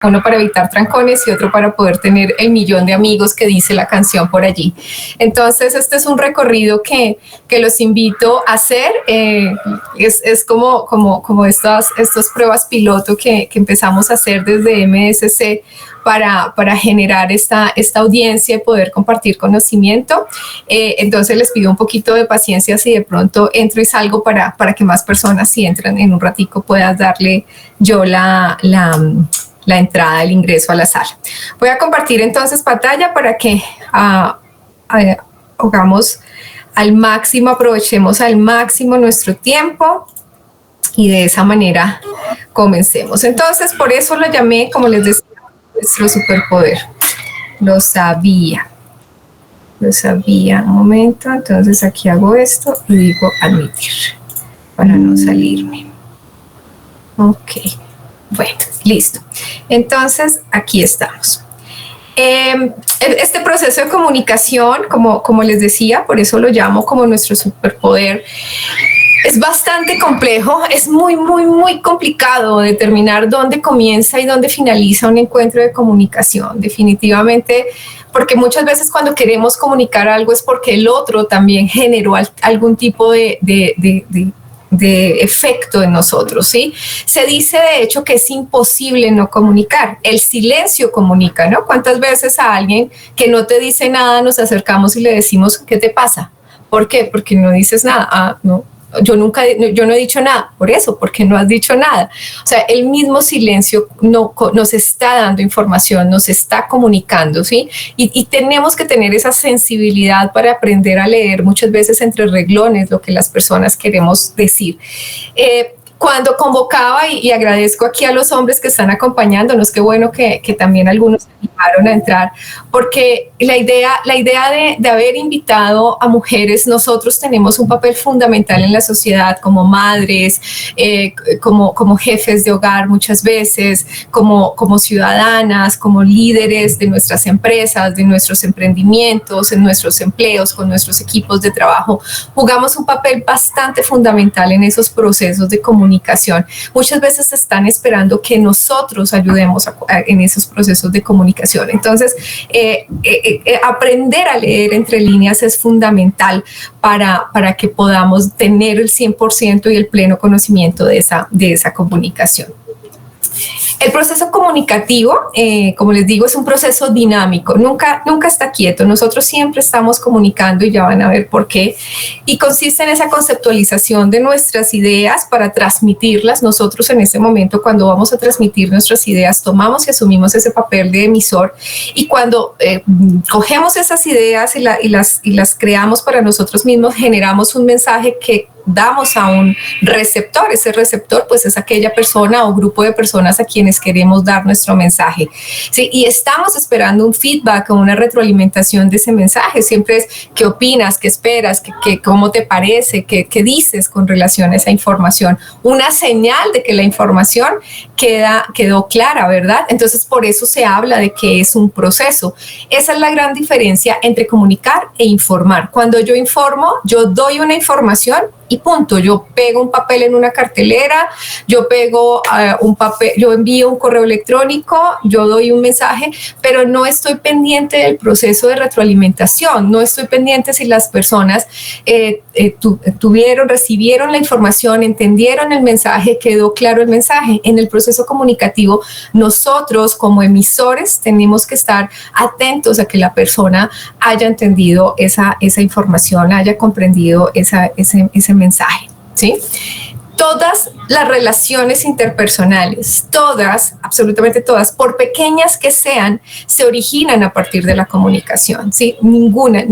uno para evitar trancones y otro para poder tener el millón de amigos que dice la canción por allí. Entonces, este es un recorrido que los invito a hacer. Es como estas pruebas piloto que empezamos a hacer desde MSC para generar esta audiencia y poder compartir conocimiento. Entonces les pido un poquito de paciencia si de pronto entro y salgo para que más personas, si entran en un ratico, puedas darle yo la entrada, el ingreso a la sala. Voy a compartir entonces pantalla para que hagamos al máximo, aprovechemos al máximo nuestro tiempo y de esa manera comencemos. Entonces, por eso lo llamé, como les decía, nuestro superpoder. Lo sabía. Un momento. Entonces aquí hago esto y digo admitir para no salirme. Ok. Bueno, listo. Entonces aquí estamos. Este proceso de comunicación, como les decía, por eso lo llamo como nuestro superpoder. Es bastante complejo, es muy complicado determinar dónde comienza y dónde finaliza un encuentro de comunicación, definitivamente, porque muchas veces cuando queremos comunicar algo es porque el otro también generó algún tipo de efecto en nosotros, ¿sí? Se dice de hecho que es imposible no comunicar. El silencio comunica, ¿no? ¿Cuántas veces a alguien que no te dice nada nos acercamos y le decimos, ¿qué te pasa? ¿Por qué? Porque no dices nada. Ah, no. Yo no he dicho nada, por eso, porque no has dicho nada. O sea, el mismo silencio nos está dando información, nos está comunicando, ¿sí? Y tenemos que tener esa sensibilidad para aprender a leer muchas veces entre renglones lo que las personas queremos decir. Cuando convocaba, y agradezco aquí a los hombres que están acompañándonos, qué bueno que también algunos se animaron a entrar, porque la idea de haber invitado a mujeres, nosotros tenemos un papel fundamental en la sociedad como madres, como jefes de hogar muchas veces, como ciudadanas, como líderes de nuestras empresas, de nuestros emprendimientos, en nuestros empleos, con nuestros equipos de trabajo. Jugamos un papel bastante fundamental en esos procesos de comunicación. Muchas veces están esperando que nosotros ayudemos en esos procesos de comunicación. Entonces, aprender a leer entre líneas es fundamental para que podamos tener el 100% y el pleno conocimiento de esa comunicación. El proceso comunicativo, como les digo, es un proceso dinámico, nunca está quieto. Nosotros siempre estamos comunicando y ya van a ver por qué. Y consiste en esa conceptualización de nuestras ideas para transmitirlas. Nosotros en ese momento, cuando vamos a transmitir nuestras ideas, tomamos y asumimos ese papel de emisor. Y cuando cogemos esas ideas y las creamos para nosotros mismos, generamos un mensaje que damos a un receptor. Ese receptor pues es aquella persona o grupo de personas a quienes queremos dar nuestro mensaje, ¿sí? Y estamos esperando un feedback o una retroalimentación de ese mensaje. Siempre es qué opinas, qué esperas, cómo te parece, qué dices con relación a esa información. Una señal de que la información quedó clara, ¿verdad? Entonces por eso se habla de que es un proceso. Esa es la gran diferencia entre comunicar e informar. Cuando yo informo, yo doy una información y punto. Yo pego un papel en una cartelera, yo envío un correo electrónico, yo doy un mensaje, pero no estoy pendiente del proceso de retroalimentación, no estoy pendiente si las personas recibieron la información, entendieron el mensaje, quedó claro el mensaje. En el proceso comunicativo, nosotros como emisores tenemos que estar atentos a que la persona haya entendido esa información, haya comprendido ese mensaje, ¿sí? Todas las relaciones interpersonales, todas, absolutamente todas, por pequeñas que sean, se originan a partir de la comunicación, ¿sí? Ninguna,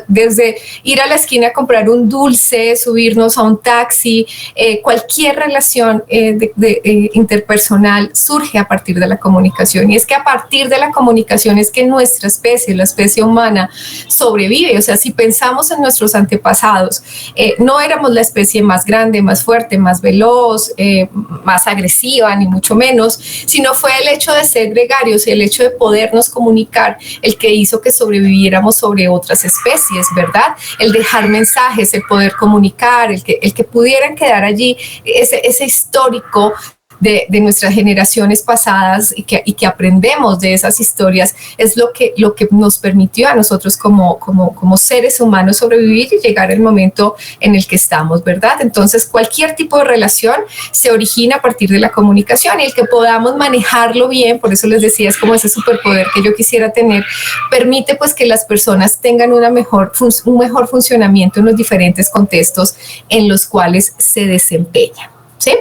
desde ir a la esquina a comprar un dulce, subirnos a un taxi, cualquier relación interpersonal surge a partir de la comunicación. Y es que a partir de la comunicación es que nuestra especie, la especie humana, sobrevive. O sea, si pensamos en nuestros antepasados, no éramos la especie más grande, más fuerte, más veloz, más agresiva, ni mucho menos, sino fue el hecho de ser gregarios y el hecho de podernos comunicar el que hizo que sobreviviéramos sobre otras especies, ¿verdad? El dejar mensajes, el poder comunicar, el que pudieran quedar allí, ese histórico de nuestras generaciones pasadas y que aprendemos de esas historias es lo que nos permitió a nosotros como seres humanos sobrevivir y llegar al momento en el que estamos, ¿verdad? Entonces, cualquier tipo de relación se origina a partir de la comunicación y el que podamos manejarlo bien, por eso les decía, es como ese superpoder que yo quisiera tener, permite pues que las personas tengan un mejor funcionamiento en los diferentes contextos en los cuales se desempeñan, ¿sí?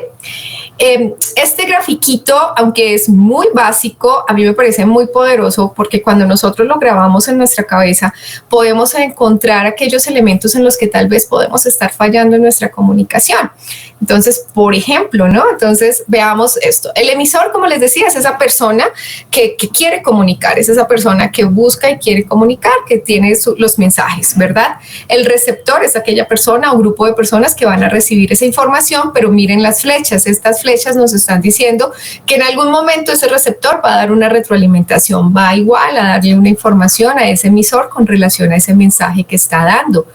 Este grafiquito, aunque es muy básico, a mí me parece muy poderoso porque cuando nosotros lo grabamos en nuestra cabeza, podemos encontrar aquellos elementos en los que tal vez podemos estar fallando en nuestra comunicación. Entonces, por ejemplo, ¿no? Entonces, veamos esto. El emisor, como les decía, es esa persona que quiere comunicar, es esa persona que busca y quiere comunicar, que tiene los mensajes, ¿verdad? El receptor es aquella persona o grupo de personas que van a recibir esa información, pero miren las flechas. Estas flechas nos están diciendo que en algún momento ese receptor va a dar una retroalimentación, va igual a darle una información a ese emisor con relación a ese mensaje que está dando.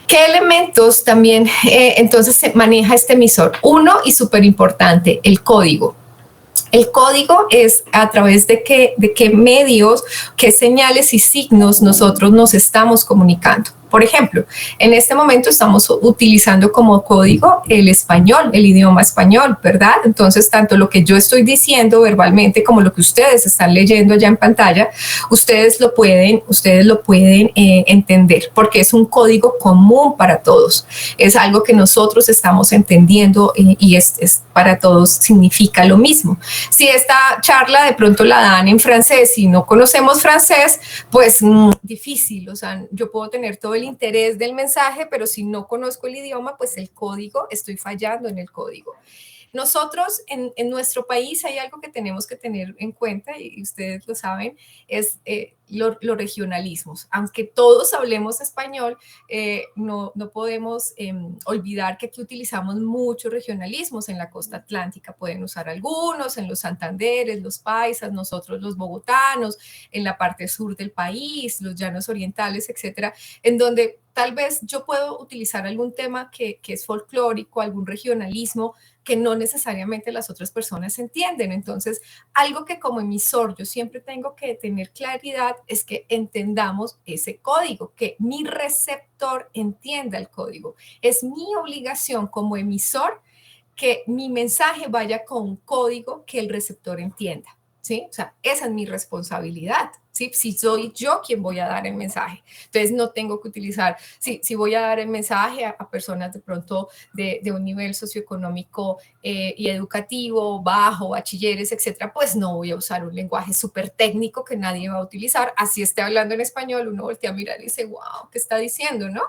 ¿Qué elementos también entonces se maneja este emisor? Uno, y súper importante, el código. El código es a través de qué medios, qué señales y signos nosotros nos estamos comunicando. Por ejemplo, en este momento estamos utilizando como código el español, el idioma español, ¿verdad? Entonces, tanto lo que yo estoy diciendo verbalmente como lo que ustedes están leyendo allá en pantalla, ustedes lo pueden entender porque es un código común para todos. Es algo que nosotros estamos entendiendo y es para todos significa lo mismo. Si esta charla de pronto la dan en francés y no conocemos francés, pues difícil, o sea, yo puedo tener todo el interés del mensaje, pero si no conozco el idioma, pues el código, estoy fallando en el código. Nosotros en nuestro país hay algo que tenemos que tener en cuenta y ustedes lo saben, es los regionalismos. Aunque todos hablemos español, no podemos olvidar que aquí utilizamos muchos regionalismos en la costa atlántica. Pueden usar algunos, en los Santanderes, los paisas, nosotros los bogotanos, en la parte sur del país, los llanos orientales, etcétera, en donde tal vez yo puedo utilizar algún tema que es folclórico, algún regionalismo que no necesariamente las otras personas entienden. Entonces, algo que como emisor yo siempre tengo que tener claridad es que entendamos ese código, que mi receptor entienda el código. Es mi obligación como emisor que mi mensaje vaya con un código que el receptor entienda, ¿sí? O sea, esa es mi responsabilidad, ¿sí? Si soy yo quien voy a dar el mensaje. Entonces, no tengo que utilizar, si voy a dar el mensaje a personas de pronto de un nivel socioeconómico y educativo bajo, bachilleres, etcétera, pues no voy a usar un lenguaje súper técnico que nadie va a utilizar. Así esté hablando en español, uno voltea a mirar y dice, wow, ¿qué está diciendo, no?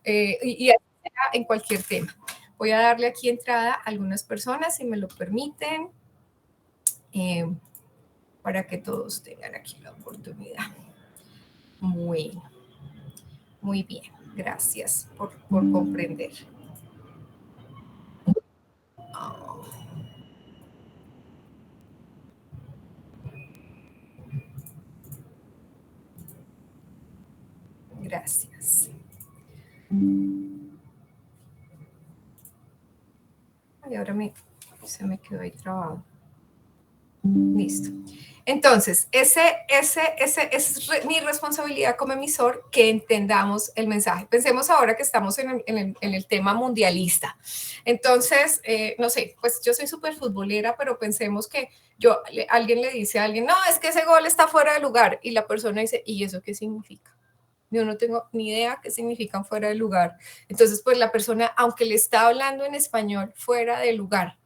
Y en cualquier tema. Voy a darle aquí entrada a algunas personas, si me lo permiten, para que todos tengan aquí la oportunidad. Muy bien. Gracias por comprender. Oh. Gracias. Y ahora se me quedó ahí trabado. Listo. Entonces, esa es mi responsabilidad como emisor, que entendamos el mensaje. Pensemos ahora que estamos en el tema mundialista. Entonces, no sé, pues yo soy súper futbolera, pero pensemos que alguien le dice a alguien, no, es que ese gol está fuera de lugar. Y la persona dice, ¿y eso qué significa? Yo no tengo ni idea qué significan fuera de lugar. Entonces, pues la persona, aunque le está hablando en español, fuera de lugar,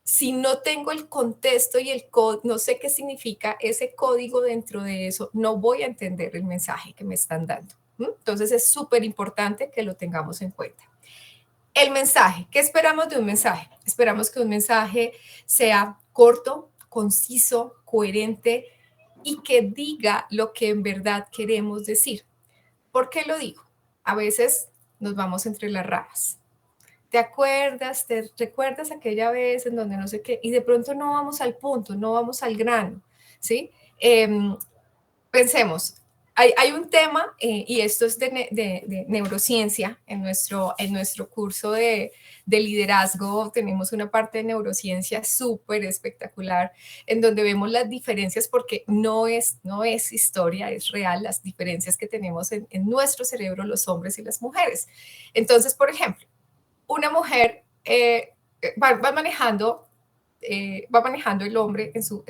si no tengo el contexto y el código, no sé qué significa ese código dentro de eso, no voy a entender el mensaje que me están dando. Entonces es súper importante que lo tengamos en cuenta. El mensaje, ¿qué esperamos de un mensaje? Esperamos que un mensaje sea corto, conciso, coherente y que diga lo que en verdad queremos decir. ¿Por qué lo digo? A veces nos vamos entre las ramas. ¿Te recuerdas aquella vez en donde no sé qué? Y de pronto no vamos al punto, no vamos al grano, ¿sí? Pensemos, Hay un tema, y esto es de neurociencia, en nuestro curso de liderazgo tenemos una parte de neurociencia súper espectacular, en donde vemos las diferencias, porque no es historia, es real, las diferencias que tenemos en nuestro cerebro, los hombres y las mujeres. Entonces, por ejemplo, una mujer va manejando, va manejando el hombre en su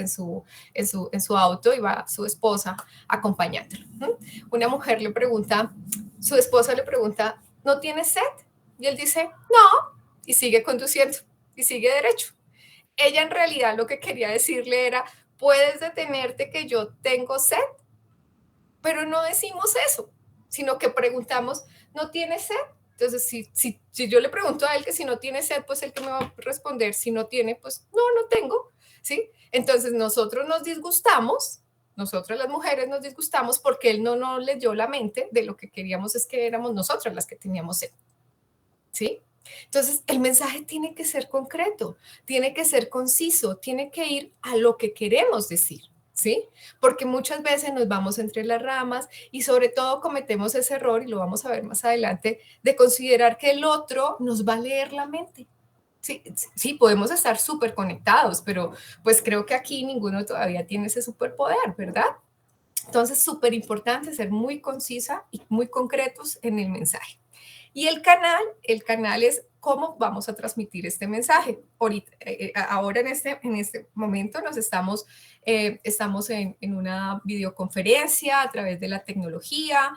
auto, y va su esposa acompañándolo. Una mujer le pregunta, su esposa le pregunta, ¿no tienes sed? Y él dice, no, y sigue conduciendo, y sigue derecho. Ella en realidad lo que quería decirle era, puedes detenerte que yo tengo sed, pero no decimos eso, sino que preguntamos, ¿no tienes sed? Entonces, si yo le pregunto a él que si no tiene sed, pues él que me va a responder, si no tiene, pues no tengo, ¿sí? Entonces nosotros nos disgustamos, nosotras las mujeres nos disgustamos porque él no nos leyó la mente, de lo que queríamos es que éramos nosotras las que teníamos sed, ¿sí? Entonces, el mensaje tiene que ser concreto, tiene que ser conciso, tiene que ir a lo que queremos decir, ¿sí? Porque muchas veces nos vamos entre las ramas y sobre todo cometemos ese error, y lo vamos a ver más adelante, de considerar que el otro nos va a leer la mente. Sí, sí, podemos estar súper conectados, pero pues creo que aquí ninguno todavía tiene ese superpoder, ¿verdad? Entonces, súper importante ser muy concisa y muy concretos en el mensaje. Y el canal es cómo vamos a transmitir este mensaje. Ahora en este momento estamos en una videoconferencia a través de la tecnología,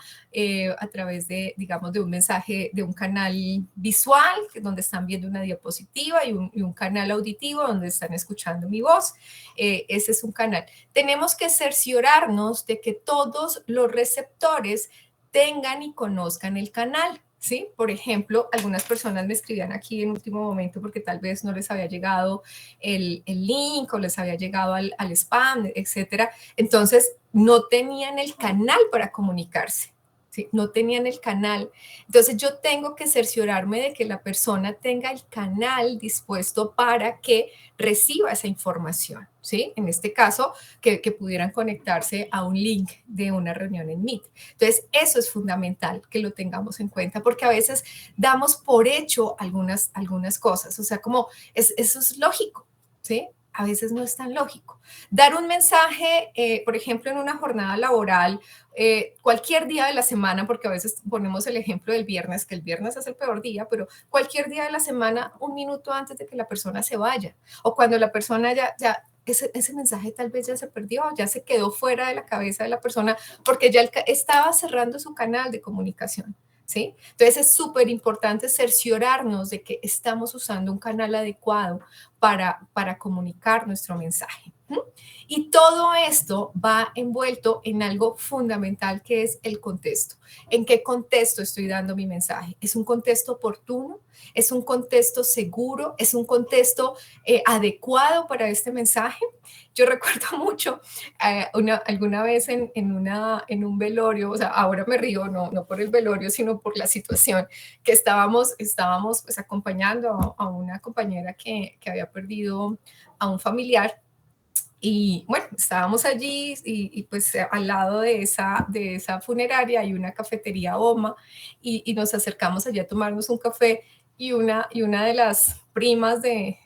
a través de, digamos, de un mensaje, de un canal visual, donde están viendo una diapositiva, y un canal auditivo donde están escuchando mi voz. Ese es un canal. Tenemos que cerciorarnos de que todos los receptores tengan y conozcan el canal. ¿Sí? Por ejemplo, algunas personas me escribían aquí en último momento porque tal vez no les había llegado el link, o les había llegado al spam, etcétera. Entonces, no tenían el canal para comunicarse. ¿Sí? No tenían el canal. Entonces, yo tengo que cerciorarme de que la persona tenga el canal dispuesto para que reciba esa información. ¿Sí? En este caso, que pudieran conectarse a un link de una reunión en Meet. Entonces, eso es fundamental que lo tengamos en cuenta, porque a veces damos por hecho algunas cosas, o sea, como eso es lógico, ¿sí? A veces no es tan lógico. Dar un mensaje, por ejemplo, en una jornada laboral, cualquier día de la semana, porque a veces ponemos el ejemplo del viernes, que el viernes es el peor día, pero cualquier día de la semana, un minuto antes de que la persona se vaya, o cuando la persona ya ese mensaje tal vez ya se perdió, ya se quedó fuera de la cabeza de la persona, porque ya estaba cerrando su canal de comunicación, ¿sí? Entonces es súper importante cerciorarnos de que estamos usando un canal adecuado para comunicar nuestro mensaje. Y todo esto va envuelto en algo fundamental, que es el contexto. ¿En qué contexto estoy dando mi mensaje? ¿Es un contexto oportuno? ¿Es un contexto seguro? ¿Es un contexto adecuado para este mensaje? Yo recuerdo mucho alguna vez en un velorio, o sea, ahora me río, no por el velorio, sino por la situación, que estábamos pues acompañando a una compañera que había perdido a un familiar. Y bueno, estábamos allí, pues al lado de esa funeraria hay una cafetería OMA, y nos acercamos allí a tomarnos un café, y una de las primas de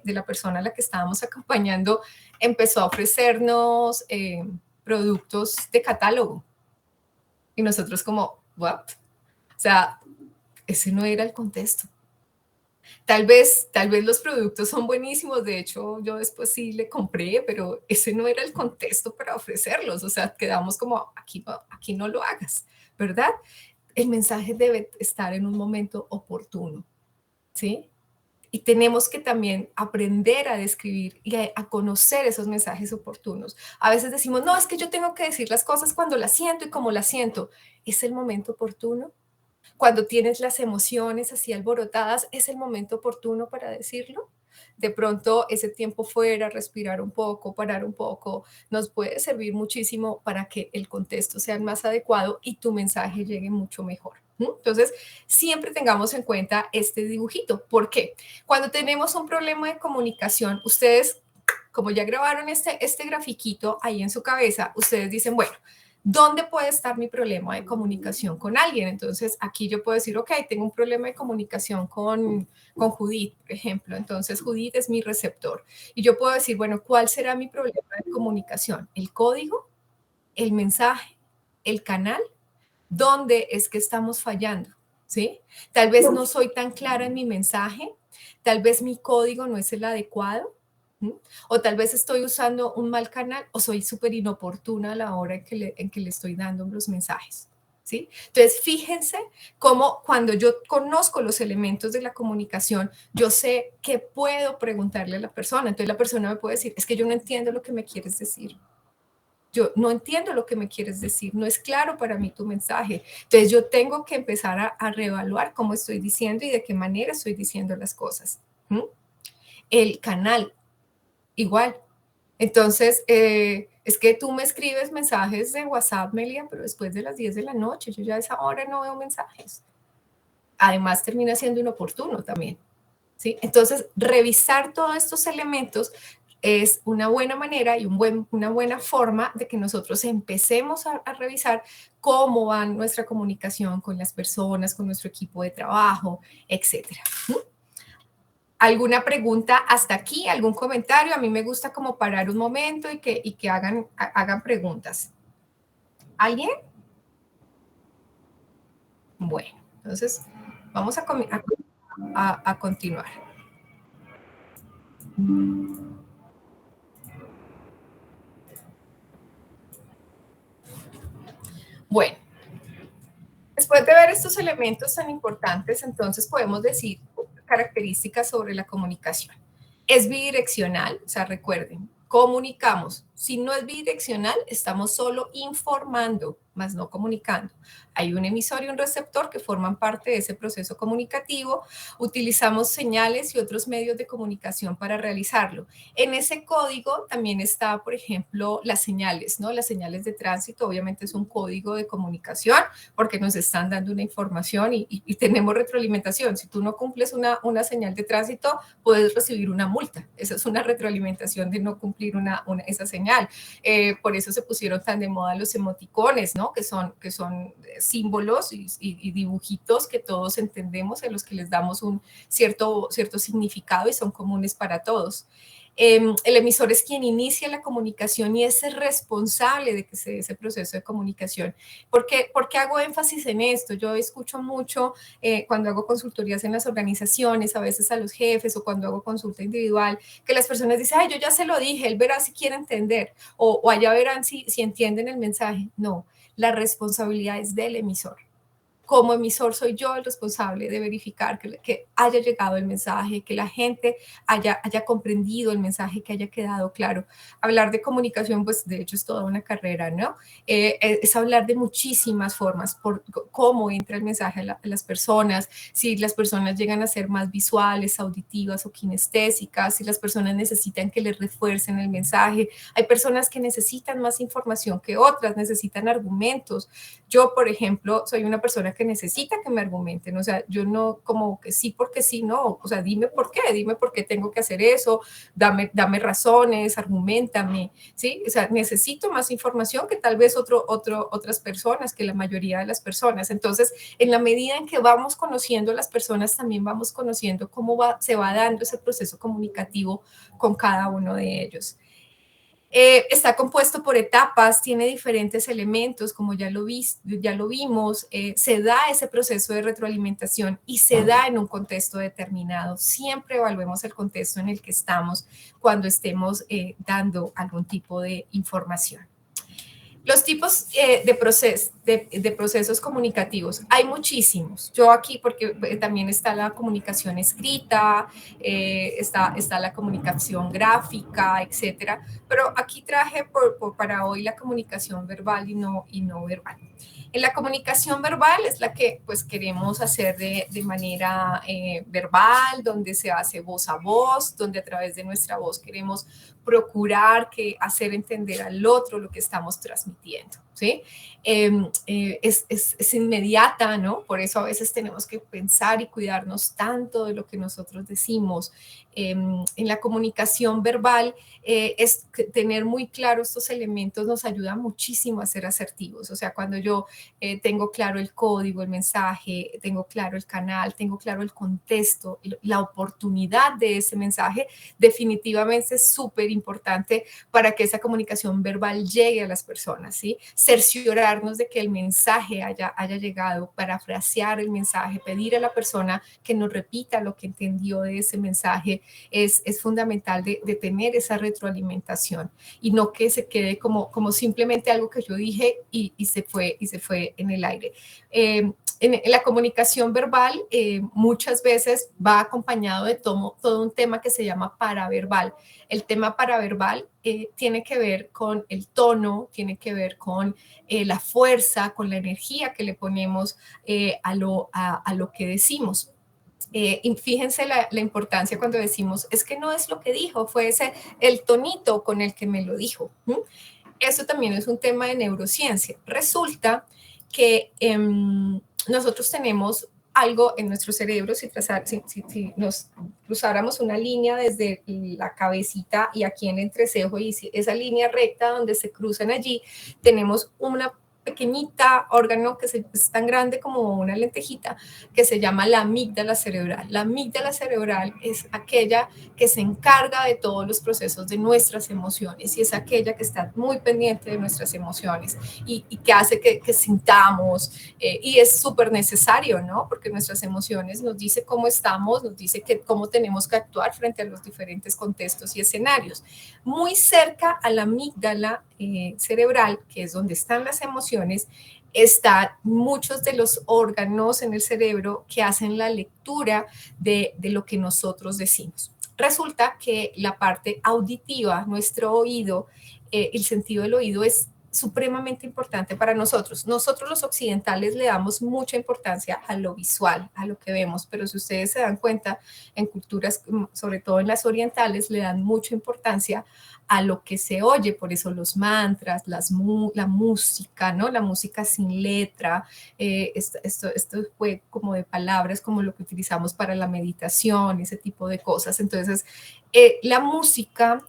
la persona a la que estábamos acompañando empezó a ofrecernos productos de catálogo, y nosotros como, ¿what? O sea, ese no era el contexto. Tal vez los productos son buenísimos, de hecho yo después sí le compré, pero ese no era el contexto para ofrecerlos, o sea, quedamos como, aquí no lo hagas, ¿verdad? El mensaje debe estar en un momento oportuno, ¿sí? Y tenemos que también aprender a describir y a conocer esos mensajes oportunos. A veces decimos, no, es que yo tengo que decir las cosas cuando las siento y como las siento. ¿Es el momento oportuno? Cuando tienes las emociones así alborotadas, ¿es el momento oportuno para decirlo? De pronto ese tiempo fuera, respirar un poco, parar un poco, nos puede servir muchísimo para que el contexto sea el más adecuado y tu mensaje llegue mucho mejor. Entonces, siempre tengamos en cuenta este dibujito. ¿Por qué? Cuando tenemos un problema de comunicación, ustedes, como ya grabaron este grafiquito ahí en su cabeza, ustedes dicen, bueno, ¿Dónde puede estar mi problema de comunicación con alguien? Entonces, aquí yo puedo decir, ok, tengo un problema de comunicación con Judith, por ejemplo. Entonces, Judith es mi receptor. Y yo puedo decir, bueno, ¿cuál será mi problema de comunicación? ¿El código? ¿El mensaje? ¿El canal? ¿Dónde es que estamos fallando? ¿Sí? Tal vez no soy tan clara en mi mensaje, tal vez mi código no es el adecuado, ¿sí? O tal vez estoy usando un mal canal o soy súper inoportuna a la hora en que le estoy dando los mensajes. ¿Sí? Entonces, fíjense cómo cuando yo conozco los elementos de la comunicación, yo sé que puedo preguntarle a la persona. Entonces, la persona me puede decir, es que yo no entiendo lo que me quieres decir. Yo no entiendo lo que me quieres decir, no es claro para mí tu mensaje. Entonces yo tengo que empezar a reevaluar cómo estoy diciendo y de qué manera estoy diciendo las cosas. ¿Mm? El canal, igual. Entonces, es que tú me escribes mensajes de WhatsApp, Melia, pero después de las 10 de la noche, yo ya a esa hora no veo mensajes. Además, termina siendo inoportuno también. ¿Sí? Entonces, revisar todos estos elementos es una buena manera y una buena forma de que nosotros empecemos a revisar cómo va nuestra comunicación con las personas, con nuestro equipo de trabajo, etcétera. ¿Alguna pregunta hasta aquí? ¿Algún comentario? A mí me gusta como parar un momento y que hagan preguntas. ¿Alguien? Bueno, entonces vamos a continuar. Bueno, después de ver estos elementos tan importantes, entonces podemos decir características sobre la comunicación. Es bidireccional, o sea, recuerden, comunicamos. Si no es bidireccional, estamos solo informando, más no comunicando. Hay un emisor y un receptor que forman parte de ese proceso comunicativo. Utilizamos señales y otros medios de comunicación para realizarlo. En ese código también está, por ejemplo, las señales, ¿no? Las señales de tránsito, obviamente es un código de comunicación porque nos están dando una información y tenemos retroalimentación. Si tú no cumples una señal de tránsito, puedes recibir una multa. Esa es una retroalimentación de no cumplir esa señal. Por eso se pusieron tan de moda los emoticones, ¿no? Que son símbolos y dibujitos que todos entendemos, en los que les damos un cierto significado y son comunes para todos. El emisor es quien inicia la comunicación y es el responsable de que se dé ese proceso de comunicación. ¿Por qué hago énfasis en esto? Yo escucho mucho cuando hago consultorías en las organizaciones, a veces a los jefes o cuando hago consulta individual, que las personas dicen, ay, yo ya se lo dije, él verá si quiere entender o allá verán si entienden el mensaje. No, la responsabilidad es del emisor. Como emisor soy yo el responsable de verificar que haya llegado el mensaje, que la gente haya comprendido el mensaje, que haya quedado claro. Hablar de comunicación, pues de hecho es toda una carrera, ¿no? Es hablar de muchísimas formas, por cómo entra el mensaje a las personas, si las personas llegan a ser más visuales, auditivas o kinestésicas, si las personas necesitan que les refuercen el mensaje. Hay personas que necesitan más información que otras, necesitan argumentos. Yo, por ejemplo, soy una persona que necesita que me argumenten, o sea, yo no como que sí porque sí, no, o sea, dime por qué tengo que hacer eso, dame razones, argumentame, ¿sí? O sea, necesito más información que tal vez otras personas, que la mayoría de las personas. Entonces, en la medida en que vamos conociendo a las personas, también vamos conociendo cómo se va dando ese proceso comunicativo con cada uno de ellos. Está compuesto por etapas, tiene diferentes elementos, como ya lo vimos, se da ese proceso de retroalimentación y se da en un contexto determinado. Siempre evaluemos el contexto en el que estamos cuando estemos dando algún tipo de información. Los tipos de procesos comunicativos, hay muchísimos. Yo aquí, porque también está la comunicación escrita, está la comunicación gráfica, etcétera. Pero aquí traje para hoy la comunicación verbal y no verbal. En la comunicación verbal es la que pues queremos hacer de manera verbal, donde se hace voz a voz, donde a través de nuestra voz queremos procurar hacer entender al otro lo que estamos transmitiendo, ¿sí? Es inmediata, ¿no? Por eso a veces tenemos que pensar y cuidarnos tanto de lo que nosotros decimos. en la comunicación verbal, es tener muy claro estos elementos nos ayuda muchísimo a ser asertivos. O sea, cuando yo tengo claro el código, el mensaje, tengo claro el canal, tengo claro el contexto, la oportunidad de ese mensaje, definitivamente es súper importante para que esa comunicación verbal llegue a las personas, ¿sí? Cerciorarnos de que el mensaje haya llegado, parafrasear el mensaje, pedir a la persona que nos repita lo que entendió de ese mensaje, es fundamental de tener esa retroalimentación y no que se quede como simplemente algo que yo dije y se fue en el aire. En la comunicación verbal muchas veces va acompañado de todo un tema que se llama paraverbal. El tema paraverbal tiene que ver con el tono, tiene que ver con la fuerza, con la energía que le ponemos a lo que decimos. Y fíjense la importancia cuando decimos, es que no es lo que dijo, fue el tonito con el que me lo dijo. Eso también es un tema de neurociencia. Resulta que nosotros tenemos algo en nuestro cerebro, si nos cruzáramos una línea desde la cabecita y aquí en el entrecejo, y esa línea recta donde se cruzan allí, tenemos una pequeñita órgano que es tan grande como una lentejita, que se llama la amígdala cerebral. La amígdala cerebral es aquella que se encarga de todos los procesos de nuestras emociones y es aquella que está muy pendiente de nuestras emociones y que hace que sintamos, y es súper necesario, ¿no? Porque nuestras emociones nos dice cómo estamos, nos dice cómo tenemos que actuar frente a los diferentes contextos y escenarios. Muy cerca a la amígdala cerebral, que es donde están las emociones, están muchos de los órganos en el cerebro que hacen la lectura de lo que nosotros decimos. Resulta que la parte auditiva, nuestro oído, el sentido del oído es supremamente importante para nosotros. Nosotros los occidentales le damos mucha importancia a lo visual, a lo que vemos, pero si ustedes se dan cuenta, en culturas, sobre todo en las orientales, le dan mucha importancia a lo que se oye, por eso los mantras, la música, ¿no? La música sin letra, esto fue como de palabras, como lo que utilizamos para la meditación, ese tipo de cosas. Entonces, la música,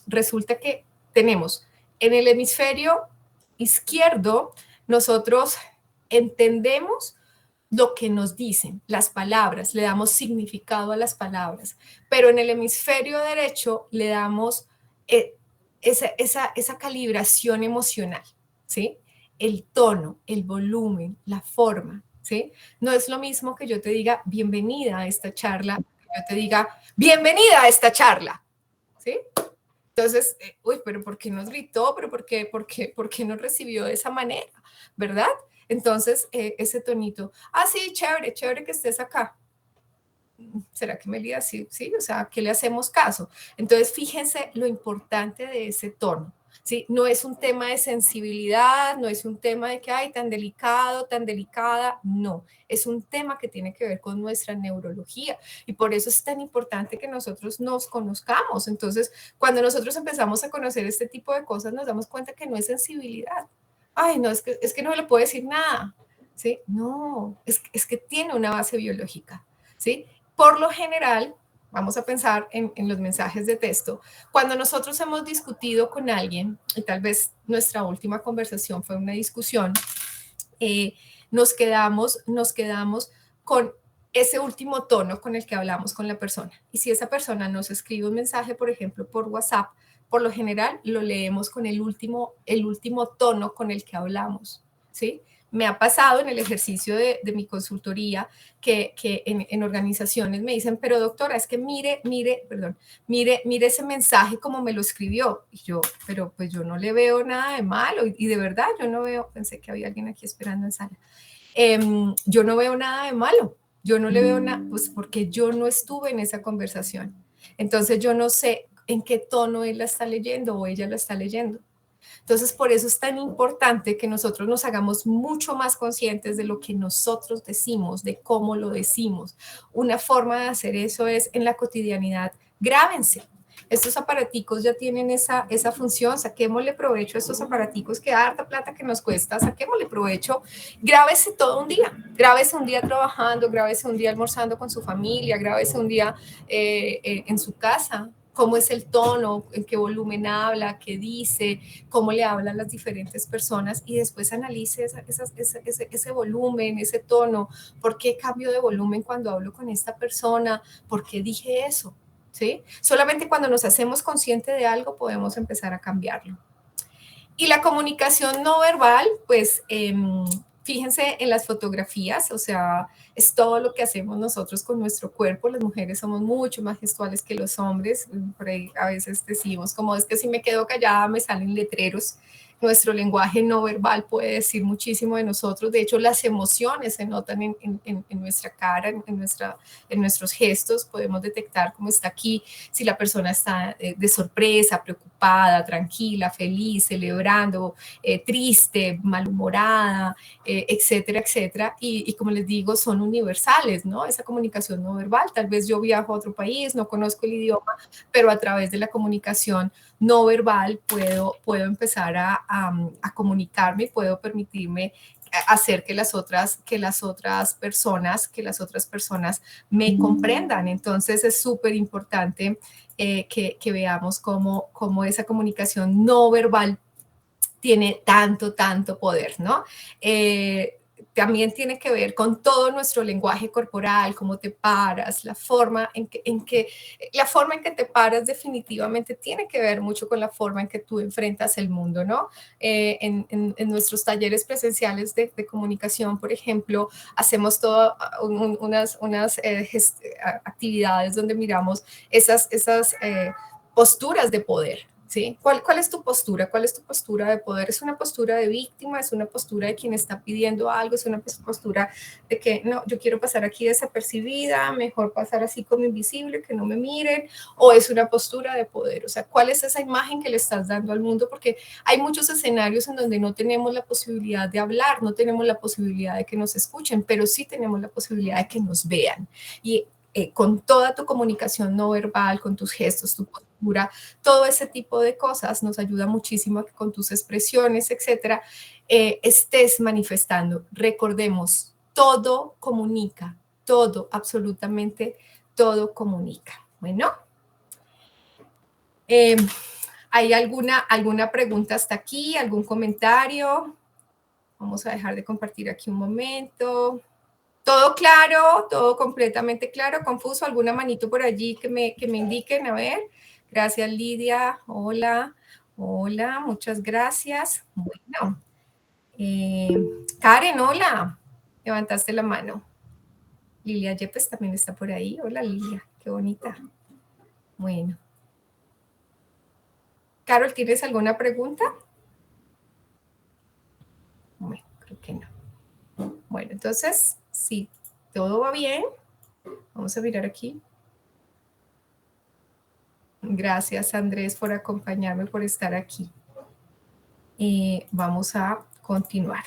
resulta que tenemos en el hemisferio izquierdo, nosotros entendemos lo que nos dicen, las palabras, le damos significado a las palabras, pero en el hemisferio derecho le damos esa calibración emocional, ¿sí? El tono, el volumen, la forma, ¿sí? No es lo mismo que yo te diga bienvenida a esta charla, que yo te diga bienvenida a esta charla, ¿sí? Entonces, uy, pero ¿por qué nos gritó? ¿Pero por qué nos recibió de esa manera? ¿Verdad? Entonces, ese tonito, sí, chévere, chévere que estés acá. ¿Será que Melida sí? Sí, o sea, ¿qué le hacemos caso? Entonces, fíjense lo importante de ese tono. ¿Sí? No es un tema de sensibilidad, no es un tema de que, ay, tan delicado, tan delicada, no, es un tema que tiene que ver con nuestra neurología y por eso es tan importante que nosotros nos conozcamos. Entonces, cuando nosotros empezamos a conocer este tipo de cosas, nos damos cuenta que no es sensibilidad. Ay, no, es que no le puedo decir nada, ¿sí? No, es que tiene una base biológica, ¿sí? Por lo general, vamos a pensar en los mensajes de texto, cuando nosotros hemos discutido con alguien, y tal vez nuestra última conversación fue una discusión, nos quedamos con ese último tono con el que hablamos con la persona. Y si esa persona nos escribe un mensaje, por ejemplo, por WhatsApp, por lo general lo leemos con el último tono con el que hablamos, ¿sí? Me ha pasado en el ejercicio de mi consultoría que en organizaciones me dicen, pero doctora, es que mire ese mensaje como me lo escribió. Y yo, pero pues yo no le veo nada de malo. Y de verdad, yo no veo, pensé que había alguien aquí esperando en sala. Yo no veo nada de malo. Yo no le veo nada, pues porque yo no estuve en esa conversación. Entonces yo no sé en qué tono él la está leyendo o ella la está leyendo. Entonces, por eso es tan importante que nosotros nos hagamos mucho más conscientes de lo que nosotros decimos, de cómo lo decimos. Una forma de hacer eso es en la cotidianidad. Grábense, estos aparaticos ya tienen esa función, saquémosle provecho a estos aparaticos que harta plata que nos cuesta, saquémosle provecho, grábese todo un día, grábese un día trabajando, grábese un día almorzando con su familia, grábese un día en su casa, cómo es el tono, en qué volumen habla, qué dice, cómo le hablan las diferentes personas y después analice ese volumen, ese tono, por qué cambio de volumen cuando hablo con esta persona, por qué dije eso, ¿sí? Solamente cuando nos hacemos consciente de algo podemos empezar a cambiarlo. Y la comunicación no verbal, pues fíjense en las fotografías, o sea, es todo lo que hacemos nosotros con nuestro cuerpo. Las mujeres somos mucho más gestuales que los hombres. Por ahí a veces decimos, como es que si me quedo callada me salen letreros. Nuestro lenguaje no verbal puede decir muchísimo de nosotros. De hecho, las emociones se notan en nuestra cara, en nuestros gestos. Podemos detectar cómo está aquí, si la persona está de sorpresa, preocupada, tranquila, feliz, celebrando, triste, malhumorada, etcétera, etcétera. Y como les digo, son universales, ¿no? Esa comunicación no verbal. Tal vez yo viajo a otro país, no conozco el idioma, pero a través de la comunicación no verbal puedo empezar a comunicarme y puedo permitirme hacer que las otras personas me comprendan. Entonces es súper importante que veamos cómo esa comunicación no verbal tiene tanto poder, ¿no? También tiene que ver con todo nuestro lenguaje corporal, cómo te paras, la forma en que te paras definitivamente tiene que ver mucho con la forma en que tú enfrentas el mundo, ¿no? En nuestros talleres presenciales de comunicación, por ejemplo, hacemos todas unas actividades donde miramos esas posturas de poder. ¿Sí? ¿Cuál es tu postura? ¿Cuál es tu postura de poder? ¿Es una postura de víctima? ¿Es una postura de quien está pidiendo algo? ¿Es una postura de que no, yo quiero pasar aquí desapercibida, mejor pasar así como invisible, que no me miren? ¿O es una postura de poder? O sea, ¿cuál es esa imagen que le estás dando al mundo? Porque hay muchos escenarios en donde no tenemos la posibilidad de hablar, no tenemos la posibilidad de que nos escuchen, pero sí tenemos la posibilidad de que nos vean. Y con toda tu comunicación no verbal, con tus gestos, tu postura, todo ese tipo de cosas nos ayuda muchísimo a que con tus expresiones, etcétera, estés manifestando. Recordemos, todo comunica, todo, absolutamente todo comunica. Bueno, ¿hay alguna pregunta hasta aquí? ¿Algún comentario? Vamos a dejar de compartir aquí un momento. ¿Todo claro? ¿Todo completamente claro? ¿Confuso? ¿Alguna manito por allí que me indiquen? A ver. Gracias, Lidia. Hola. Hola, muchas gracias. Bueno. Karen, hola. Levantaste la mano. Lilia Yepes también está por ahí. Hola, Lilia. Qué bonita. Bueno. Carol, ¿tienes alguna pregunta? Bueno, creo que no. Bueno, entonces, si todo va bien, vamos a mirar aquí. Gracias, Andrés, por acompañarme, por estar aquí. Vamos a continuar.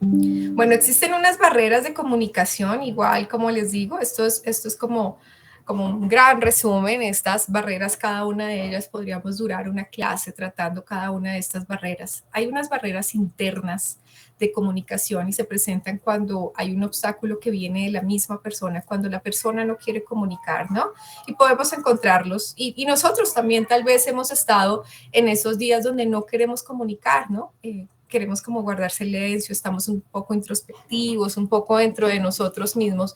Bueno, existen unas barreras de comunicación, igual como les digo, esto es como un gran resumen. Estas barreras, cada una de ellas podríamos durar una clase tratando cada una de estas barreras. Hay unas barreras internas de comunicación y se presentan cuando hay un obstáculo que viene de la misma persona, cuando la persona no quiere comunicar, ¿no? Y podemos encontrarlos. Y nosotros también tal vez hemos estado en esos días donde no queremos comunicar, ¿no? Queremos como guardar silencio, estamos un poco introspectivos, un poco dentro de nosotros mismos.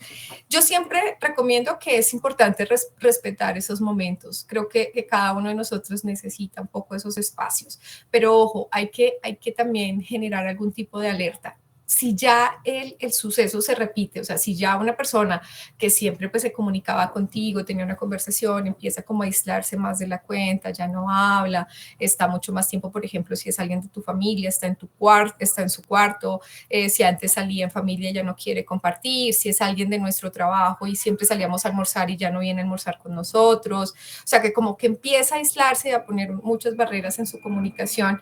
Yo siempre recomiendo que es importante respetar esos momentos. Creo que cada uno de nosotros necesita un poco esos espacios, pero ojo, hay que también generar algún tipo de alerta. Si ya el suceso se repite, o sea, si ya una persona que siempre pues se comunicaba contigo, tenía una conversación, empieza como a aislarse más de la cuenta, ya no habla, está mucho más tiempo, por ejemplo, si es alguien de tu familia, está en tu cuarto, está en su cuarto, si antes salía en familia ya no quiere compartir, si es alguien de nuestro trabajo y siempre salíamos a almorzar y ya no viene a almorzar con nosotros, o sea que como que empieza a aislarse y a poner muchas barreras en su comunicación.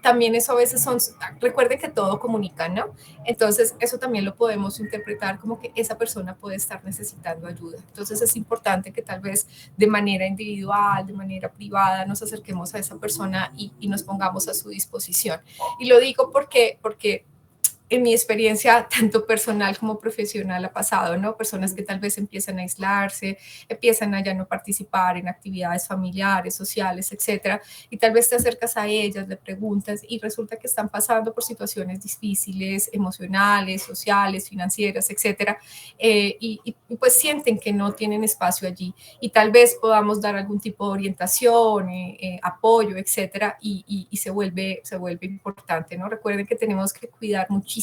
También eso a veces recuerden que todo comunica. física, ¿no? Entonces, eso también lo podemos interpretar como que esa persona puede estar necesitando ayuda. Entonces, es importante que tal vez de manera individual, de manera privada, nos acerquemos a esa persona y nos pongamos a su disposición. Y lo digo porque en mi experiencia, tanto personal como profesional, ha pasado, ¿no? Personas que tal vez empiezan a aislarse, empiezan a ya no participar en actividades familiares, sociales, etcétera, y tal vez te acercas a ellas, le preguntas y resulta que están pasando por situaciones difíciles, emocionales, sociales, financieras, etcétera, y pues sienten que no tienen espacio allí y tal vez podamos dar algún tipo de orientación, apoyo, etcétera, y se vuelve importante, ¿no? Recuerden que tenemos que cuidar muchísimo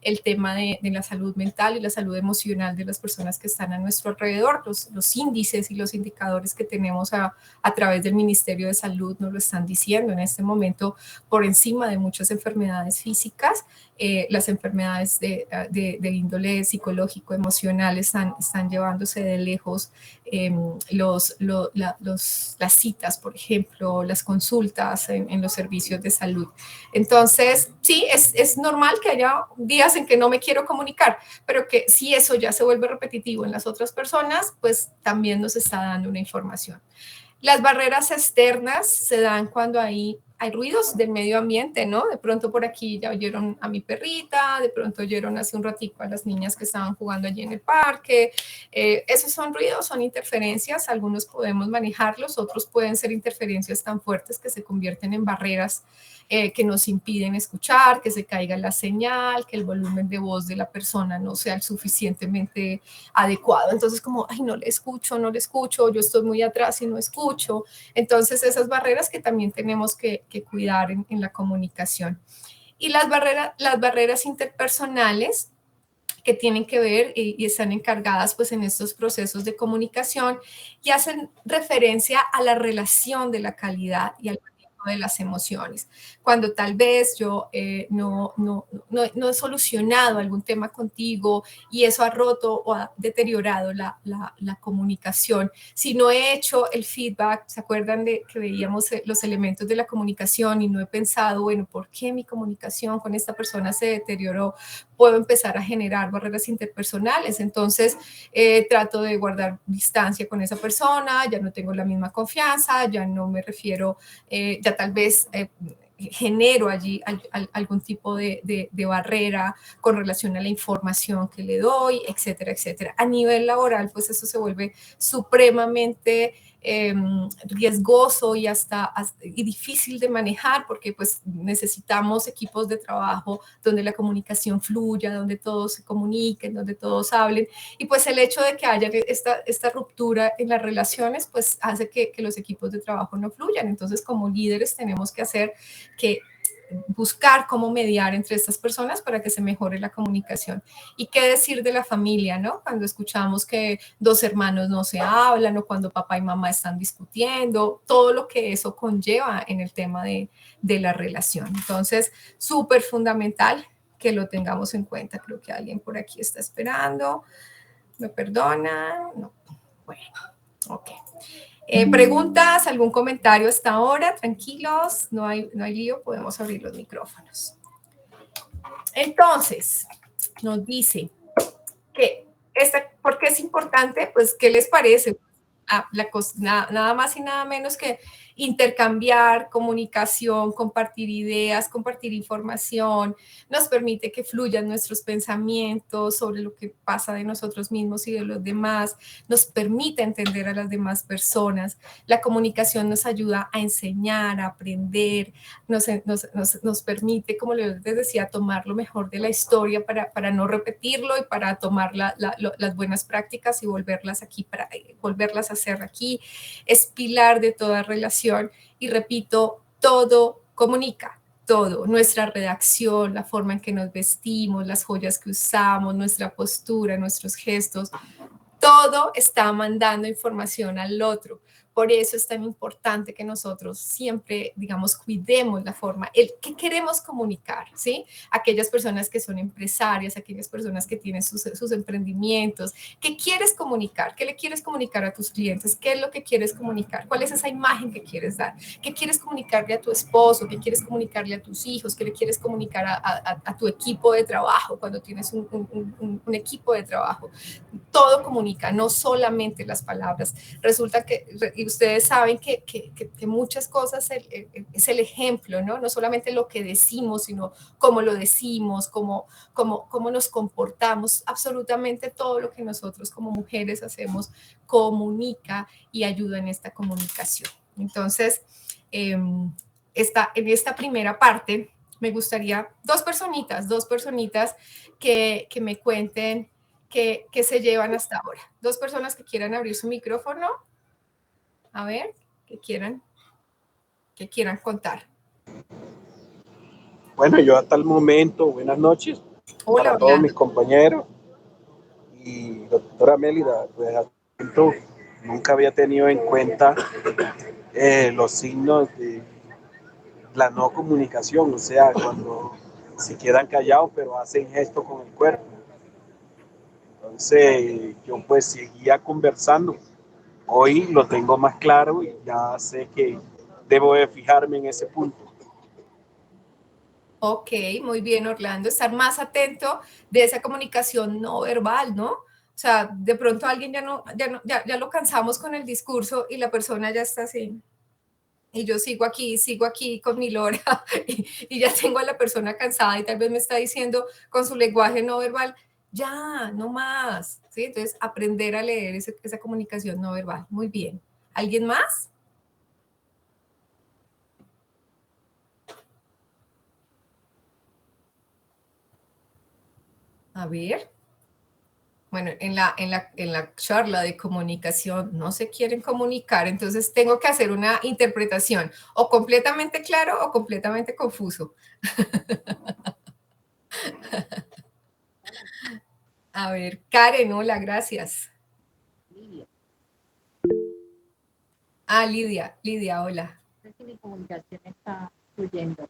el tema de la salud mental y la salud emocional de las personas que están a nuestro alrededor. Los índices y los indicadores que tenemos a través del Ministerio de Salud nos lo están diciendo en este momento, por encima de muchas enfermedades físicas, las enfermedades de índole psicológico, emocional, están llevándose de lejos las citas, por ejemplo, las consultas en los servicios de salud. Entonces, sí, es normal que haya días en que no me quiero comunicar, pero que si eso ya se vuelve repetitivo en las otras personas, pues también nos está dando una información. Las barreras externas se dan cuando hay ruidos del medio ambiente, ¿no? De pronto por aquí ya oyeron a mi perrita, de pronto oyeron hace un ratico a las niñas que estaban jugando allí en el parque. Esos son ruidos, son interferencias, algunos podemos manejarlos, otros pueden ser interferencias tan fuertes que se convierten en barreras que nos impiden escuchar, que se caiga la señal, que el volumen de voz de la persona no sea suficientemente adecuado. Entonces, como, ay, no le escucho, yo estoy muy atrás y no escucho. Entonces, esas barreras que también tenemos que cuidar en la comunicación. Y las barreras interpersonales que tienen que ver y están encargadas pues en estos procesos de comunicación y hacen referencia a la relación de la calidad y al de las emociones. Cuando tal vez yo no he solucionado algún tema contigo y eso ha roto o ha deteriorado la comunicación, si no he hecho el feedback, ¿se acuerdan de que veíamos los elementos de la comunicación y no he pensado, bueno, ¿por qué mi comunicación con esta persona se deterioró? Puedo empezar a generar barreras interpersonales. Entonces, trato de guardar distancia con esa persona, ya no tengo la misma confianza, ya no me refiero, ya tal vez genero allí algún tipo de barrera con relación a la información que le doy, etcétera, etcétera. A nivel laboral, pues eso se vuelve supremamente riesgoso y y difícil de manejar porque pues necesitamos equipos de trabajo donde la comunicación fluya, donde todos se comuniquen, donde todos hablen y pues el hecho de que haya esta ruptura en las relaciones pues hace que los equipos de trabajo no fluyan. Entonces como líderes tenemos que hacer que buscar cómo mediar entre estas personas para que se mejore la comunicación. ¿Y qué decir de la familia, no? Cuando escuchamos que dos hermanos no se hablan o cuando papá y mamá están discutiendo, todo lo que eso conlleva en el tema de la relación. Entonces, súper fundamental que lo tengamos en cuenta. Creo que alguien por aquí está esperando. ¿Me perdona? No. Bueno, ok. ¿Preguntas? ¿Algún comentario hasta ahora? Tranquilos, no hay lío, podemos abrir los micrófonos. Entonces, nos dice que ¿por qué es importante? Pues, ¿qué les parece? Nada más y nada menos que intercambiar, comunicación, compartir ideas, compartir información, nos permite que fluyan nuestros pensamientos sobre lo que pasa de nosotros mismos y de los demás, nos permite entender a las demás personas. La comunicación nos ayuda a enseñar, a aprender, nos permite, como les decía, tomar lo mejor de la historia para no repetirlo y para tomar las buenas prácticas y volverlas a hacer aquí. Es pilar de toda relación y repito, todo comunica. Todo, nuestra redacción, la forma en que nos vestimos, las joyas que usamos, nuestra postura, nuestros gestos, todo está mandando información al otro. Por eso es tan importante que nosotros siempre, digamos, cuidemos la forma, el que queremos comunicar, ¿sí? Aquellas personas que son empresarias, aquellas personas que tienen sus emprendimientos, ¿qué quieres comunicar? ¿Qué le quieres comunicar a tus clientes? ¿Qué es lo que quieres comunicar? ¿Cuál es esa imagen que quieres dar? ¿Qué quieres comunicarle a tu esposo? ¿Qué quieres comunicarle a tus hijos? ¿Qué le quieres comunicar a tu equipo de trabajo cuando tienes un equipo de trabajo? Todo comunica, no solamente las palabras. Resulta que, y ustedes saben que muchas cosas es el ejemplo, ¿no? No solamente lo que decimos, sino cómo lo decimos, cómo nos comportamos. Absolutamente todo lo que nosotros como mujeres hacemos comunica y ayuda en esta comunicación. Entonces, en esta primera parte, me gustaría dos personitas que me cuenten que se llevan hasta ahora. Dos personas que quieran abrir su micrófono, a ver, que quieran contar. Bueno, yo hasta el momento, buenas noches Hola para todos Orlando. mis compañeros y doctora Mélida, pues hasta el momento nunca había tenido en cuenta los signos de la no comunicación, o sea, cuando se quedan callados pero hacen gestos con el cuerpo. Entonces yo pues seguía conversando. Hoy lo tengo más claro y ya sé que debo de fijarme en ese punto. Ok, muy bien, Orlando. Estar más atento de esa comunicación no verbal, ¿no? O sea, de pronto alguien ya lo cansamos con el discurso y la persona ya está así. Y yo sigo aquí con mi lora y ya tengo a la persona cansada y tal vez me está diciendo con su lenguaje no verbal, ya, no más. ¿Sí? Entonces, aprender a leer esa comunicación no verbal. Muy bien. ¿Alguien más? A ver. Bueno, en la charla de comunicación no se quieren comunicar, entonces tengo que hacer una interpretación o completamente claro o completamente confuso. A ver, Karen, hola, gracias. Lidia, Ah, Lidia, hola. no sé si mi comunicación está fluyendo.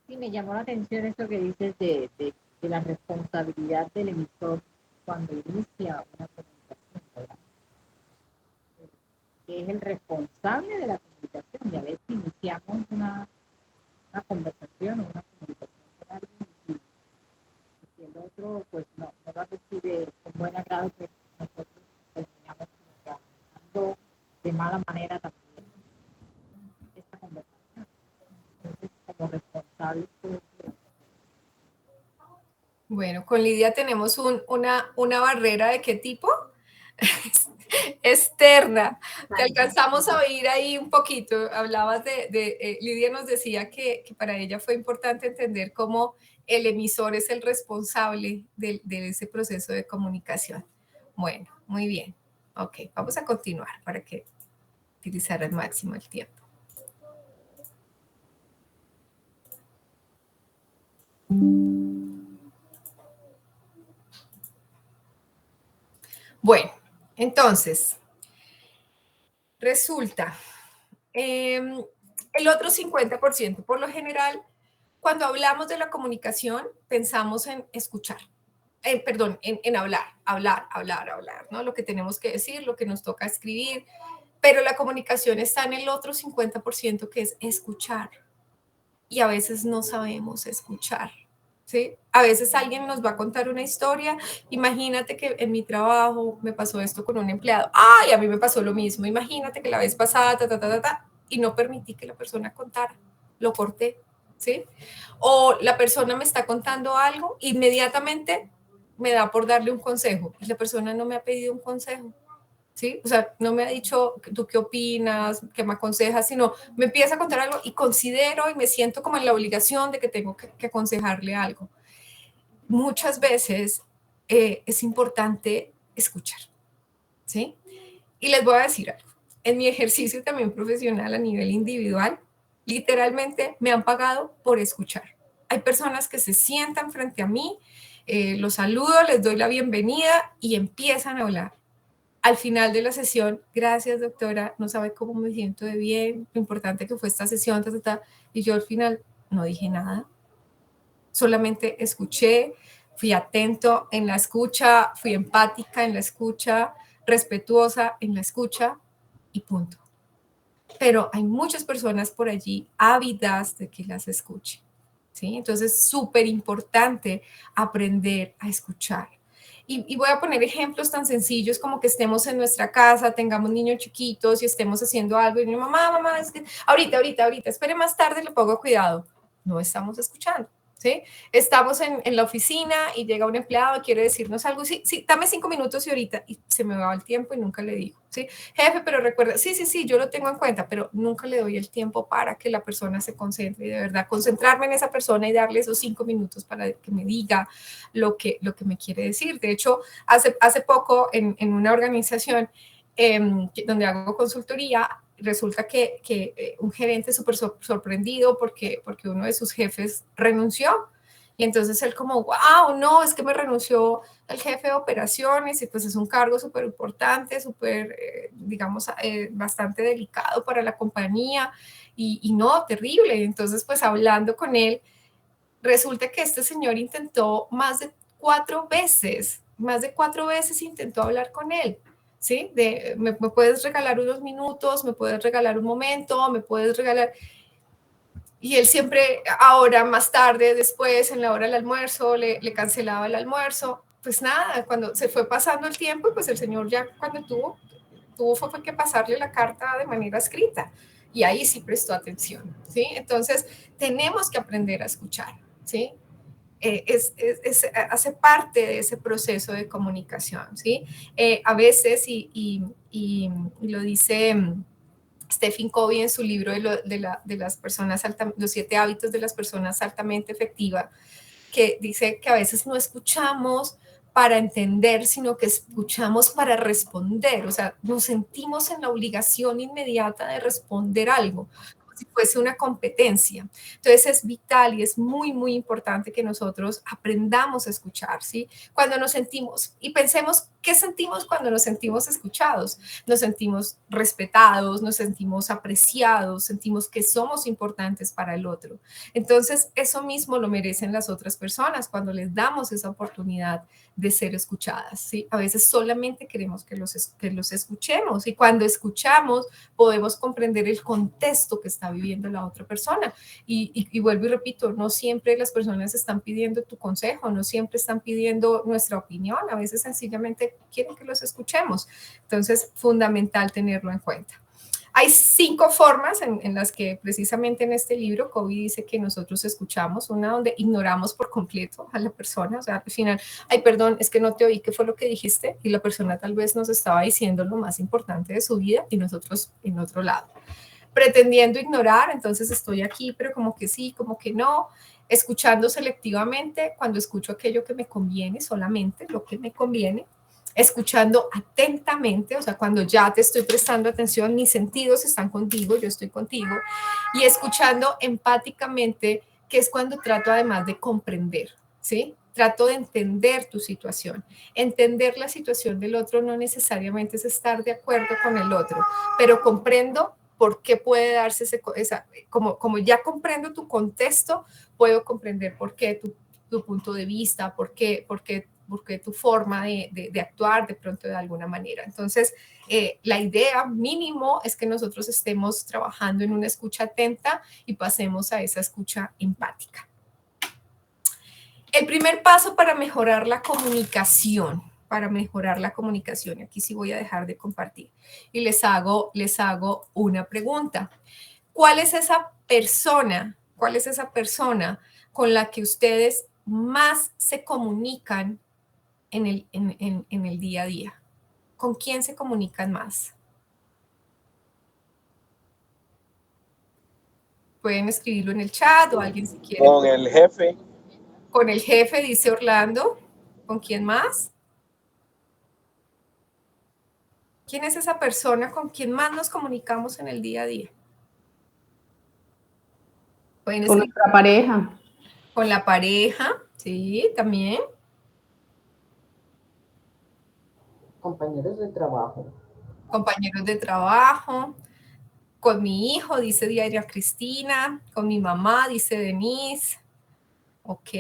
Sí, me llamó la atención eso que dices de la responsabilidad del emisor cuando inicia una comunicación, ¿verdad? Que es el responsable de la comunicación. Y a veces iniciamos una conversación o una comunicación con alguien y si el otro pues no la recibe con buen agrado, pues nosotros terminamos comunicando de mala manera también esta conversación. Entonces, como responsable, pues, Bueno, con Lidia tenemos una barrera de qué tipo? Externa. Te alcanzamos a oír ahí un poquito. Hablabas Lidia nos decía que para ella fue importante entender cómo el emisor es el responsable de ese proceso de comunicación. Bueno, muy bien. Ok, vamos a continuar para que utilizar al máximo el tiempo. Bueno, entonces, resulta, el otro 50%, por lo general, cuando hablamos de la comunicación, pensamos en escuchar, perdón, en hablar, ¿no? Lo que tenemos que decir, lo que nos toca escribir, pero la comunicación está en el otro 50% que es escuchar. Y a veces no sabemos escuchar, ¿sí? A veces alguien nos va a contar una historia. Imagínate que en mi trabajo me pasó esto con un empleado. ¡Ay, a mí me pasó lo mismo! Imagínate que la vez pasada, y no permití que la persona contara. Lo corté, ¿sí? O la persona me está contando algo, inmediatamente me da por darle un consejo y la persona no me ha pedido un consejo. ¿Sí? O sea, no me ha dicho tú qué opinas, qué me aconsejas, sino me empieza a contar algo y considero y me siento como en la obligación de que tengo que aconsejarle algo. Muchas veces es importante escuchar, ¿sí? Y les voy a decir algo. En mi ejercicio también profesional a nivel individual, literalmente me han pagado por escuchar. Hay personas que se sientan frente a mí, los saludo, les doy la bienvenida y empiezan a hablar al final de la sesión, gracias doctora, no sabe cómo me siento de bien, lo importante que fue esta sesión, y yo al final no dije nada, solamente escuché, fui atento en la escucha, fui empática en la escucha, respetuosa en la escucha y punto. Pero hay muchas personas por allí ávidas de que las escuchen, ¿sí? Entonces es súper importante aprender a escuchar. Y voy a poner ejemplos tan sencillos como que estemos en nuestra casa, tengamos niños chiquitos y estemos haciendo algo y mi mamá, es que ahorita, espere más tarde, le pongo cuidado. No estamos escuchando, ¿sí? Estamos en la oficina y llega un empleado y quiere decirnos algo, sí, dame 5 minutos y ahorita, y se me va el tiempo y nunca le digo, ¿sí? Jefe, pero recuerda, sí, yo lo tengo en cuenta, pero nunca le doy el tiempo para que la persona se concentre y de verdad concentrarme en esa persona y darle esos 5 minutos para que me diga lo que me quiere decir. De hecho, hace poco en una organización donde hago consultoría, resulta que un gerente súper sorprendido porque uno de sus jefes renunció. Y entonces él como, wow, no, es que me renunció el jefe de operaciones y pues es un cargo súper importante, súper, digamos, bastante delicado para la compañía y no, terrible. Entonces pues hablando con él, resulta que este señor intentó más de cuatro veces intentó hablar con él. ¿Sí? Me puedes regalar unos minutos, me puedes regalar un momento, me puedes regalar. Y él siempre, ahora, más tarde, después, en la hora del almuerzo, le cancelaba el almuerzo. Pues nada, cuando se fue pasando el tiempo, pues el señor ya cuando fue que pasarle la carta de manera escrita. Y ahí sí prestó atención, ¿sí? Entonces, tenemos que aprender a escuchar, ¿sí? Hace parte de ese proceso de comunicación, ¿sí? A veces, y lo dice Stephen Covey en su libro de las personas los 7 hábitos de las personas altamente efectivas, que dice que a veces no escuchamos para entender, sino que escuchamos para responder, o sea, nos sentimos en la obligación inmediata de responder algo, como si fuese una competencia. Entonces es vital y es muy, muy importante que nosotros aprendamos a escuchar, ¿sí? Cuando nos sentimos, y pensemos, ¿qué sentimos cuando nos sentimos escuchados? Nos sentimos respetados, nos sentimos apreciados, sentimos que somos importantes para el otro. Entonces, eso mismo lo merecen las otras personas cuando les damos esa oportunidad de ser escuchadas, ¿sí? A veces solamente queremos que los escuchemos y cuando escuchamos podemos comprender el contexto que está viviendo la otra persona. Y vuelvo y repito, no siempre las personas están pidiendo tu consejo, no siempre están pidiendo nuestra opinión, a veces sencillamente quieren que los escuchemos. Entonces, fundamental tenerlo en cuenta. Hay 5 formas en las que precisamente en este libro Covey dice que nosotros escuchamos, una donde ignoramos por completo a la persona, o sea, al final, ay, perdón, es que no te oí, ¿qué fue lo que dijiste? Y la persona tal vez nos estaba diciendo lo más importante de su vida y nosotros en otro lado. Pretendiendo ignorar, entonces estoy aquí, pero como que sí, como que no, escuchando selectivamente, cuando escucho aquello que me conviene, solamente lo que me conviene, escuchando atentamente, o sea, cuando ya te estoy prestando atención, mis sentidos están contigo, yo estoy contigo, y escuchando empáticamente, que es cuando trato además de comprender, ¿sí? Trato de entender tu situación. Entender la situación del otro no necesariamente es estar de acuerdo con el otro, pero comprendo por qué puede darse como ya comprendo tu contexto, puedo comprender por qué tu punto de vista, por qué tu forma de actuar de pronto de alguna manera. Entonces, la idea mínimo es que nosotros estemos trabajando en una escucha atenta y pasemos a esa escucha empática. El primer paso para mejorar la comunicación, y aquí sí voy a dejar de compartir, y les hago una pregunta. ¿Cuál es esa persona con la que ustedes más se comunican en el día a día? ¿Con quién se comunican más? Pueden escribirlo en el chat o alguien si quiere. Con el jefe. Con el jefe, dice Orlando. ¿Con quién más? ¿Quién es esa persona con quien más nos comunicamos en el día a día? Pueden Con escribir. nuestra pareja. Con la pareja, sí, también. Compañeros de trabajo. Compañeros de trabajo, con mi hijo, dice Diaria Cristina, con mi mamá, dice Denise. Ok,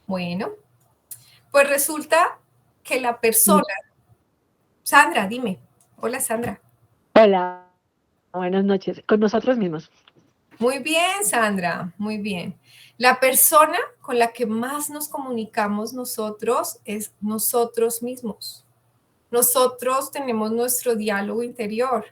bueno, pues resulta que la persona, Sandra, dime. Hola, Sandra. Hola, buenas noches. Con nosotros mismos. Muy bien, Sandra, muy bien. La persona con la que más nos comunicamos nosotros es nosotros mismos. Nosotros tenemos nuestro diálogo interior.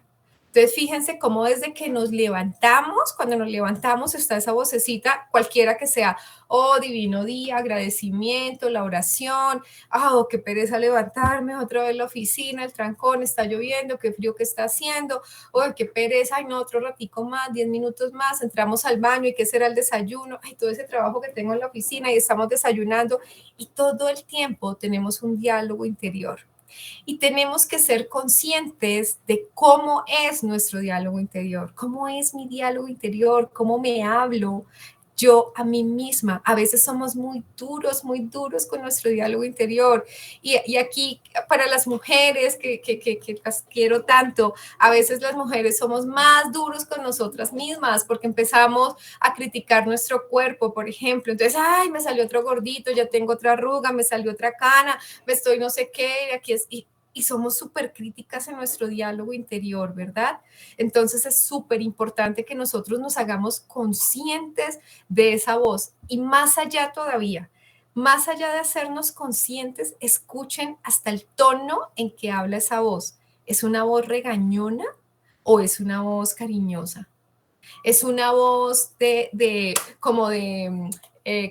Entonces, fíjense cómo desde que nos levantamos, cuando nos levantamos está esa vocecita, cualquiera que sea, oh, divino día, agradecimiento, la oración, oh, qué pereza levantarme, otra vez la oficina, el trancón, está lloviendo, qué frío que está haciendo, oh, qué pereza, ay, no, otro ratico más, 10 minutos más, entramos al baño y qué será el desayuno, ay, todo ese trabajo que tengo en la oficina y estamos desayunando y todo el tiempo tenemos un diálogo interior. Y tenemos que ser conscientes de cómo es nuestro diálogo interior, cómo es mi diálogo interior, cómo me hablo yo a mí misma. A veces somos muy duros con nuestro diálogo interior. Y aquí, para las mujeres que las quiero tanto, a veces las mujeres somos más duros con nosotras mismas porque empezamos a criticar nuestro cuerpo, por ejemplo. Entonces, ay, me salió otro gordito, ya tengo otra arruga, me salió otra cana, me estoy no sé qué, aquí es... Y somos súper críticas en nuestro diálogo interior, ¿verdad? Entonces es súper importante que nosotros nos hagamos conscientes de esa voz. Y más allá todavía, más allá de hacernos conscientes, escuchen hasta el tono en que habla esa voz. ¿Es una voz regañona o es una voz cariñosa? Es una voz como de,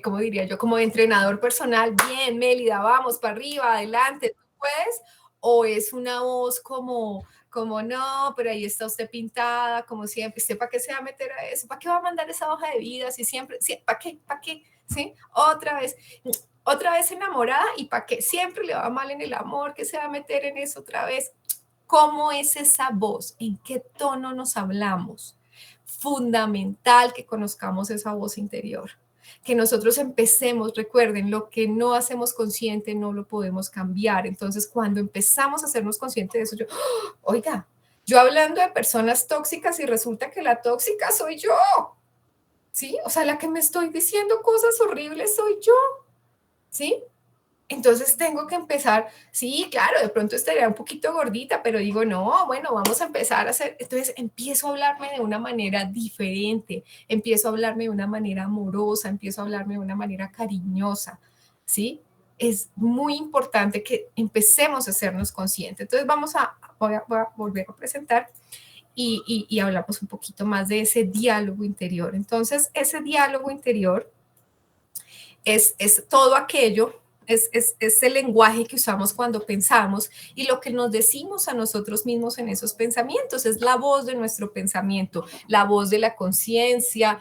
¿cómo diría yo? Como de entrenador personal. Bien, Mélida, vamos para arriba, adelante, tú puedes. O es una voz como no, pero ahí está usted pintada, como siempre. ¿Usted para qué se va a meter a eso? ¿Para qué va a mandar esa hoja de vida? Si siempre, sí, ¿para qué? ¿Para qué? ¿Sí? Otra vez enamorada y ¿para qué? Siempre le va mal en el amor, ¿qué se va a meter en eso otra vez? ¿Cómo es esa voz? ¿En qué tono nos hablamos? Fundamental que conozcamos esa voz interior, que nosotros empecemos, recuerden, lo que no hacemos consciente no lo podemos cambiar. Entonces, cuando empezamos a hacernos conscientes de eso, yo, oiga, yo hablando de personas tóxicas y resulta que la tóxica soy yo, ¿sí? O sea, la que me estoy diciendo cosas horribles soy yo, ¿sí? Entonces tengo que empezar, sí, claro, de pronto estaría un poquito gordita, pero digo, no, bueno, vamos a empezar a hacer, entonces empiezo a hablarme de una manera diferente, empiezo a hablarme de una manera amorosa, empiezo a hablarme de una manera cariñosa, ¿sí? Es muy importante que empecemos a hacernos conscientes. Entonces voy a volver a presentar y hablamos un poquito más de ese diálogo interior. Entonces, ese diálogo interior es todo aquello, es el lenguaje que usamos cuando pensamos y lo que nos decimos a nosotros mismos en esos pensamientos, es la voz de nuestro pensamiento, la voz de la conciencia,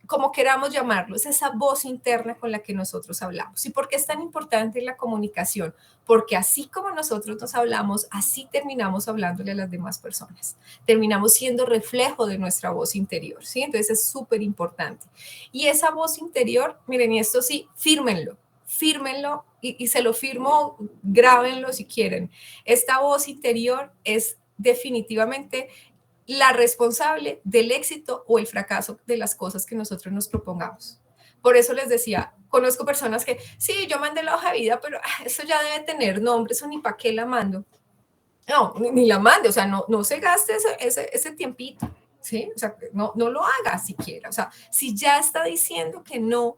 como queramos llamarlo, es esa voz interna con la que nosotros hablamos. ¿Y por qué es tan importante la comunicación? Porque así como nosotros nos hablamos, así terminamos hablándole a las demás personas. Terminamos siendo reflejo de nuestra voz interior, ¿sí? Entonces es súper importante. Y esa voz interior, miren, y esto sí, fírmenlo y se lo firmo, grábenlo si quieren. Esta voz interior es definitivamente la responsable del éxito o el fracaso de las cosas que nosotros nos propongamos. Por eso les decía, conozco personas que, sí, yo mandé la hoja de vida, pero eso ya debe tener nombre, eso ni para qué la mando. No, ni la mande, o sea, no se gaste ese tiempito, ¿sí? O sea, no lo haga siquiera. O sea, si ya está diciendo que no,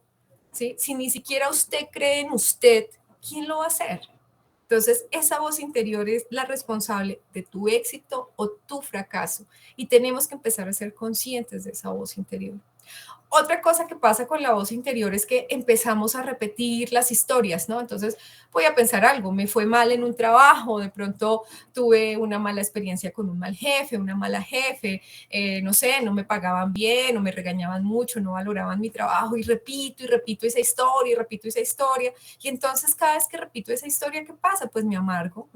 ¿sí? Si ni siquiera usted cree en usted, ¿quién lo va a hacer? Entonces, esa voz interior es la responsable de tu éxito o tu fracaso y tenemos que empezar a ser conscientes de esa voz interior. Otra cosa que pasa con la voz interior es que empezamos a repetir las historias, ¿no? Entonces voy a pensar algo, me fue mal en un trabajo, de pronto tuve una mala experiencia con un mal jefe, una mala jefe, no sé, no me pagaban bien o me regañaban mucho, no valoraban mi trabajo y repito esa historia y repito esa historia. Y entonces cada vez que repito esa historia, ¿qué pasa? Pues me amargo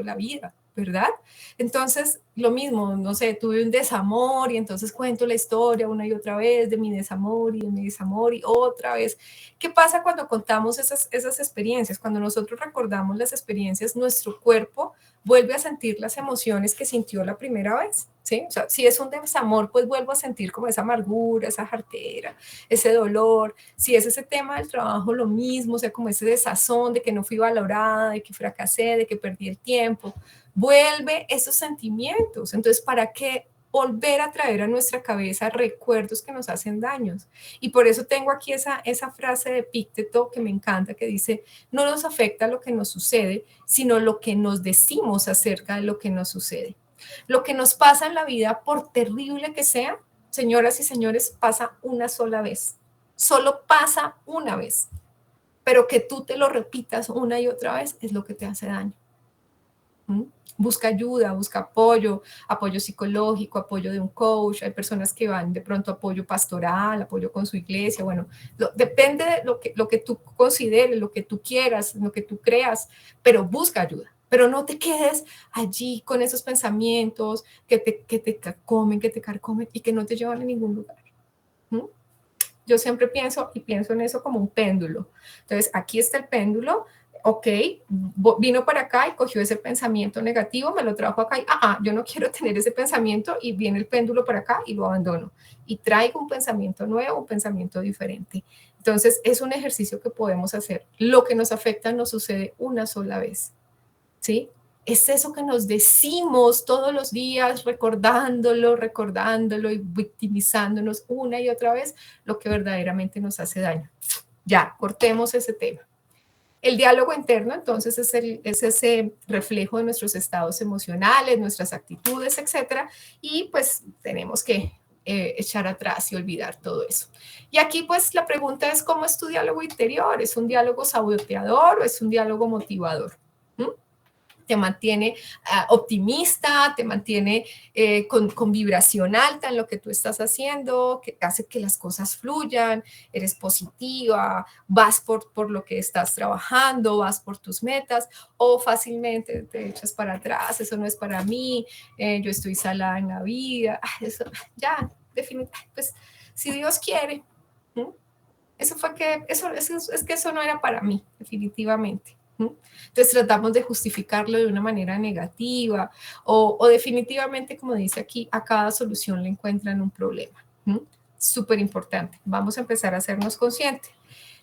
la vida. ¿verdad? Entonces, lo mismo, no sé, tuve un desamor y entonces cuento la historia una y otra vez de mi desamor y de mi desamor y otra vez. ¿Qué pasa cuando contamos esas experiencias? Cuando nosotros recordamos las experiencias, nuestro cuerpo vuelve a sentir las emociones que sintió la primera vez, ¿sí? O sea, si es un desamor, pues vuelvo a sentir como esa amargura, esa jartera, ese dolor. Si es ese tema del trabajo, lo mismo, o sea, como ese desazón de que no fui valorada, de que fracasé, de que perdí el tiempo. Vuelve esos sentimientos. Entonces, ¿para qué volver a traer a nuestra cabeza recuerdos que nos hacen daños? Y por eso tengo aquí esa frase de Epicteto que me encanta, que dice, no nos afecta lo que nos sucede, sino lo que nos decimos acerca de lo que nos sucede. Lo que nos pasa en la vida, por terrible que sea, señoras y señores, pasa una sola vez. Solo pasa una vez. Pero que tú te lo repitas una y otra vez es lo que te hace daño. Busca ayuda, busca apoyo, apoyo psicológico, apoyo de un coach. Hay personas que van de pronto apoyo pastoral, apoyo con su iglesia. Bueno, depende de lo que tú consideres, lo que tú quieras, lo que tú creas, pero busca ayuda. Pero no te quedes allí con esos pensamientos que te carcomen y que no te llevan a ningún lugar. Yo siempre pienso en eso como un péndulo. Entonces, aquí está el péndulo. Ok, vino para acá y cogió ese pensamiento negativo, me lo trajo acá y, yo no quiero tener ese pensamiento, y viene el péndulo para acá y lo abandono. Y traigo un pensamiento nuevo, un pensamiento diferente. Entonces, es un ejercicio que podemos hacer. Lo que nos afecta nos sucede una sola vez, ¿sí? Es eso que nos decimos todos los días, recordándolo y victimizándonos una y otra vez, lo que verdaderamente nos hace daño. Ya, cortemos ese tema. El diálogo interno, entonces, es ese reflejo de nuestros estados emocionales, nuestras actitudes, etcétera, y pues tenemos que echar atrás y olvidar todo eso. Y aquí, pues, la pregunta es, ¿cómo es tu diálogo interior? ¿Es un diálogo saboteador o es un diálogo motivador? Te mantiene optimista, te mantiene con vibración alta en lo que tú estás haciendo, que hace que las cosas fluyan, eres positiva, vas por lo que estás trabajando, vas por tus metas, o fácilmente te echas para atrás, eso no es para mí, yo estoy salada en la vida, eso ya, definitivamente, pues si Dios quiere, eso es que eso no era para mí, definitivamente. Entonces tratamos de justificarlo de una manera negativa o definitivamente, como dice aquí, a cada solución le encuentran un problema. Súper importante. Vamos a empezar a hacernos conscientes.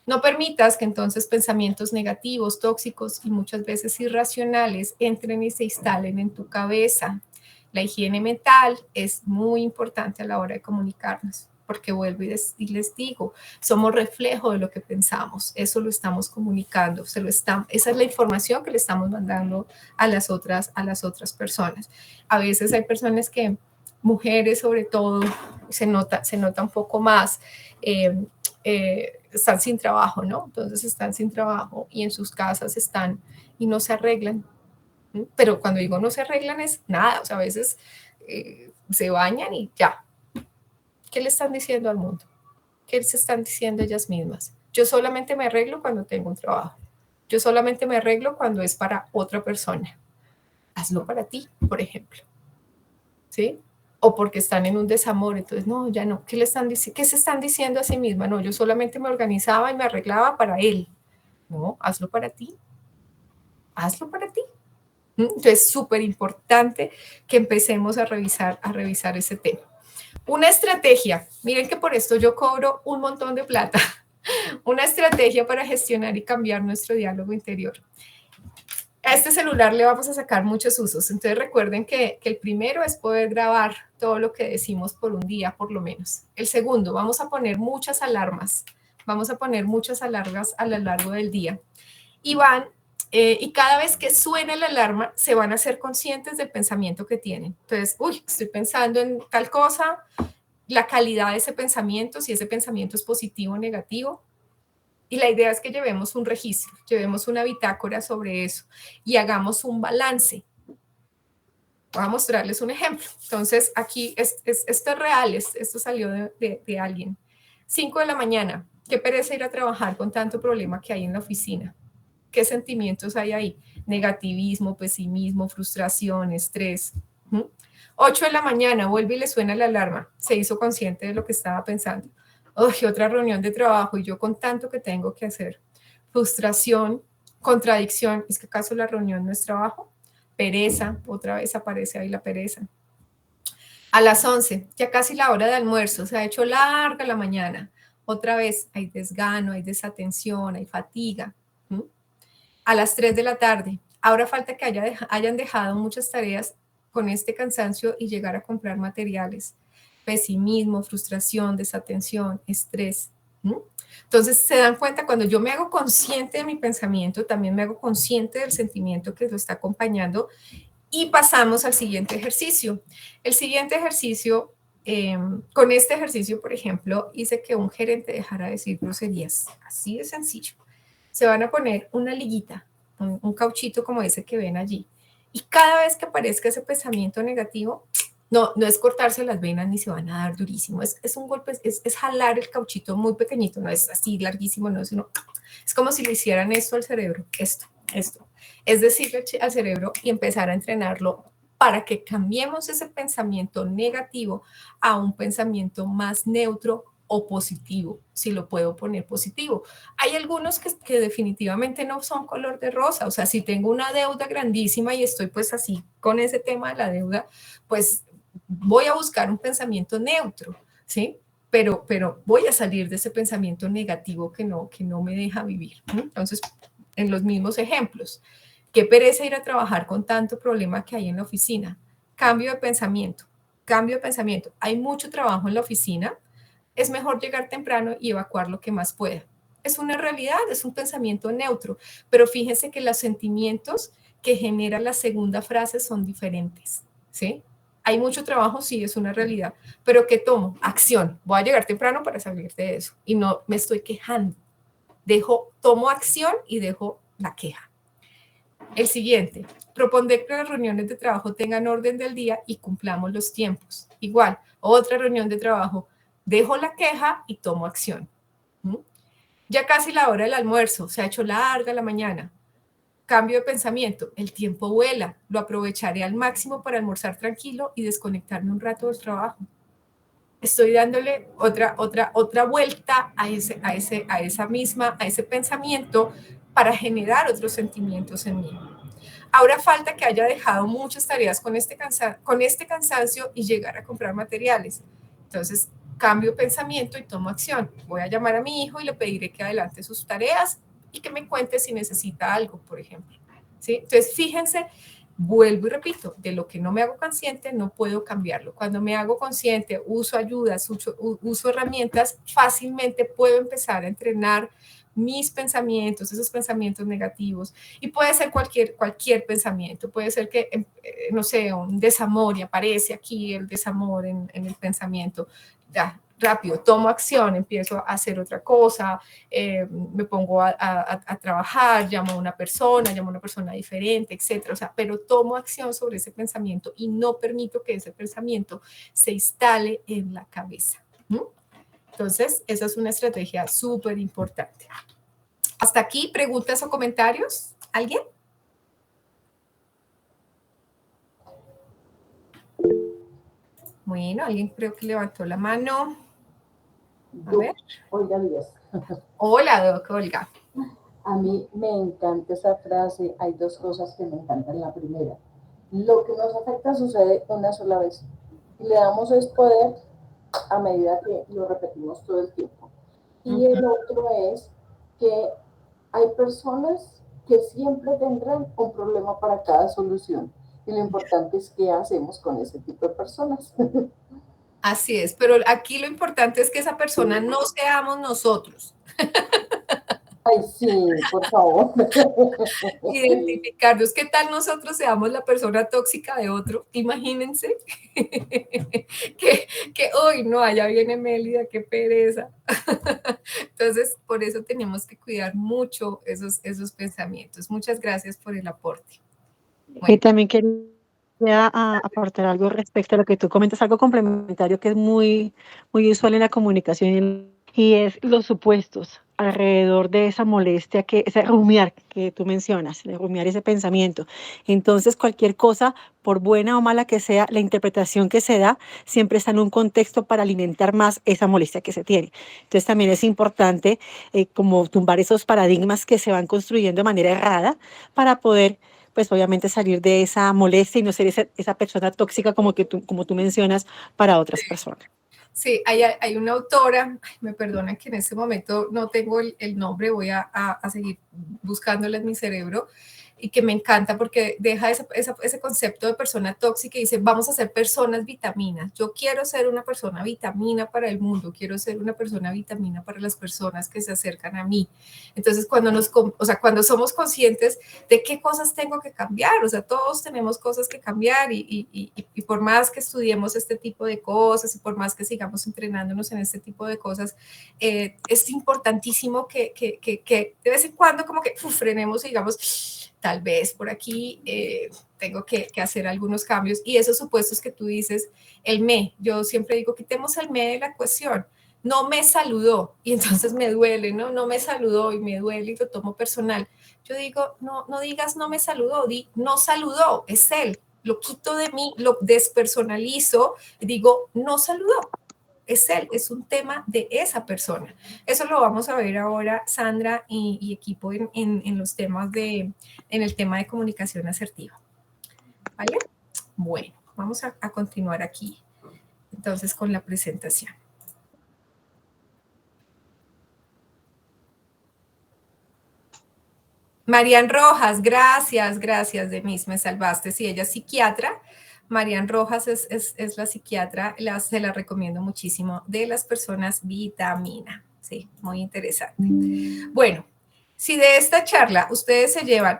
No permitas que entonces pensamientos negativos, tóxicos y muchas veces irracionales entren y se instalen en tu cabeza. La higiene mental es muy importante a la hora de comunicarnos, porque vuelvo y les digo, somos reflejo de lo que pensamos, eso lo estamos comunicando, esa es la información que le estamos mandando a las otras personas. A veces hay personas que, mujeres sobre todo, se nota un poco más, están sin trabajo, ¿no? Entonces están sin trabajo y en sus casas están y no se arreglan. Pero cuando digo no se arreglan es nada, o sea, a veces se bañan y ya. ¿Qué le están diciendo al mundo? ¿Qué se están diciendo ellas mismas? Yo solamente me arreglo cuando tengo un trabajo. Yo solamente me arreglo cuando es para otra persona. Hazlo para ti, por ejemplo. ¿Sí? O porque están en un desamor, entonces, no, ya no. ¿Qué se están diciendo a sí misma? No, yo solamente me organizaba y me arreglaba para él. No, hazlo para ti. Hazlo para ti. Entonces, es súper importante que empecemos a revisar ese tema. Una estrategia, miren que por esto yo cobro un montón de plata, una estrategia para gestionar y cambiar nuestro diálogo interior. A este celular le vamos a sacar muchos usos, entonces recuerden que el primero es poder grabar todo lo que decimos por un día, por lo menos. El segundo, vamos a poner muchas alarmas a lo largo del día. Y cada vez que suene la alarma, se van a ser conscientes del pensamiento que tienen. Entonces, estoy pensando en tal cosa, la calidad de ese pensamiento, si ese pensamiento es positivo o negativo. Y la idea es que llevemos un registro, llevemos una bitácora sobre eso y hagamos un balance. Voy a mostrarles un ejemplo. Entonces, aquí esto es real, esto salió de alguien. 5 de la mañana, qué pereza ir a trabajar con tanto problema que hay en la oficina. ¿Qué sentimientos hay ahí? negativismo, pesimismo, frustración, estrés. 8 de la mañana, vuelve y le suena la alarma. Se hizo consciente de lo que estaba pensando. ¡Uy, otra reunión de trabajo! Y yo con tanto que tengo que hacer. Frustración, contradicción. ¿Es que acaso la reunión no es trabajo? Pereza, otra vez aparece ahí la pereza. A las 11, ya casi la hora de almuerzo, se ha hecho larga la mañana. Otra vez hay desgano, hay desatención, hay fatiga. A las 3 de la tarde, ahora falta que hayan dejado muchas tareas con este cansancio y llegar a comprar materiales. Pesimismo, frustración, desatención, estrés. Entonces se dan cuenta, cuando yo me hago consciente de mi pensamiento, también me hago consciente del sentimiento que lo está acompañando y pasamos al siguiente ejercicio. El siguiente ejercicio, con este ejercicio, por ejemplo, hice que un gerente dejara de decir groserías. Así de sencillo. Se van a poner una liguita, un cauchito como ese que ven allí. Y cada vez que aparezca ese pensamiento negativo, no es cortarse las venas ni se van a dar durísimo. Es un golpe, es jalar el cauchito muy pequeñito, no es así larguísimo, no, sino es como si le hicieran esto al cerebro, esto. Es decirle al cerebro y empezar a entrenarlo para que cambiemos ese pensamiento negativo a un pensamiento más neutro o positivo, si lo puedo poner positivo. Hay algunos que definitivamente no son color de rosa, o sea, si tengo una deuda grandísima y estoy pues así con ese tema de la deuda, pues voy a buscar un pensamiento neutro, ¿sí? Pero voy a salir de ese pensamiento negativo que no me deja vivir. Entonces, en los mismos ejemplos, qué pereza ir a trabajar con tanto problema que hay en la oficina. Cambio de pensamiento. Hay mucho trabajo en la oficina, es mejor llegar temprano y evacuar lo que más pueda. Es una realidad, es un pensamiento neutro, pero fíjense que los sentimientos que genera la segunda frase son diferentes, ¿sí? Hay mucho trabajo, sí, es una realidad, pero ¿qué tomo? Acción. Voy a llegar temprano para salir de eso y no me estoy quejando. Tomo acción y dejo la queja. El siguiente, proponer que las reuniones de trabajo tengan orden del día y cumplamos los tiempos. Igual, otra reunión de trabajo, dejo la queja y tomo acción. Ya casi la hora del almuerzo, se ha hecho larga la mañana. Cambio de pensamiento, el tiempo vuela, lo aprovecharé al máximo para almorzar tranquilo y desconectarme un rato del trabajo. Estoy dándole otra vuelta a ese pensamiento para generar otros sentimientos en mí. Ahora falta que haya dejado muchas tareas con este cansancio y llegar a comprar materiales. Entonces, cambio pensamiento y tomo acción. Voy a llamar a mi hijo y le pediré que adelante sus tareas y que me cuente si necesita algo, por ejemplo. ¿Sí? Entonces, fíjense, vuelvo y repito, de lo que no me hago consciente no puedo cambiarlo. Cuando me hago consciente, uso ayudas, uso herramientas, fácilmente puedo empezar a entrenar mis pensamientos, esos pensamientos negativos, y puede ser cualquier pensamiento, puede ser que, no sé, un desamor y aparece aquí el desamor en el pensamiento, ya, rápido, tomo acción, empiezo a hacer otra cosa, me pongo a trabajar, llamo a una persona diferente, etcétera, o sea, pero tomo acción sobre ese pensamiento y no permito que ese pensamiento se instale en la cabeza. Entonces, esa es una estrategia súper importante. ¿Hasta aquí preguntas o comentarios? ¿Alguien? Bueno, alguien creo que levantó la mano. A ver. Olga Díaz. Hola, Doc, Olga. A mí me encanta esa frase. Hay dos cosas que me encantan. La primera, lo que nos afecta sucede una sola vez. Y le damos ese poder a medida que lo repetimos todo el tiempo. Y el otro es que hay personas que siempre tendrán un problema para cada solución. Y lo importante es qué hacemos con ese tipo de personas. Así es, pero aquí lo importante es que esa persona no seamos nosotros. Ay, sí, por favor. Identificarnos. ¿Qué tal nosotros seamos la persona tóxica de otro? Imagínense que hoy no, allá viene Mélida, qué pereza. Entonces, por eso tenemos que cuidar mucho esos pensamientos. Muchas gracias por el aporte. Bueno. Y también quería aportar algo respecto a lo que tú comentas, algo complementario que es muy, muy usual en la comunicación y es los supuestos. alrededor de esa molestia, ese rumiar que tú mencionas, de rumiar ese pensamiento. Entonces, cualquier cosa, por buena o mala que sea, la interpretación que se da siempre está en un contexto para alimentar más esa molestia que se tiene. Entonces, también es importante como tumbar esos paradigmas que se van construyendo de manera errada para poder, pues obviamente, salir de esa molestia y no ser esa persona tóxica como tú mencionas para otras personas. Sí, hay una autora, me perdonan que en este momento no tengo el nombre, voy a seguir buscándola en mi cerebro, y que me encanta porque deja ese concepto de persona tóxica y dice, vamos a ser personas vitaminas. Yo quiero ser una persona vitamina para el mundo, quiero ser una persona vitamina para las personas que se acercan a mí. Entonces, cuando somos conscientes de qué cosas tengo que cambiar, o sea, todos tenemos cosas que cambiar y por más que estudiemos este tipo de cosas y por más que sigamos entrenándonos en este tipo de cosas, es importantísimo que de vez en cuando como que frenemos y digamos, tal vez por aquí tengo que hacer algunos cambios. Y esos supuestos que tú dices, el me, yo siempre digo, quitemos el me de la ecuación. No me saludó y entonces me duele, ¿no? No me saludó y me duele y lo tomo personal. Yo digo, no digas no me saludó, di no saludó, es él. Lo quito de mí, lo despersonalizo y digo, no saludó. Es él, es un tema de esa persona. Eso lo vamos a ver ahora, Sandra y equipo, en los temas en el tema de comunicación asertiva. ¿Vale? Bueno, vamos a continuar aquí, entonces, con la presentación. Marian Rojas, gracias, Demis, me salvaste. Si ella es psiquiatra, Marian Rojas es la psiquiatra, se la recomiendo muchísimo, de las personas vitamina. Sí, muy interesante. Bueno, si de esta charla ustedes se llevan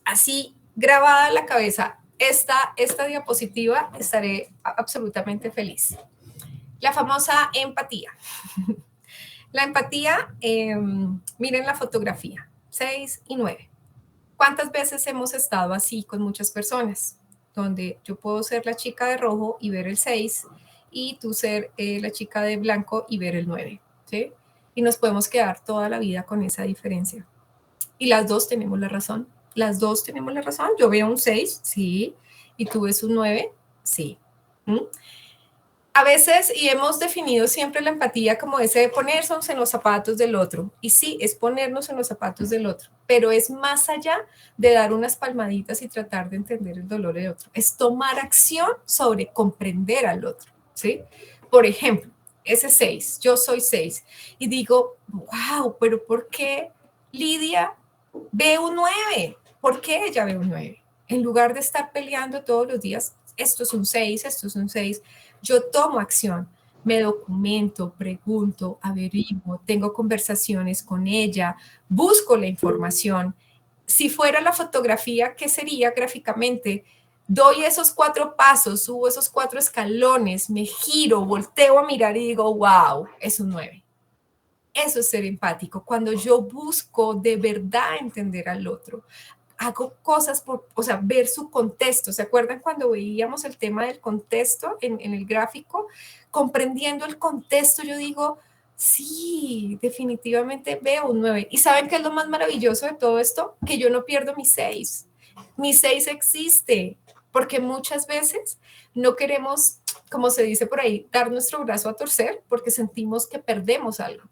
así grabada en la cabeza esta diapositiva, estaré absolutamente feliz. La famosa empatía. La empatía, miren la fotografía, 6 y 9. ¿Cuántas veces hemos estado así con muchas personas? Donde yo puedo ser la chica de rojo y ver el 6 y tú ser la chica de blanco y ver el 9, ¿sí? Y nos podemos quedar toda la vida con esa diferencia. Y las dos tenemos la razón. Las dos tenemos la razón. Yo veo un 6, sí, y tú ves un 9, sí. ¿Mm? A veces, y hemos definido siempre la empatía como ese de ponernos en los zapatos del otro. Y sí, es ponernos en los zapatos del otro, pero es más allá de dar unas palmaditas y tratar de entender el dolor del otro. Es tomar acción sobre comprender al otro, ¿sí? Por ejemplo, ese 6, yo soy 6, y digo, wow, pero ¿por qué Lidia ve un 9? ¿Por qué ella ve un 9? En lugar de estar peleando todos los días, esto es un 6, esto es un 6, yo tomo acción, me documento, pregunto, averiguo, tengo conversaciones con ella, busco la información. Si fuera la fotografía, ¿qué sería gráficamente? Doy esos 4 pasos, subo esos 4 escalones, me giro, volteo a mirar y digo, wow, es un 9. Eso es ser empático, cuando yo busco de verdad entender al otro. Hago cosas ver su contexto. ¿Se acuerdan cuando veíamos el tema del contexto en el gráfico? Comprendiendo el contexto, yo digo, sí, definitivamente veo un 9. ¿Y saben qué es lo más maravilloso de todo esto? Que yo no pierdo mi 6. Mi 6 existe, porque muchas veces no queremos, como se dice por ahí, dar nuestro brazo a torcer porque sentimos que perdemos algo.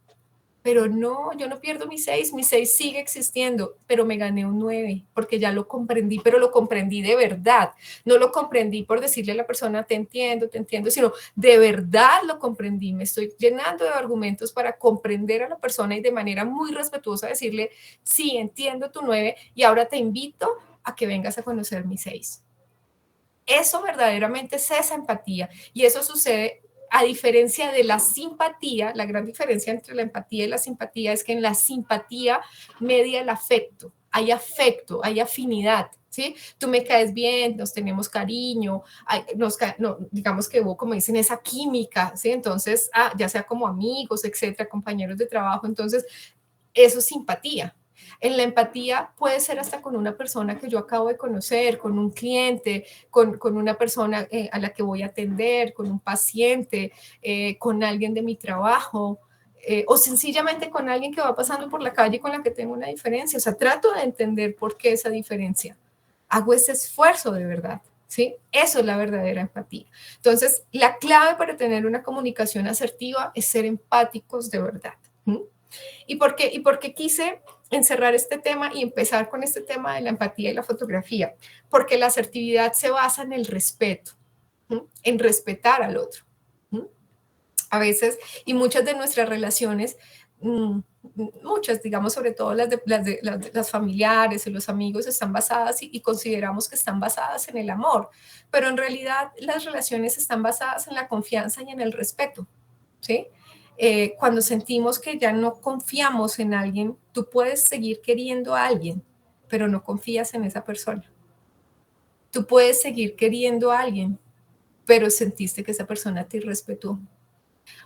Pero no, yo no pierdo mi 6 sigue existiendo, pero me gané un 9 porque ya lo comprendí, pero lo comprendí de verdad. No lo comprendí por decirle a la persona, te entiendo, sino de verdad lo comprendí. Me estoy llenando de argumentos para comprender a la persona y de manera muy respetuosa decirle, sí, entiendo tu 9 y ahora te invito a que vengas a conocer mi 6. Eso verdaderamente es esa empatía y eso sucede. A diferencia de la simpatía, la gran diferencia entre la empatía y la simpatía es que en la simpatía media el afecto, hay afinidad, ¿sí? Tú me caes bien, nos tenemos cariño, digamos que hubo, como dicen, esa química, ¿sí? Entonces, ya sea como amigos, etcétera, compañeros de trabajo, entonces, eso es simpatía. En la empatía puede ser hasta con una persona que yo acabo de conocer, con un cliente, con una persona a la que voy a atender, con un paciente, con alguien de mi trabajo. o sencillamente con alguien que va pasando por la calle con la que tengo una diferencia. O sea, trato de entender por qué esa diferencia. Hago ese esfuerzo de verdad, ¿sí? Eso es la verdadera empatía. Entonces, la clave para tener una comunicación asertiva es ser empáticos de verdad. ¿Y por qué quise encerrar este tema y empezar con este tema de la empatía y la fotografía? Porque la asertividad se basa en el respeto, en respetar al otro. A veces, y muchas de nuestras relaciones, muchas, digamos, sobre todo las familiares y los amigos, están basadas y consideramos que están basadas en el amor, pero en realidad las relaciones están basadas en la confianza y en el respeto, ¿sí? Cuando sentimos que ya no confiamos en alguien, tú puedes seguir queriendo a alguien, pero no confías en esa persona. Tú puedes seguir queriendo a alguien, pero sentiste que esa persona te irrespetó.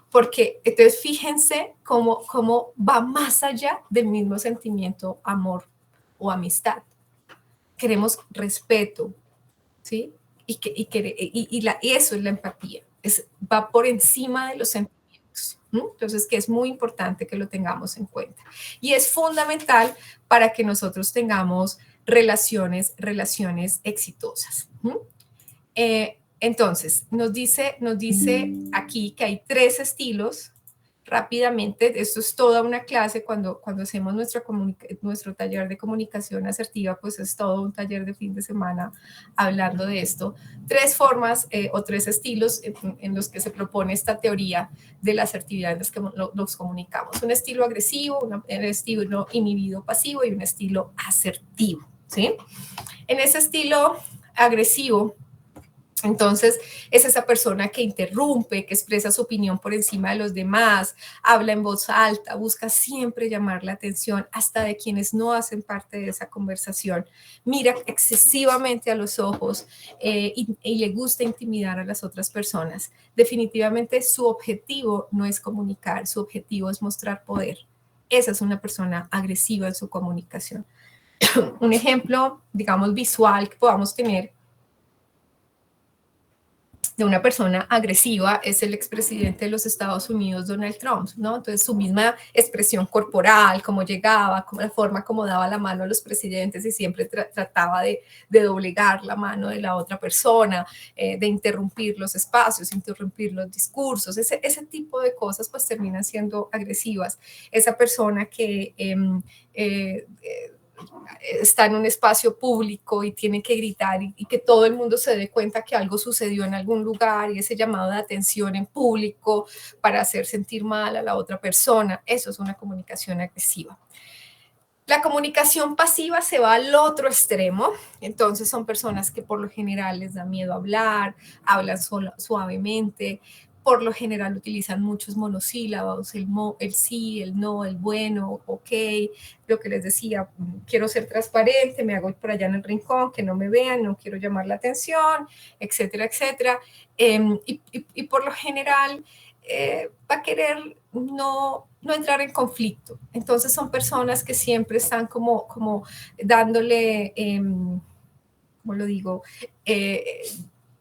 Porque entonces fíjense cómo va más allá del mismo sentimiento, amor o amistad. Queremos respeto, ¿sí? Y eso es la empatía, va por encima de los sentimientos. Entonces, que es muy importante que lo tengamos en cuenta. Y es fundamental para que nosotros tengamos relaciones exitosas. Entonces, nos dice aquí que hay 3 estilos. Rápidamente, esto es toda una clase, cuando hacemos nuestro taller de comunicación asertiva, pues es todo un taller de fin de semana hablando de esto. 3 formas o 3 estilos en los que se propone esta teoría de la asertividad en los que nos comunicamos. Un estilo agresivo, un estilo inhibido pasivo y un estilo asertivo, ¿sí? En ese estilo agresivo, entonces, es esa persona que interrumpe, que expresa su opinión por encima de los demás, habla en voz alta, busca siempre llamar la atención hasta de quienes no hacen parte de esa conversación. Mira excesivamente a los ojos y le gusta intimidar a las otras personas. Definitivamente su objetivo no es comunicar, su objetivo es mostrar poder. Esa es una persona agresiva en su comunicación. Un ejemplo, digamos, visual que podamos tener de una persona agresiva es el expresidente de los Estados Unidos, Donald Trump, ¿no? Entonces, su misma expresión corporal, cómo llegaba, como la forma como daba la mano a los presidentes y siempre trataba de doblegar la mano de la otra persona, de interrumpir los espacios, interrumpir los discursos, ese tipo de cosas pues terminan siendo agresivas. Esa persona que está en un espacio público y tiene que gritar y que todo el mundo se dé cuenta que algo sucedió en algún lugar y ese llamado de atención en público para hacer sentir mal a la otra persona, eso es una comunicación agresiva. La comunicación pasiva se va al otro extremo, entonces son personas que por lo general les da miedo hablar, hablan suavemente, por lo general utilizan muchos monosílabos, el sí, el no, el bueno, ok, lo que les decía, quiero ser transparente, me hago por allá en el rincón, que no me vean, no quiero llamar la atención, etcétera, etcétera. Y por lo general va a querer no entrar en conflicto. Entonces son personas que siempre están como dándole, ¿cómo lo digo?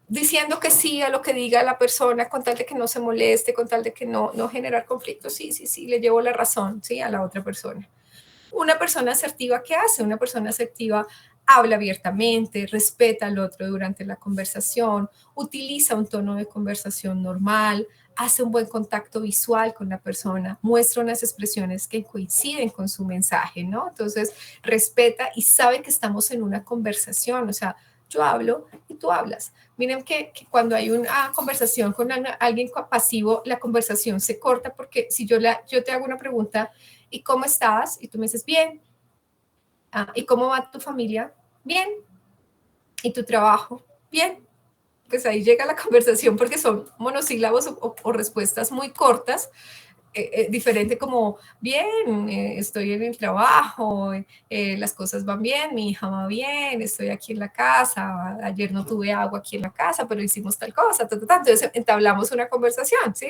Diciendo que sí a lo que diga la persona con tal de que no se moleste, con tal de que no generar conflicto. Sí, le llevo la razón, ¿sí? A la otra persona. Una persona asertiva, ¿qué hace? Una persona asertiva habla abiertamente, respeta al otro durante la conversación, utiliza un tono de conversación normal, hace un buen contacto visual con la persona, muestra unas expresiones que coinciden con su mensaje, ¿no? Entonces, respeta y sabe que estamos en una conversación, o sea, yo hablo y tú hablas. Miren que cuando hay una conversación con alguien pasivo, la conversación se corta porque si yo te hago una pregunta, ¿y cómo estás? Y tú me dices, bien. ¿Y cómo va tu familia? Bien. ¿Y tu trabajo? Bien. Pues ahí llega la conversación porque son monosílabos o respuestas muy cortas. Diferente como, bien, estoy en el trabajo, las cosas van bien, mi hija va bien, estoy aquí en la casa, ayer no tuve agua aquí en la casa, pero hicimos tal cosa, entonces entablamos una conversación, ¿sí?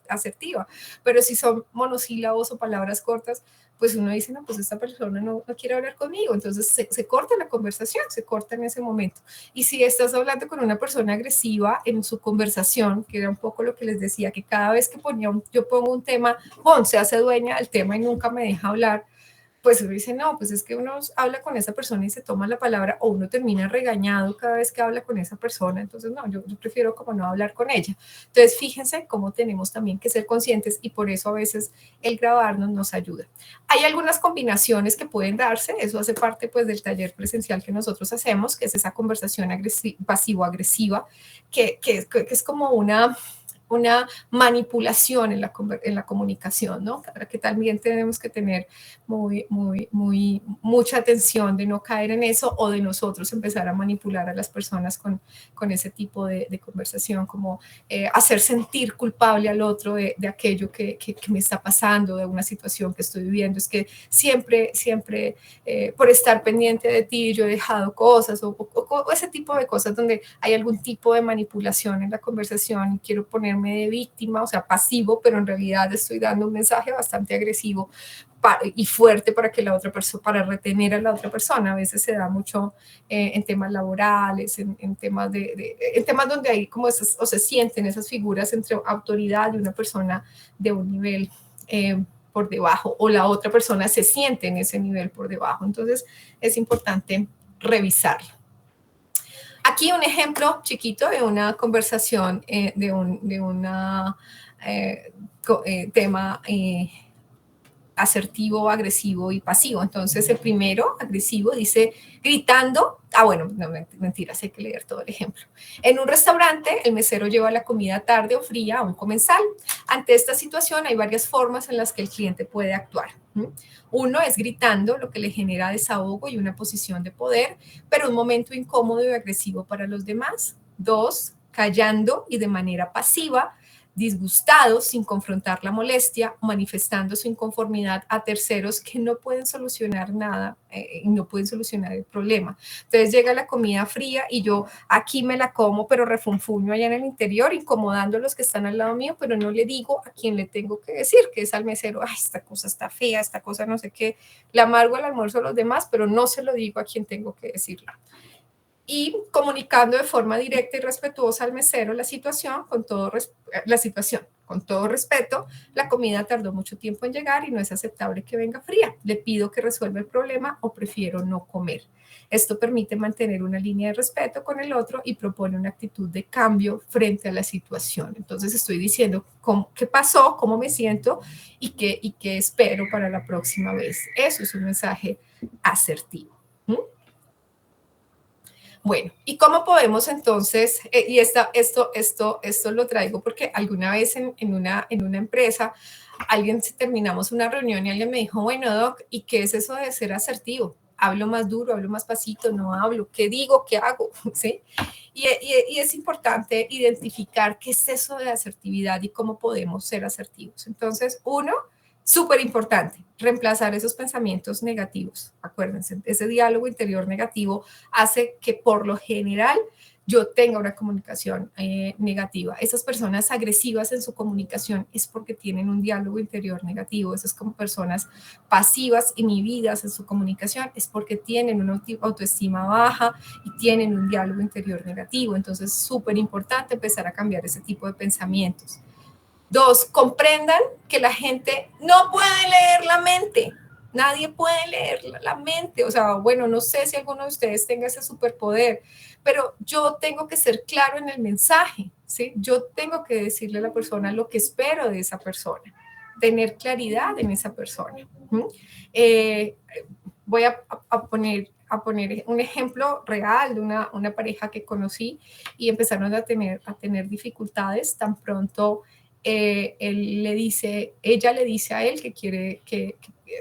Asertiva, pero si son monosílabos o palabras cortas, pues uno dice, no, pues esta persona no quiere hablar conmigo, entonces se corta la conversación, se corta en ese momento. Y si estás hablando con una persona agresiva en su conversación, que era un poco lo que les decía, que cada vez que yo pongo un tema, bon, se hace dueña del tema y nunca me deja hablar, pues uno dice, no, pues es que uno habla con esa persona y se toma la palabra, o uno termina regañado cada vez que habla con esa persona, entonces no, yo prefiero como no hablar con ella. Entonces fíjense cómo tenemos también que ser conscientes, y por eso a veces el grabarnos nos ayuda. Hay algunas combinaciones que pueden darse, eso hace parte pues del taller presencial que nosotros hacemos, que es esa conversación pasivo-agresiva, que es como una manipulación en la comunicación, ¿no? Para que también tenemos que tener mucha atención de no caer en eso, o de nosotros empezar a manipular a las personas con ese tipo de conversación, como hacer sentir culpable al otro de aquello que me está pasando, de una situación que estoy viviendo. Es que siempre por estar pendiente de ti yo he dejado cosas, o ese tipo de cosas donde hay algún tipo de manipulación en la conversación y quiero ponerme de víctima, o sea, pasivo, pero en realidad estoy dando un mensaje bastante agresivo y fuerte para que la otra persona, para retener a la otra persona. A veces se da mucho en temas laborales, en temas en temas donde hay como esas, o se sienten esas figuras entre autoridad y una persona de un nivel por debajo, o la otra persona se siente en ese nivel por debajo. Entonces es importante revisarlo. Aquí un ejemplo chiquito de una conversación de un tema asertivo, agresivo y pasivo. Entonces el primero, agresivo, dice gritando, bueno, no, mentiras, hay que leer todo el ejemplo. En un restaurante, el mesero lleva la comida tarde o fría a un comensal. Ante esta situación hay varias formas en las que el cliente puede actuar. Uno es gritando, lo que le genera desahogo y una posición de poder, pero un momento incómodo y agresivo para los demás. Dos, callando y de manera pasiva, disgustado sin confrontar la molestia, manifestando su inconformidad a terceros que no pueden solucionar nada y no pueden solucionar el problema. Entonces llega la comida fría y yo aquí me la como, pero refunfuño allá en el interior, incomodando a los que están al lado mío, pero no le digo a quién le tengo que decir, que es al mesero, ay, esta cosa está fea, esta cosa no sé qué, le amargo el almuerzo a los demás, pero no se lo digo a quien tengo que decirlo. Y comunicando de forma directa y respetuosa al mesero la situación, con todo respeto, la comida tardó mucho tiempo en llegar y no es aceptable que venga fría. Le pido que resuelva el problema o prefiero no comer. Esto permite mantener una línea de respeto con el otro y propone una actitud de cambio frente a la situación. Entonces estoy diciendo qué pasó, cómo me siento y qué espero para la próxima vez. Eso es un mensaje asertivo. Bueno, ¿y cómo podemos entonces, y esto lo traigo porque alguna vez en una empresa, terminamos una reunión y alguien me dijo, bueno, Doc, ¿y qué es eso de ser asertivo? Hablo más duro, hablo más pasito, no hablo, ¿qué digo, qué hago? ¿Sí? Y es importante identificar qué es eso de asertividad y cómo podemos ser asertivos. Entonces, uno, súper importante, reemplazar esos pensamientos negativos. Acuérdense, ese diálogo interior negativo hace que por lo general yo tenga una comunicación negativa. Esas personas agresivas en su comunicación es porque tienen un diálogo interior negativo. Esas como personas pasivas, inhibidas en su comunicación es porque tienen una autoestima baja y tienen un diálogo interior negativo. Entonces es súper importante empezar a cambiar ese tipo de pensamientos. Dos, comprendan que la gente no puede leer la mente. Nadie puede leer la mente. O sea, bueno, no sé si alguno de ustedes tenga ese superpoder, pero yo tengo que ser claro en el mensaje, ¿sí? Yo tengo que decirle a la persona lo que espero de esa persona, tener claridad en esa persona. Voy a poner un ejemplo real de una pareja que conocí y empezaron a tener dificultades tan pronto. Ella le dice a él que quiere, que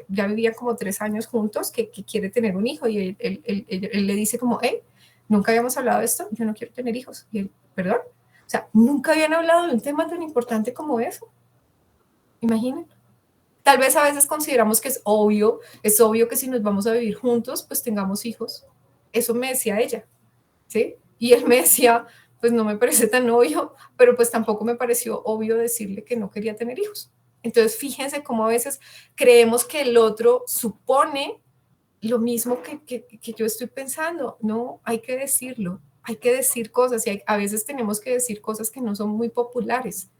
ya vivían como 3 años juntos, que quiere tener un hijo, y él le dice como, hey, nunca habíamos hablado de esto, yo no quiero tener hijos. Y él, perdón, o sea, nunca habían hablado de un tema tan importante como eso. Imaginen. Tal vez a veces consideramos que es obvio que si nos vamos a vivir juntos, pues tengamos hijos. Eso me decía ella, ¿sí? Y él me decía, pues no me parece tan obvio, pero pues tampoco me pareció obvio decirle que no quería tener hijos. Entonces, fíjense cómo a veces creemos que el otro supone lo mismo que yo estoy pensando. No, hay que decirlo, hay que decir cosas y a veces tenemos que decir cosas que no son muy populares,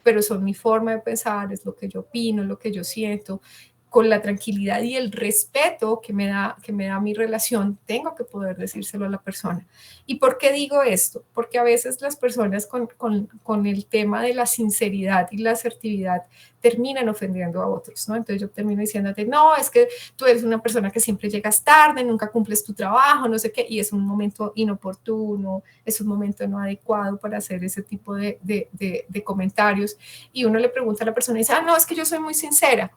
pero son mi forma de pensar, es lo que yo opino, lo que yo siento, con la tranquilidad y el respeto que me da mi relación, tengo que poder decírselo a la persona. ¿Y por qué digo esto? Porque a veces las personas con el tema de la sinceridad y la asertividad terminan ofendiendo a otros, ¿no? Entonces yo termino diciéndote, no, es que tú eres una persona que siempre llegas tarde, nunca cumples tu trabajo, no sé qué, y es un momento inoportuno, es un momento no adecuado para hacer ese tipo de comentarios. Y uno le pregunta a la persona y dice, ah, no, es que yo soy muy sincera.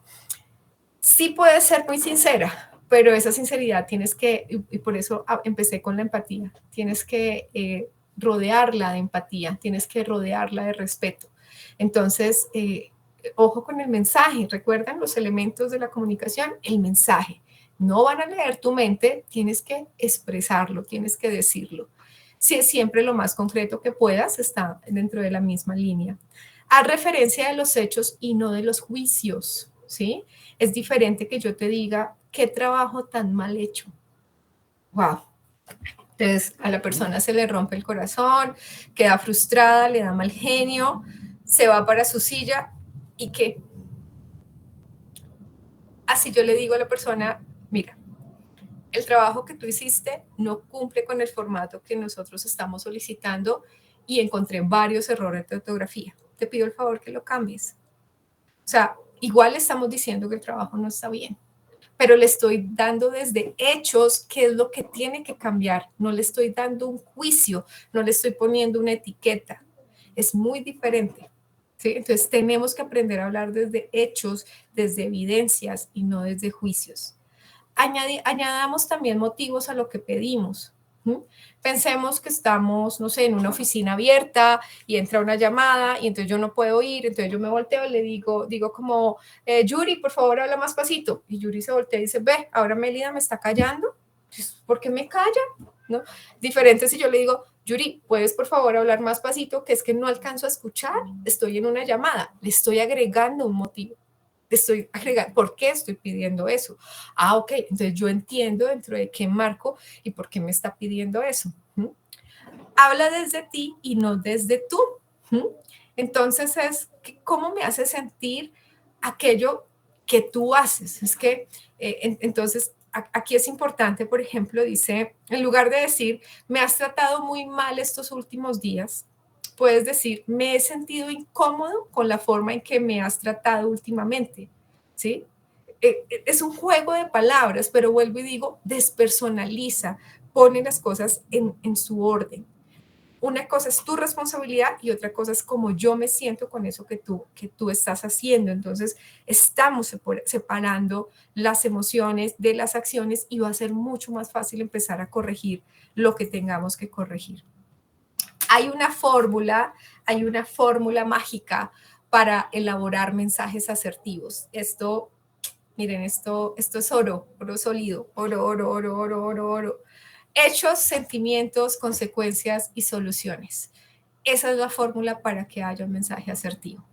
Sí puedes ser muy sincera, pero esa sinceridad tienes que, y por eso empecé con la empatía, tienes que rodearla de empatía, tienes que rodearla de respeto. Entonces, ojo con el mensaje, recuerdan los elementos de la comunicación, el mensaje. No van a leer tu mente, tienes que expresarlo, tienes que decirlo. Si es siempre lo más concreto que puedas, está dentro de la misma línea. Haz referencia de los hechos y no de los juicios, ¿sí? Es diferente que yo te diga, qué trabajo tan mal hecho. Wow. Entonces a la persona se le rompe el corazón, queda frustrada, le da mal genio, se va para su silla y ¿qué? Así yo le digo a la persona, mira, el trabajo que tú hiciste no cumple con el formato que nosotros estamos solicitando y encontré varios errores de ortografía. Te pido el favor que lo cambies. O sea, igual estamos diciendo que el trabajo no está bien, pero le estoy dando desde hechos qué es lo que tiene que cambiar. No le estoy dando un juicio, no le estoy poniendo una etiqueta. Es muy diferente. ¿Sí? Entonces tenemos que aprender a hablar desde hechos, desde evidencias y no desde juicios. Añadamos también motivos a lo que pedimos. Pensemos que estamos, no sé, en una oficina abierta y entra una llamada y entonces yo no puedo ir, entonces yo me volteo y le digo como, Yuri, por favor, habla más pasito. Y Yuri se voltea y dice, ve, ahora Melida me está callando, ¿por qué me calla? ¿No? Diferente si yo le digo, Yuri, ¿puedes por favor hablar más pasito? Que es que no alcanzo a escuchar, estoy en una llamada, le estoy agregando un motivo. Estoy agregando, ¿por qué estoy pidiendo eso? Ah, ok, entonces yo entiendo dentro de qué marco y por qué me está pidiendo eso. Habla desde ti y no desde tú. Entonces es, ¿cómo me hace sentir aquello que tú haces? Es que, entonces, aquí es importante, por ejemplo, dice, en lugar de decir, me has tratado muy mal estos últimos días, puedes decir, me he sentido incómodo con la forma en que me has tratado últimamente, ¿sí? Es un juego de palabras, pero vuelvo y digo, despersonaliza, pone las cosas en su orden. Una cosa es tu responsabilidad y otra cosa es cómo yo me siento con eso que tú estás haciendo. Entonces, estamos separando las emociones de las acciones y va a ser mucho más fácil empezar a corregir lo que tengamos que corregir. Hay una fórmula mágica para elaborar mensajes asertivos. Esto, miren, esto es oro sólido, oro. Hechos, sentimientos, consecuencias y soluciones. Esa es la fórmula para que haya un mensaje asertivo.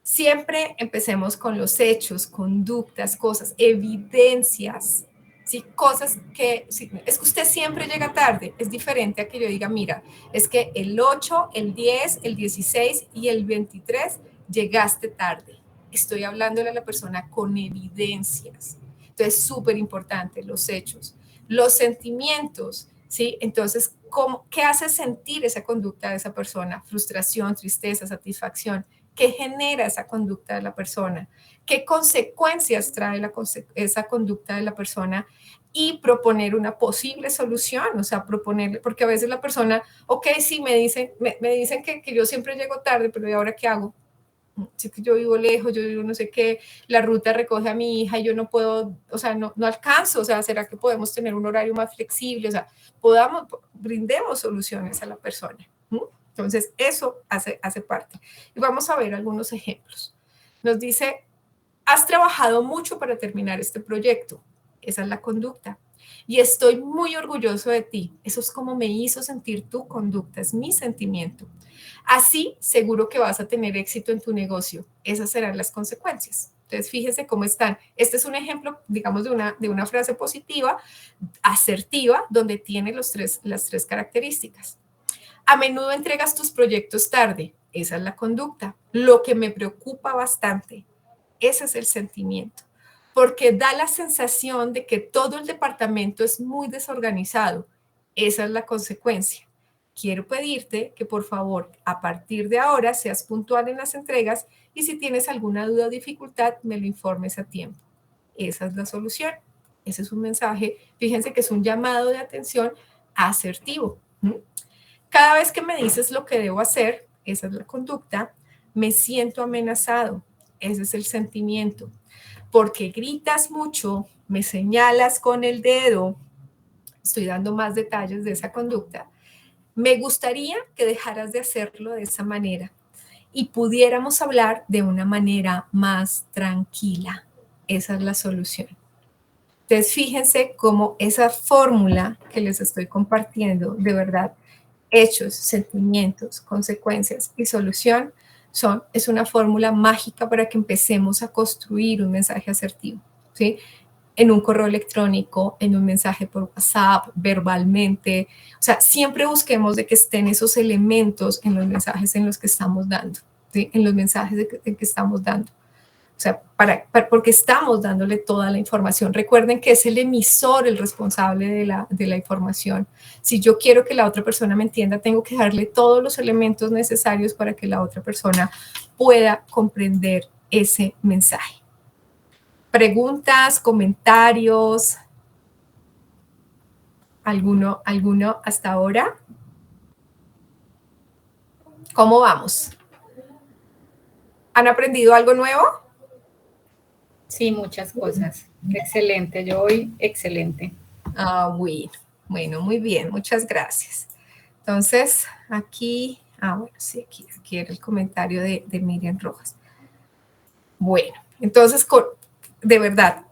Siempre empecemos con los hechos, conductas, cosas, evidencias. ¿Sí? Cosas que, sí, es que usted siempre llega tarde, es diferente a que yo diga, mira, es que el 8, el 10, el 16 y el 23 llegaste tarde. Estoy hablándole a la persona con evidencias. Entonces, súper importante, los hechos. Los sentimientos, ¿sí? Entonces, ¿qué hace sentir esa conducta de esa persona? Frustración, tristeza, satisfacción. ¿Qué genera esa conducta de la persona? ¿Qué consecuencias trae esa conducta de la persona? Y proponer una posible solución, o sea, proponerle, porque a veces la persona, ok, sí, me dicen que yo siempre llego tarde, pero ¿y ahora qué hago? Si yo vivo lejos, yo vivo no sé qué, la ruta recoge a mi hija y yo no puedo, o sea, no alcanzo, o sea, ¿será que podemos tener un horario más flexible? O sea, brindemos soluciones a la persona. Entonces, eso hace parte. Y vamos a ver algunos ejemplos. Nos dice, has trabajado mucho para terminar este proyecto. Esa es la conducta. y estoy muy orgulloso de ti. Eso es como me hizo sentir tu conducta, es mi sentimiento. Así seguro que vas a tener éxito en tu negocio. Esas serán las consecuencias. Entonces, fíjense cómo están. Este es un ejemplo, digamos, de una frase positiva, asertiva, donde tiene las tres características. A menudo entregas tus proyectos tarde. Esa es la conducta. Lo que me preocupa bastante, ese es el sentimiento, porque da la sensación de que todo el departamento es muy desorganizado. Esa es la consecuencia. Quiero pedirte que por favor, a partir de ahora, seas puntual en las entregas y si tienes alguna duda o dificultad, me lo informes a tiempo. Esa es la solución. Ese es un mensaje, fíjense que es un llamado de atención asertivo. Cada vez que me dices lo que debo hacer, esa es la conducta, me siento amenazado. Ese es el sentimiento. Porque gritas mucho, me señalas con el dedo, estoy dando más detalles de esa conducta. Me gustaría que dejaras de hacerlo de esa manera y pudiéramos hablar de una manera más tranquila. Esa es la solución. Entonces, fíjense cómo esa fórmula que les estoy compartiendo, de verdad, hechos, sentimientos, consecuencias y solución, es una fórmula mágica para que empecemos a construir un mensaje asertivo, ¿sí? En un correo electrónico, en un mensaje por WhatsApp, verbalmente. O sea, siempre busquemos de que estén esos elementos en los mensajes en los que estamos dando, ¿sí? En los mensajes en que estamos dando. O sea, porque estamos dándole toda la información. Recuerden que es el emisor el responsable de la información. Si yo quiero que la otra persona me entienda, tengo que darle todos los elementos necesarios para que la otra persona pueda comprender ese mensaje. Preguntas, comentarios, ¿alguno hasta ahora? ¿Cómo vamos? ¿Han aprendido algo nuevo? Sí, muchas cosas. Excelente, yo hoy excelente. Bueno, muy bien, muchas gracias. Entonces, aquí, bueno, sí, aquí era el comentario de Miriam Rojas. Bueno, entonces, de verdad,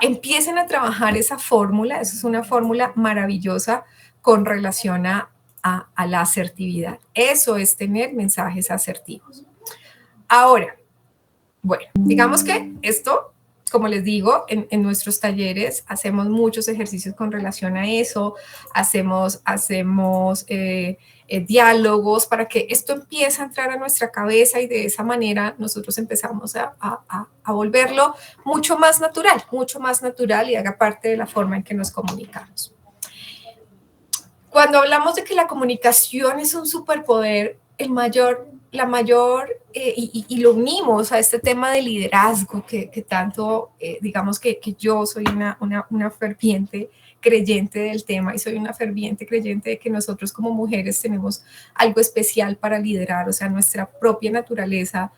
empiecen a trabajar esa fórmula, esa es una fórmula maravillosa con relación a la asertividad. Eso es tener mensajes asertivos. Ahora, bueno, digamos que esto, como les digo, en nuestros talleres hacemos muchos ejercicios con relación a eso, hacemos diálogos para que esto empiece a entrar a nuestra cabeza y de esa manera nosotros empezamos a volverlo mucho más natural y haga parte de la forma en que nos comunicamos. Cuando hablamos de que la comunicación es un superpoder, la mayor, y lo unimos a este tema de liderazgo que tanto, digamos que yo soy una ferviente creyente del tema y soy una ferviente creyente de que nosotros como mujeres tenemos algo especial para liderar, o sea, nuestra propia naturaleza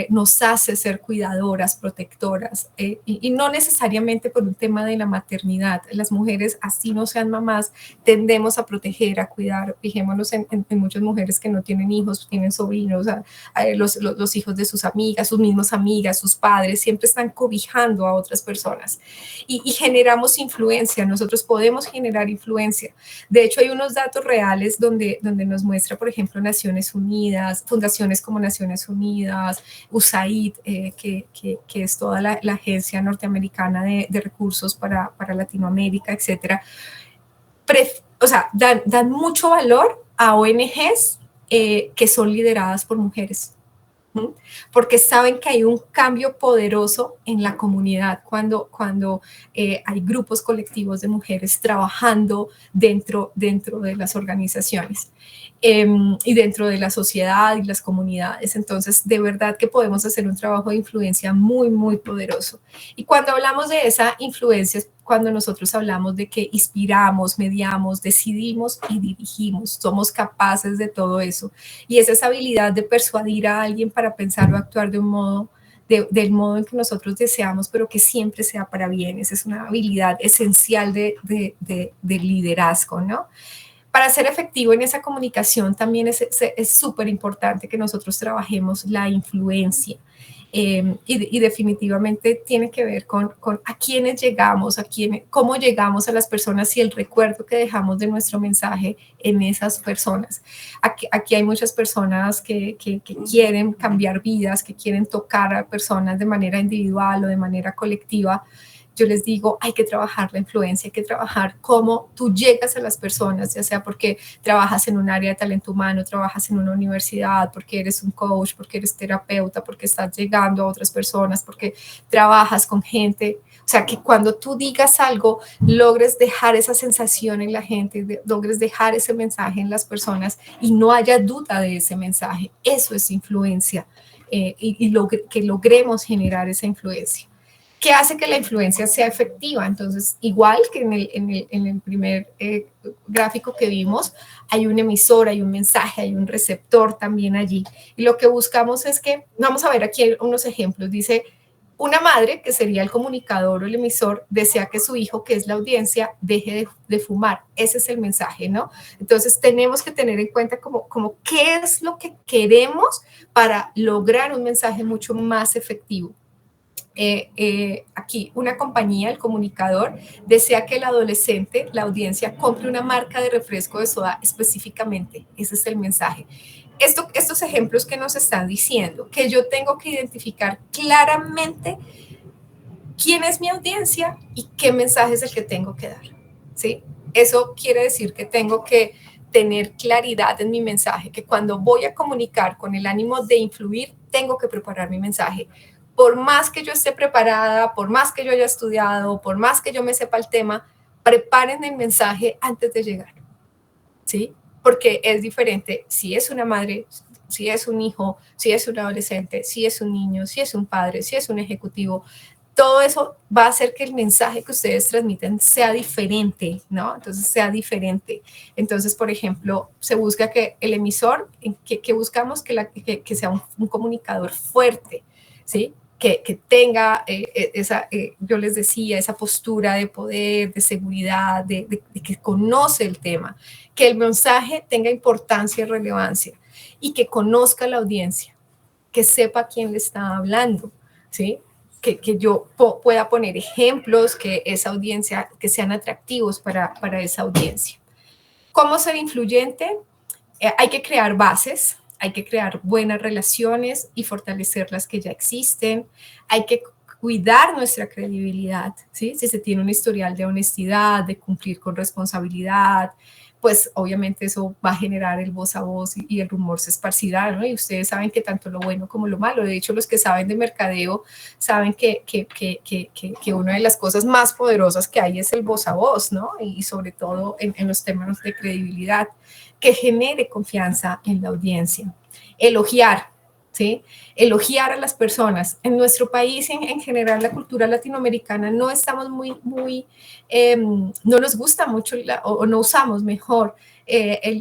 nos hace ser cuidadoras, protectoras, y no necesariamente por un tema de la maternidad. Las mujeres, así no sean mamás, tendemos a proteger, a cuidar. Fijémonos en muchas mujeres que no tienen hijos, tienen sobrinos, los hijos de sus amigas, sus mismas amigas, sus padres, siempre están cobijando a otras personas y generamos influencia. Nosotros podemos generar influencia. De hecho, hay unos datos reales donde nos muestra, por ejemplo, Naciones Unidas, fundaciones como Naciones Unidas, USAID, que es toda la agencia norteamericana de recursos para Latinoamérica, etcétera. O sea, dan mucho valor a ONGs que son lideradas por mujeres, porque saben que hay un cambio poderoso en la comunidad cuando hay grupos colectivos de mujeres trabajando dentro de las organizaciones y dentro de la sociedad y las comunidades. Entonces, de verdad que podemos hacer un trabajo de influencia muy, muy poderoso. Y cuando hablamos de esa influencia, es cuando nosotros hablamos de que inspiramos, mediamos, decidimos y dirigimos. Somos capaces de todo eso. Y es esa habilidad de persuadir a alguien para pensar o actuar de un modo, del modo en que nosotros deseamos, pero que siempre sea para bien. Esa es una habilidad esencial de liderazgo, ¿no? Para ser efectivo en esa comunicación también es súper importante que nosotros trabajemos la influencia. y definitivamente tiene que ver con a quiénes llegamos, cómo llegamos a las personas y el recuerdo que dejamos de nuestro mensaje en esas personas. Aquí hay muchas personas que quieren cambiar vidas, que quieren tocar a personas de manera individual o de manera colectiva. Yo les digo, hay que trabajar la influencia, hay que trabajar cómo tú llegas a las personas, ya sea porque trabajas en un área de talento humano, trabajas en una universidad, porque eres un coach, porque eres terapeuta, porque estás llegando a otras personas, porque trabajas con gente. O sea, que cuando tú digas algo, logres dejar esa sensación en la gente, logres dejar ese mensaje en las personas y no haya duda de ese mensaje. Eso es influencia que logremos generar esa influencia. ¿Qué hace que la influencia sea efectiva? Entonces, igual que en el primer gráfico que vimos, hay un emisor, hay un mensaje, hay un receptor también allí. Y lo que buscamos es que, vamos a ver aquí unos ejemplos. Dice, una madre, que sería el comunicador o el emisor, desea que su hijo, que es la audiencia, deje de fumar. Ese es el mensaje, ¿no? Entonces, tenemos que tener en cuenta como qué es lo que queremos para lograr un mensaje mucho más efectivo. Aquí una compañía, el comunicador, desea que el adolescente, la audiencia, compre una marca de refresco de soda específicamente. Ese es el mensaje. Estos ejemplos que nos están diciendo, que yo tengo que identificar claramente quién es mi audiencia y qué mensaje es el que tengo que dar, ¿sí? Eso quiere decir que tengo que tener claridad en mi mensaje, que cuando voy a comunicar con el ánimo de influir, tengo que preparar mi mensaje. Por más que yo esté preparada, por más que yo haya estudiado, por más que yo me sepa el tema, preparen el mensaje antes de llegar, ¿sí? Porque es diferente si es una madre, si es un hijo, si es un adolescente, si es un niño, si es un padre, si es un ejecutivo. Todo eso va a hacer que el mensaje que ustedes transmiten sea diferente, ¿no? Entonces, sea diferente. Entonces, por ejemplo, se busca que el emisor, que buscamos que sea un comunicador fuerte, ¿sí? Que tenga yo les decía, esa postura de poder, de seguridad, de que conoce el tema, que el mensaje tenga importancia y relevancia y que conozca la audiencia, que sepa quién le está hablando, ¿sí? Que yo pueda poner ejemplos, que esa audiencia, que sean atractivos para esa audiencia. ¿Cómo ser influyente? Hay que crear bases, hay que crear buenas relaciones y fortalecer las que ya existen. Hay que cuidar nuestra credibilidad, ¿sí? Si se tiene un historial de honestidad, de cumplir con responsabilidad, pues obviamente eso va a generar el voz a voz y el rumor se esparcirá, ¿no? Y ustedes saben que tanto lo bueno como lo malo, de hecho los que saben de mercadeo saben que una de las cosas más poderosas que hay es el voz a voz, ¿no? Y sobre todo en los temas de credibilidad, que genere confianza en la audiencia. Elogiar, ¿sí? Elogiar a las personas. En nuestro país, en general, la cultura latinoamericana, no estamos no nos gusta mucho o no usamos mejor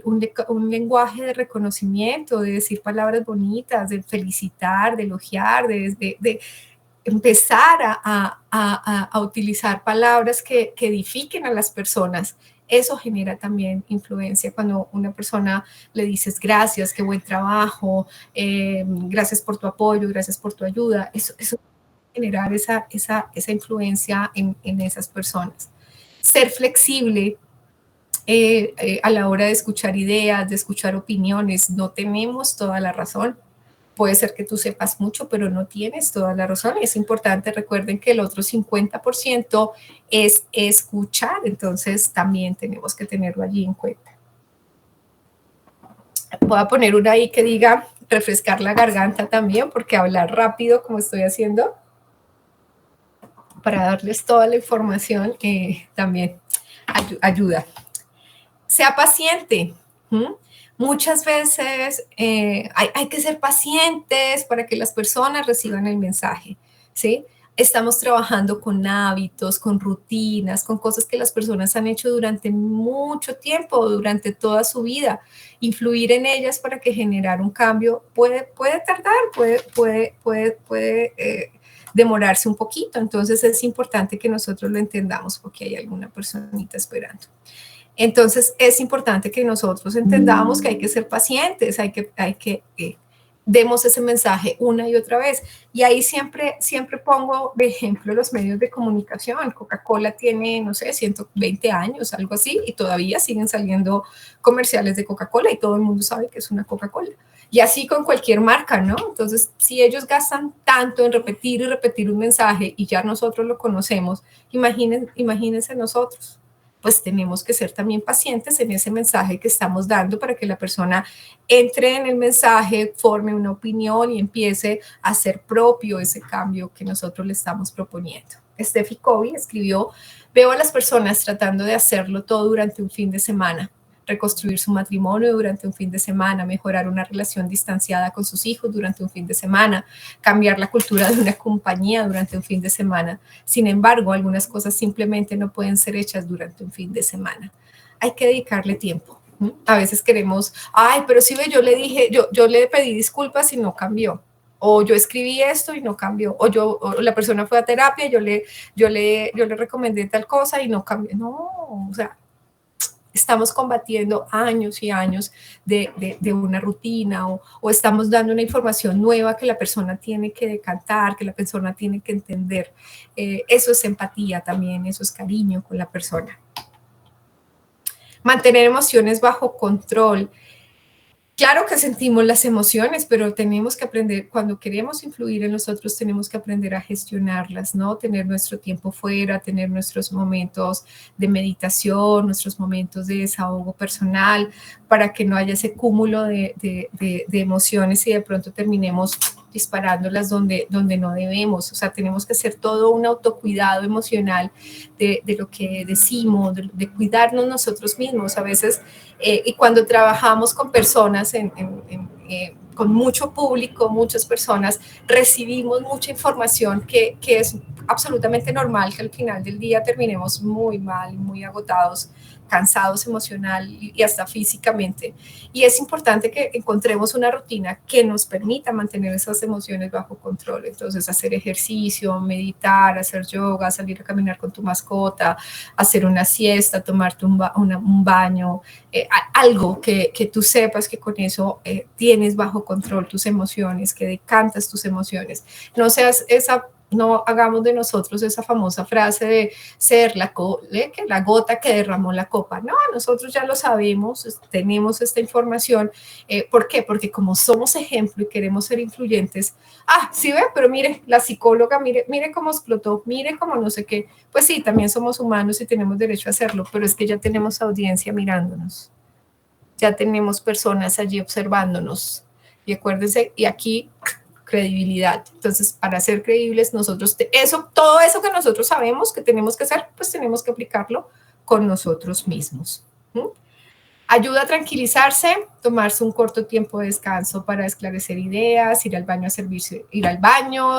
un lenguaje de reconocimiento, de decir palabras bonitas, de felicitar, de elogiar, de empezar a utilizar palabras que edifiquen a las personas. Eso genera también influencia cuando una persona le dices gracias, qué buen trabajo, gracias por tu apoyo, gracias por tu ayuda. Eso generar esa influencia en esas personas. Ser flexible a la hora de escuchar ideas, de escuchar opiniones. No tenemos toda la razón. Puede ser que tú sepas mucho, pero no tienes toda la razón. Es importante, recuerden que el otro 50% es escuchar, entonces también tenemos que tenerlo allí en cuenta. Voy a poner una ahí que diga refrescar la garganta también, porque hablar rápido como estoy haciendo, para darles toda la información, también ayuda. Sea paciente. Muchas veces hay que ser pacientes para que las personas reciban el mensaje, ¿sí? Estamos trabajando con hábitos, con rutinas, con cosas que las personas han hecho durante mucho tiempo, durante toda su vida. Influir en ellas para que generar un cambio puede tardar, puede demorarse un poquito. Entonces es importante que nosotros lo entendamos porque hay alguna personita esperando. Entonces es importante que nosotros entendamos que hay que ser pacientes, hay que demos ese mensaje una y otra vez. Y ahí siempre pongo de ejemplo los medios de comunicación. Coca-Cola tiene, no sé, 120 años, algo así, y todavía siguen saliendo comerciales de Coca-Cola y todo el mundo sabe que es una Coca-Cola. Y así con cualquier marca, ¿no? Entonces, si ellos gastan tanto en repetir y repetir un mensaje y ya nosotros lo conocemos, imagínense nosotros. Pues tenemos que ser también pacientes en ese mensaje que estamos dando para que la persona entre en el mensaje, forme una opinión y empiece a hacer propio ese cambio que nosotros le estamos proponiendo. Steffi Covey escribió: veo a las personas tratando de hacerlo todo durante un fin de semana, reconstruir su matrimonio durante un fin de semana, mejorar una relación distanciada con sus hijos durante un fin de semana, cambiar la cultura de una compañía durante un fin de semana. Sin embargo, algunas cosas simplemente no pueden ser hechas durante un fin de semana. Hay que dedicarle tiempo. A veces queremos, ay, pero si ve, yo le dije, yo le pedí disculpas y no cambió. O yo escribí esto y no cambió. O la persona fue a terapia, yo le recomendé tal cosa y no cambió. No, o sea, estamos combatiendo años y años de una rutina o estamos dando una información nueva que la persona tiene que decantar, que la persona tiene que entender. Eso es empatía también, eso es cariño con la persona. Mantener emociones bajo control. Claro que sentimos las emociones, pero tenemos que aprender, cuando queremos influir en nosotros, tenemos que aprender a gestionarlas, ¿no? Tener nuestro tiempo fuera, tener nuestros momentos de meditación, nuestros momentos de desahogo personal, para que no haya ese cúmulo de emociones y de pronto terminemos disparándolas donde no debemos. O sea, tenemos que hacer todo un autocuidado emocional de lo que decimos, de cuidarnos nosotros mismos. A veces, y cuando trabajamos con personas, con mucho público, muchas personas, recibimos mucha información que es absolutamente normal que al final del día terminemos muy mal, muy agotados, cansados emocional y hasta físicamente. Y es importante que encontremos una rutina que nos permita mantener esas emociones bajo control. Entonces, hacer ejercicio, meditar, hacer yoga, salir a caminar con tu mascota, hacer una siesta, tomarte un baño, algo que tú sepas que con eso tienes bajo control tus emociones, que decantas tus emociones. No hagamos de nosotros esa famosa frase de ser la gota que derramó la copa. No, nosotros ya lo sabemos, tenemos esta información. ¿Por qué? Porque como somos ejemplo y queremos ser influyentes, sí ve, pero mire, la psicóloga, mire cómo explotó, mire cómo no sé qué. Pues sí, también somos humanos y tenemos derecho a hacerlo, pero es que ya tenemos audiencia mirándonos. Ya tenemos personas allí observándonos. Y acuérdense, y aquí credibilidad. Entonces, para ser creíbles, nosotros, todo eso que nosotros sabemos que tenemos que hacer, pues tenemos que aplicarlo con nosotros mismos. Ayuda a tranquilizarse, tomarse un corto tiempo de descanso para esclarecer ideas, ir al baño,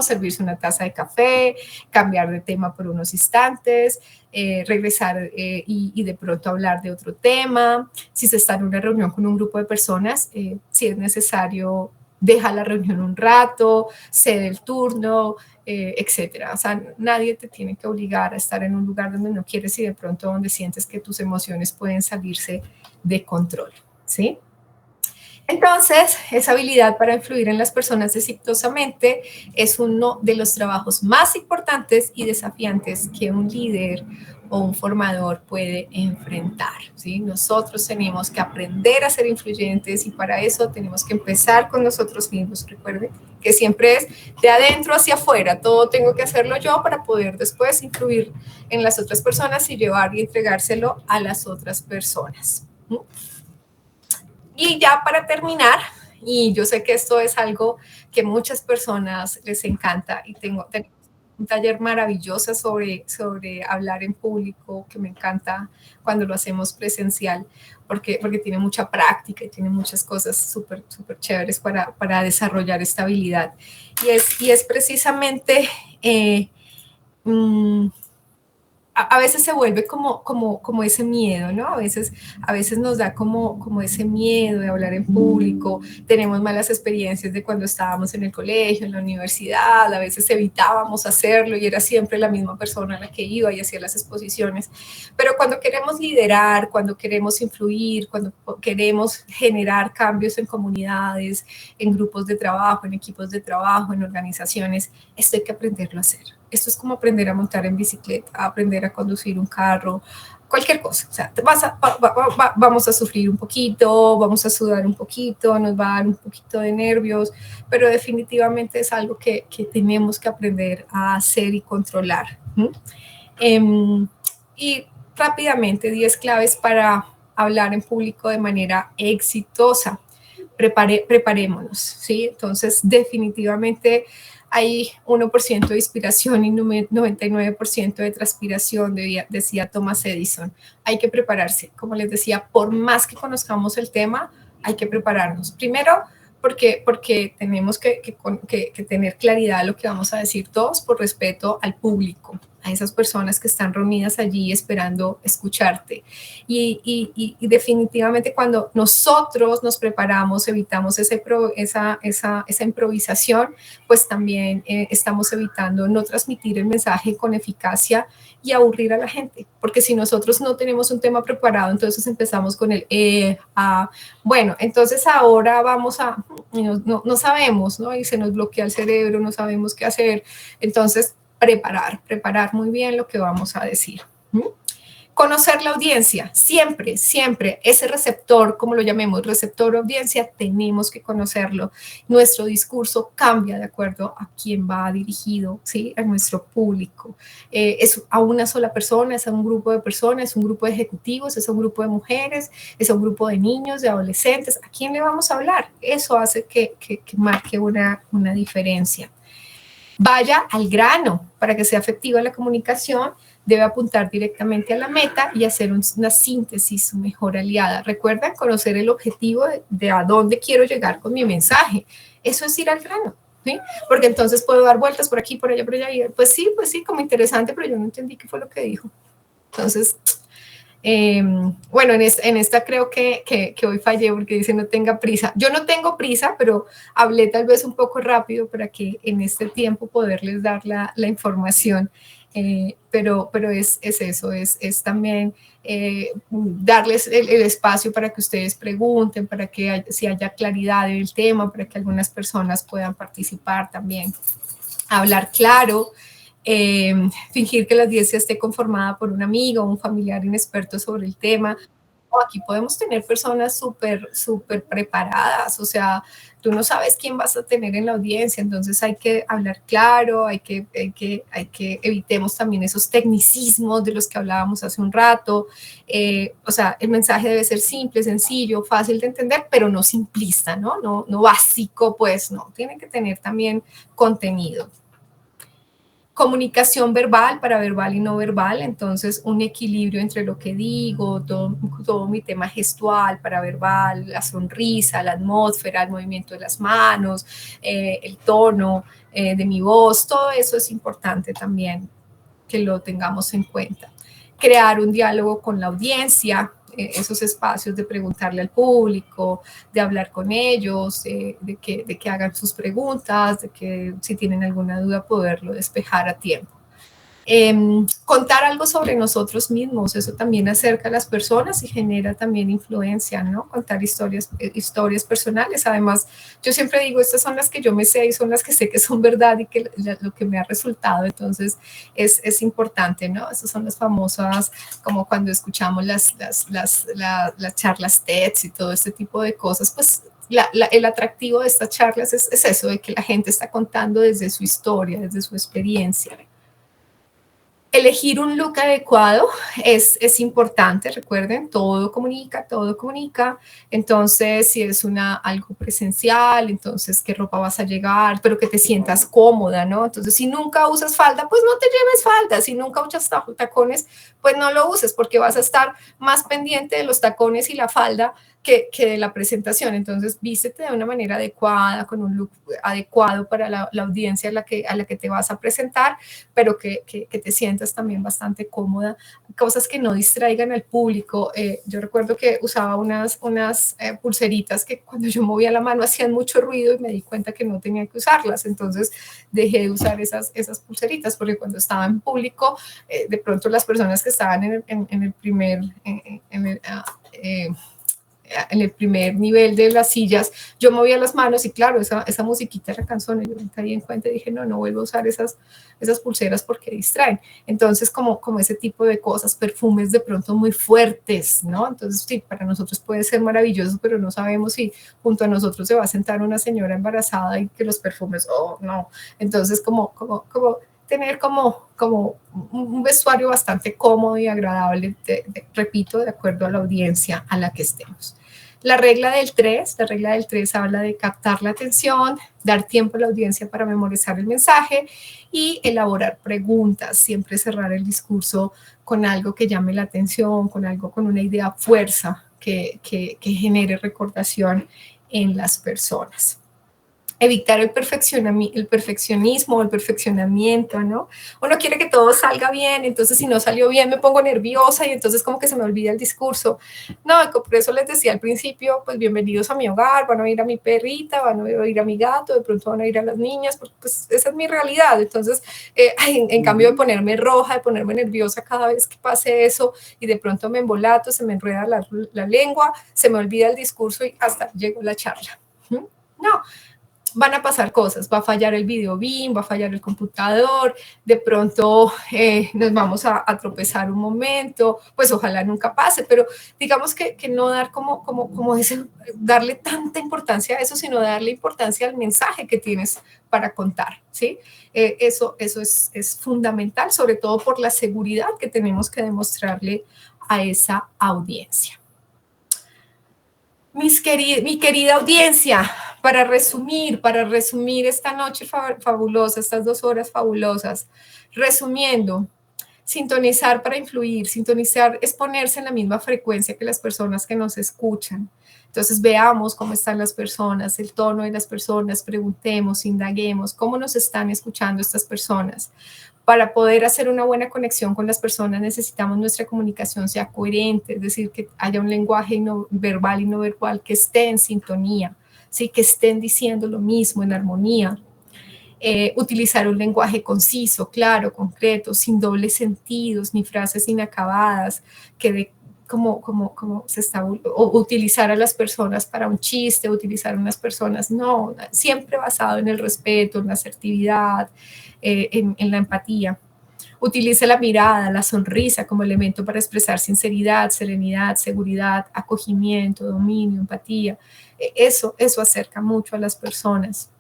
servirse una taza de café, cambiar de tema por unos instantes, regresar y de pronto hablar de otro tema. Si se está en una reunión con un grupo de personas, si es necesario, deja la reunión un rato, cede el turno, etcétera. O sea, nadie te tiene que obligar a estar en un lugar donde no quieres y de pronto donde sientes que tus emociones pueden salirse de control, ¿sí? Entonces, esa habilidad para influir en las personas exitosamente es uno de los trabajos más importantes y desafiantes que un líder o un formador puede enfrentar, ¿sí? Nosotros tenemos que aprender a ser influyentes y para eso tenemos que empezar con nosotros mismos. Recuerden que siempre es de adentro hacia afuera, todo tengo que hacerlo yo para poder después influir en las otras personas y llevar y entregárselo a las otras personas. Y ya para terminar, y yo sé que esto es algo que muchas personas les encanta y tengo un taller maravilloso sobre hablar en público que me encanta cuando lo hacemos presencial porque tiene mucha práctica y tiene muchas cosas súper chéveres para desarrollar esta habilidad. Y es precisamente a veces se vuelve como ese miedo, ¿no? A veces nos da como ese miedo de hablar en público, tenemos malas experiencias de cuando estábamos en el colegio, en la universidad, a veces evitábamos hacerlo y era siempre la misma persona la que iba y hacía las exposiciones, pero cuando queremos liderar, cuando queremos influir, cuando queremos generar cambios en comunidades, en grupos de trabajo, en equipos de trabajo, en organizaciones, esto hay que aprenderlo a hacer. Esto es como aprender a montar en bicicleta, aprender a conducir un carro, cualquier cosa. O sea, vamos a sufrir un poquito, vamos a sudar un poquito, nos va a dar un poquito de nervios, pero definitivamente es algo que tenemos que aprender a hacer y controlar. Y rápidamente, 10 claves para hablar en público de manera exitosa. Preparémonos, ¿sí? Entonces, definitivamente hay 1% de inspiración y 99% de transpiración, decía Thomas Edison. Hay que prepararse. Como les decía, por más que conozcamos el tema, hay que prepararnos. Primero, porque tenemos que tener claridad de lo que vamos a decir todos por respeto al público, a esas personas que están reunidas allí esperando escucharte. Y definitivamente cuando nosotros nos preparamos, evitamos esa improvisación, pues también estamos evitando no transmitir el mensaje con eficacia y aburrir a la gente. Porque si nosotros no tenemos un tema preparado, entonces empezamos con el bueno, entonces ahora vamos a, no sabemos, ¿no? Y se nos bloquea el cerebro, no sabemos qué hacer. Entonces, preparar muy bien lo que vamos a decir. Conocer la audiencia, siempre, ese receptor, como lo llamemos, receptor audiencia, tenemos que conocerlo. Nuestro discurso cambia de acuerdo a quién va dirigido, ¿sí? A nuestro público. Es a una sola persona, es a un grupo de personas, es un grupo de ejecutivos, es a un grupo de mujeres, es a un grupo de niños, de adolescentes. ¿A quién le vamos a hablar? Eso hace que marque una diferencia. Vaya al grano para que sea efectiva la comunicación. Debe apuntar directamente a la meta y hacer una síntesis, su mejor aliada. Recuerda conocer el objetivo de a dónde quiero llegar con mi mensaje. Eso es ir al grano, ¿sí? Porque entonces puedo dar vueltas por aquí, por allá, por allá. Y pues sí, como interesante, pero yo no entendí qué fue lo que dijo. Entonces, bueno, en esta creo que hoy fallé porque dice no tenga prisa. Yo no tengo prisa, pero hablé tal vez un poco rápido para que en este tiempo poderles dar la información. Pero es eso, es también darles el espacio para que ustedes pregunten, para que si haya claridad en el tema, para que algunas personas puedan participar también. Hablar claro. Fingir que la audiencia esté conformada por un amigo o un familiar inexperto sobre el tema. Aquí podemos tener personas súper preparadas, o sea, tú no sabes quién vas a tener en la audiencia, entonces hay que hablar claro, hay que evitemos también esos tecnicismos de los que hablábamos hace un rato. O sea, el mensaje debe ser simple, sencillo, fácil de entender, pero no simplista, no básico, pues no, tiene que tener también contenido. Comunicación verbal, paraverbal y no verbal, entonces un equilibrio entre lo que digo, todo mi tema gestual, paraverbal, la sonrisa, la atmósfera, el movimiento de las manos, el tono de mi voz, todo eso es importante también que lo tengamos en cuenta. Crear un diálogo con la audiencia, esos espacios de preguntarle al público, de hablar con ellos, de que hagan sus preguntas, de que si tienen alguna duda poderlo despejar a tiempo. Contar algo sobre nosotros mismos, eso también acerca a las personas y genera también influencia, ¿no? Contar historias personales. Además, yo siempre digo, estas son las que yo me sé y son las que sé que son verdad y que lo que me ha resultado, entonces es importante, ¿no? Esas son las famosas, como cuando escuchamos las charlas TED y todo este tipo de cosas, pues el atractivo de estas charlas es eso, de que la gente está contando desde su historia, desde su experiencia. Elegir un look adecuado es importante, recuerden, todo comunica, entonces si es algo presencial, entonces qué ropa vas a llevar, pero que te sientas cómoda, ¿no? Entonces si nunca usas falda, pues no te lleves falda, si nunca usas tacones, pues no lo uses, porque vas a estar más pendiente de los tacones y la falda que de la presentación. Entonces, vístete de una manera adecuada, con un look adecuado para la audiencia a la que te vas a presentar, pero que te sientas también bastante cómoda. Cosas que no distraigan al público. Yo recuerdo que usaba unas pulseritas que cuando yo movía la mano hacían mucho ruido y me di cuenta que no tenía que usarlas. Entonces, dejé de usar esas pulseritas, porque cuando estaba en público, de pronto las personas que estaban en el primer nivel de las sillas, yo movía las manos y claro, esa musiquita era cansona, y yo me caí en cuenta y dije, no vuelvo a usar esas pulseras porque distraen. Entonces, como ese tipo de cosas, perfumes de pronto muy fuertes, ¿no? Entonces, sí, para nosotros puede ser maravilloso, pero no sabemos si junto a nosotros se va a sentar una señora embarazada y que los perfumes, oh, no. Entonces, como tener como un vestuario bastante cómodo y agradable, repito, de acuerdo a la audiencia a la que estemos. La regla del 3 habla de captar la atención, dar tiempo a la audiencia para memorizar el mensaje y elaborar preguntas, siempre cerrar el discurso con algo que llame la atención, con una idea fuerza que genere recordación en las personas. Evitar el perfeccionismo, el perfeccionamiento, ¿no? Uno quiere que todo salga bien, entonces si no salió bien me pongo nerviosa y entonces como que se me olvida el discurso. No, por eso les decía al principio, pues bienvenidos a mi hogar, van a ir a mi perrita, van a ir a mi gato, de pronto van a ir a las niñas, porque pues esa es mi realidad. Entonces, en cambio de ponerme roja, de ponerme nerviosa cada vez que pase eso y de pronto me embolato, se me enreda la lengua, se me olvida el discurso y hasta llegó la charla. No, van a pasar cosas, va a fallar el video BIM, va a fallar el computador, de pronto nos vamos a tropezar un momento, pues ojalá nunca pase, pero digamos que no dar darle tanta importancia a eso, sino darle importancia al mensaje que tienes para contar, ¿sí? Eso es fundamental, sobre todo por la seguridad que tenemos que demostrarle a esa audiencia. Mi querida audiencia, para resumir esta noche fabulosa, estas 2 horas fabulosas, resumiendo, sintonizar para influir, sintonizar es ponerse en la misma frecuencia que las personas que nos escuchan. Entonces veamos cómo están las personas, el tono de las personas, preguntemos, indaguemos, cómo nos están escuchando estas personas. Para poder hacer una buena conexión con las personas necesitamos nuestra comunicación sea coherente, es decir, que haya un lenguaje verbal y no verbal que esté en sintonía, ¿sí? Que estén diciendo lo mismo en armonía. Utilizar un lenguaje conciso, claro, concreto, sin dobles sentidos ni frases inacabadas, como se está, o utilizar a las personas para un chiste, utilizar a unas personas, no, siempre basado en el respeto, en la asertividad, en la empatía. Utilice la mirada, la sonrisa como elemento para expresar sinceridad, serenidad, seguridad, acogimiento, dominio, empatía. Eso acerca mucho a las personas.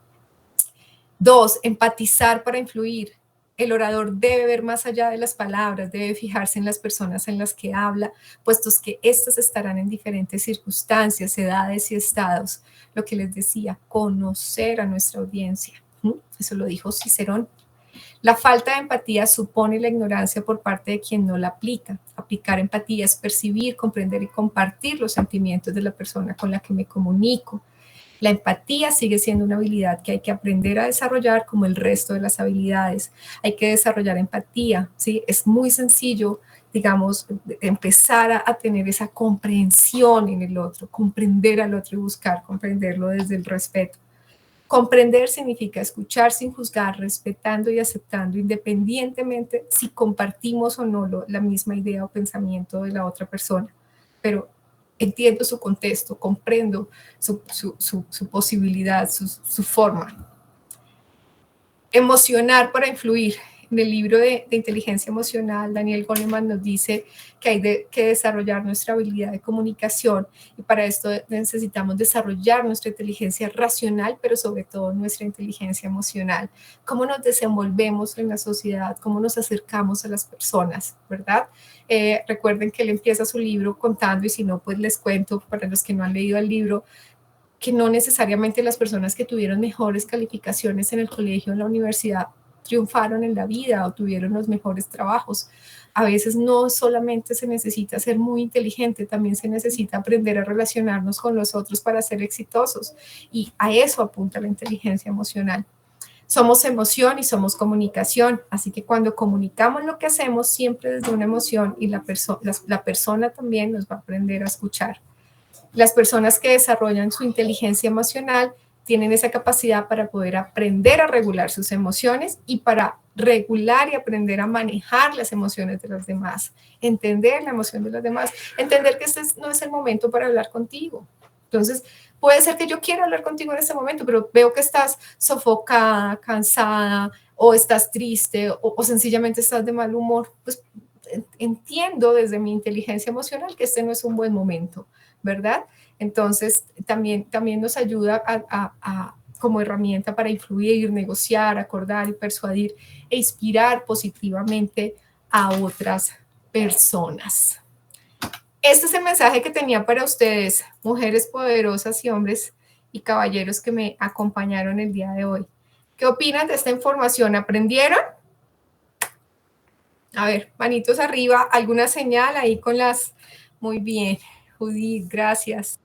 2, empatizar para influir. El orador debe ver más allá de las palabras, debe fijarse en las personas en las que habla, puestos que éstas estarán en diferentes circunstancias, edades y estados. Lo que les decía, conocer a nuestra audiencia. Eso lo dijo Cicerón. La falta de empatía supone la ignorancia por parte de quien no la aplica. Aplicar empatía es percibir, comprender y compartir los sentimientos de la persona con la que me comunico. La empatía sigue siendo una habilidad que hay que aprender a desarrollar como el resto de las habilidades. Hay que desarrollar empatía, ¿sí? Es muy sencillo, digamos, empezar a tener esa comprensión en el otro, comprender al otro y buscar comprenderlo desde el respeto. Comprender significa escuchar sin juzgar, respetando y aceptando, independientemente si compartimos o no la misma idea o pensamiento de la otra persona. Pero entiendo su contexto, comprendo su posibilidad, su forma. Emocionar para influir. En el libro de inteligencia emocional, Daniel Goleman nos dice que hay que desarrollar nuestra habilidad de comunicación y para esto necesitamos desarrollar nuestra inteligencia racional, pero sobre todo nuestra inteligencia emocional. Cómo nos desenvolvemos en la sociedad, cómo nos acercamos a las personas, ¿verdad? Recuerden que él empieza su libro contando, y si no, pues les cuento para los que no han leído el libro, que no necesariamente las personas que tuvieron mejores calificaciones en el colegio o en la universidad triunfaron en la vida o tuvieron los mejores trabajos. A veces no solamente se necesita ser muy inteligente, también se necesita aprender a relacionarnos con los otros para ser exitosos, y a eso apunta la inteligencia emocional. Somos emoción y somos comunicación, así que cuando comunicamos lo que hacemos siempre desde una emoción, y la persona también nos va a aprender a escuchar. Las personas que desarrollan su inteligencia emocional tienen esa capacidad para poder aprender a regular sus emociones y para regular y aprender a manejar las emociones de los demás, entender la emoción de los demás, entender que este no es el momento para hablar contigo. Entonces, puede ser que yo quiera hablar contigo en este momento, pero veo que estás sofocada, cansada, o estás triste, o sencillamente estás de mal humor. Pues entiendo desde mi inteligencia emocional que este no es un buen momento, ¿verdad? Entonces, también nos ayuda como herramienta para influir, negociar, acordar y persuadir e inspirar positivamente a otras personas. Este es el mensaje que tenía para ustedes, mujeres poderosas y hombres y caballeros que me acompañaron el día de hoy. ¿Qué opinan de esta información? ¿Aprendieron? A ver, manitos arriba, alguna señal ahí con las... Muy bien, Judith, gracias.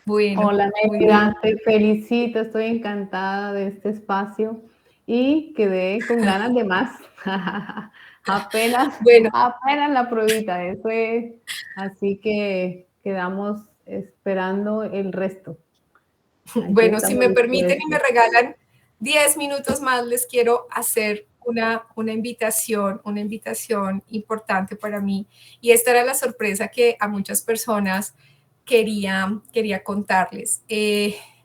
Bueno, Hola, muy Nélida, bien. te felicito, estoy encantada de este espacio y quedé con ganas de más. Apenas, Bueno, apenas la pruebita, eso es. Así que quedamos esperando el resto. Aquí bueno, si estamos me permiten y me dispuestos. regalan 10 minutos más, les quiero hacer una invitación importante para mí. Y esta era la sorpresa que a muchas personas quería contarles.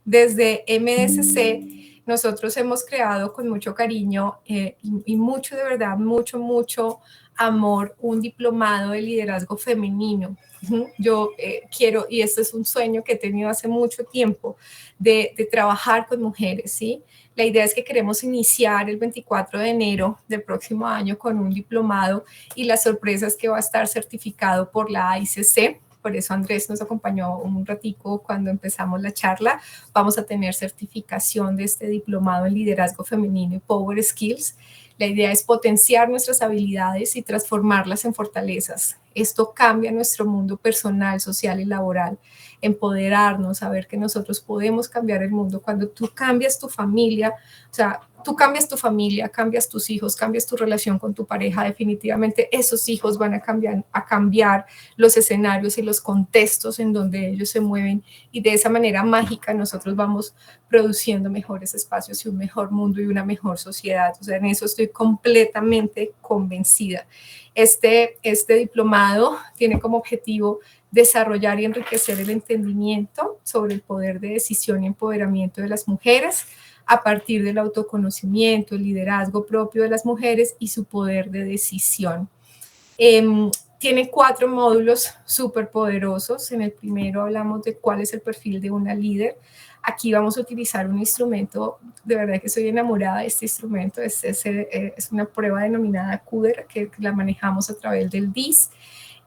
Desde MSC, nosotros hemos creado con mucho cariño y mucho, de verdad, mucho amor, un diplomado de liderazgo femenino. Yo quiero, y este es un sueño que he tenido hace mucho tiempo, de trabajar con mujeres, ¿sí? La idea es que queremos iniciar el 24 de enero del próximo año con un diplomado, y la sorpresa es que va a estar certificado por la ICC. Por eso Andrés nos acompañó un ratico cuando empezamos la charla. Vamos a tener certificación de este diplomado en liderazgo femenino y Power Skills. La idea es potenciar nuestras habilidades y transformarlas en fortalezas. Esto cambia nuestro mundo personal, social y laboral. Empoderarnos, saber que nosotros podemos cambiar el mundo. Cuando tú cambias tu familia, o sea, tú cambias tu familia, cambias tus hijos, cambias tu relación con tu pareja, definitivamente esos hijos van a cambiar los escenarios y los contextos en donde ellos se mueven, y de esa manera mágica nosotros vamos produciendo mejores espacios y un mejor mundo y una mejor sociedad. O sea, en eso estoy completamente convencida. Este diplomado tiene como objetivo desarrollar y enriquecer el entendimiento sobre el poder de decisión y empoderamiento de las mujeres a partir del autoconocimiento, el liderazgo propio de las mujeres y su poder de decisión. Tiene 4 módulos súper poderosos. En el primero hablamos de cuál es el perfil de una líder. Aquí vamos a utilizar un instrumento, de verdad que estoy enamorada de este instrumento, es una prueba denominada CUDER, que la manejamos a través del DIS,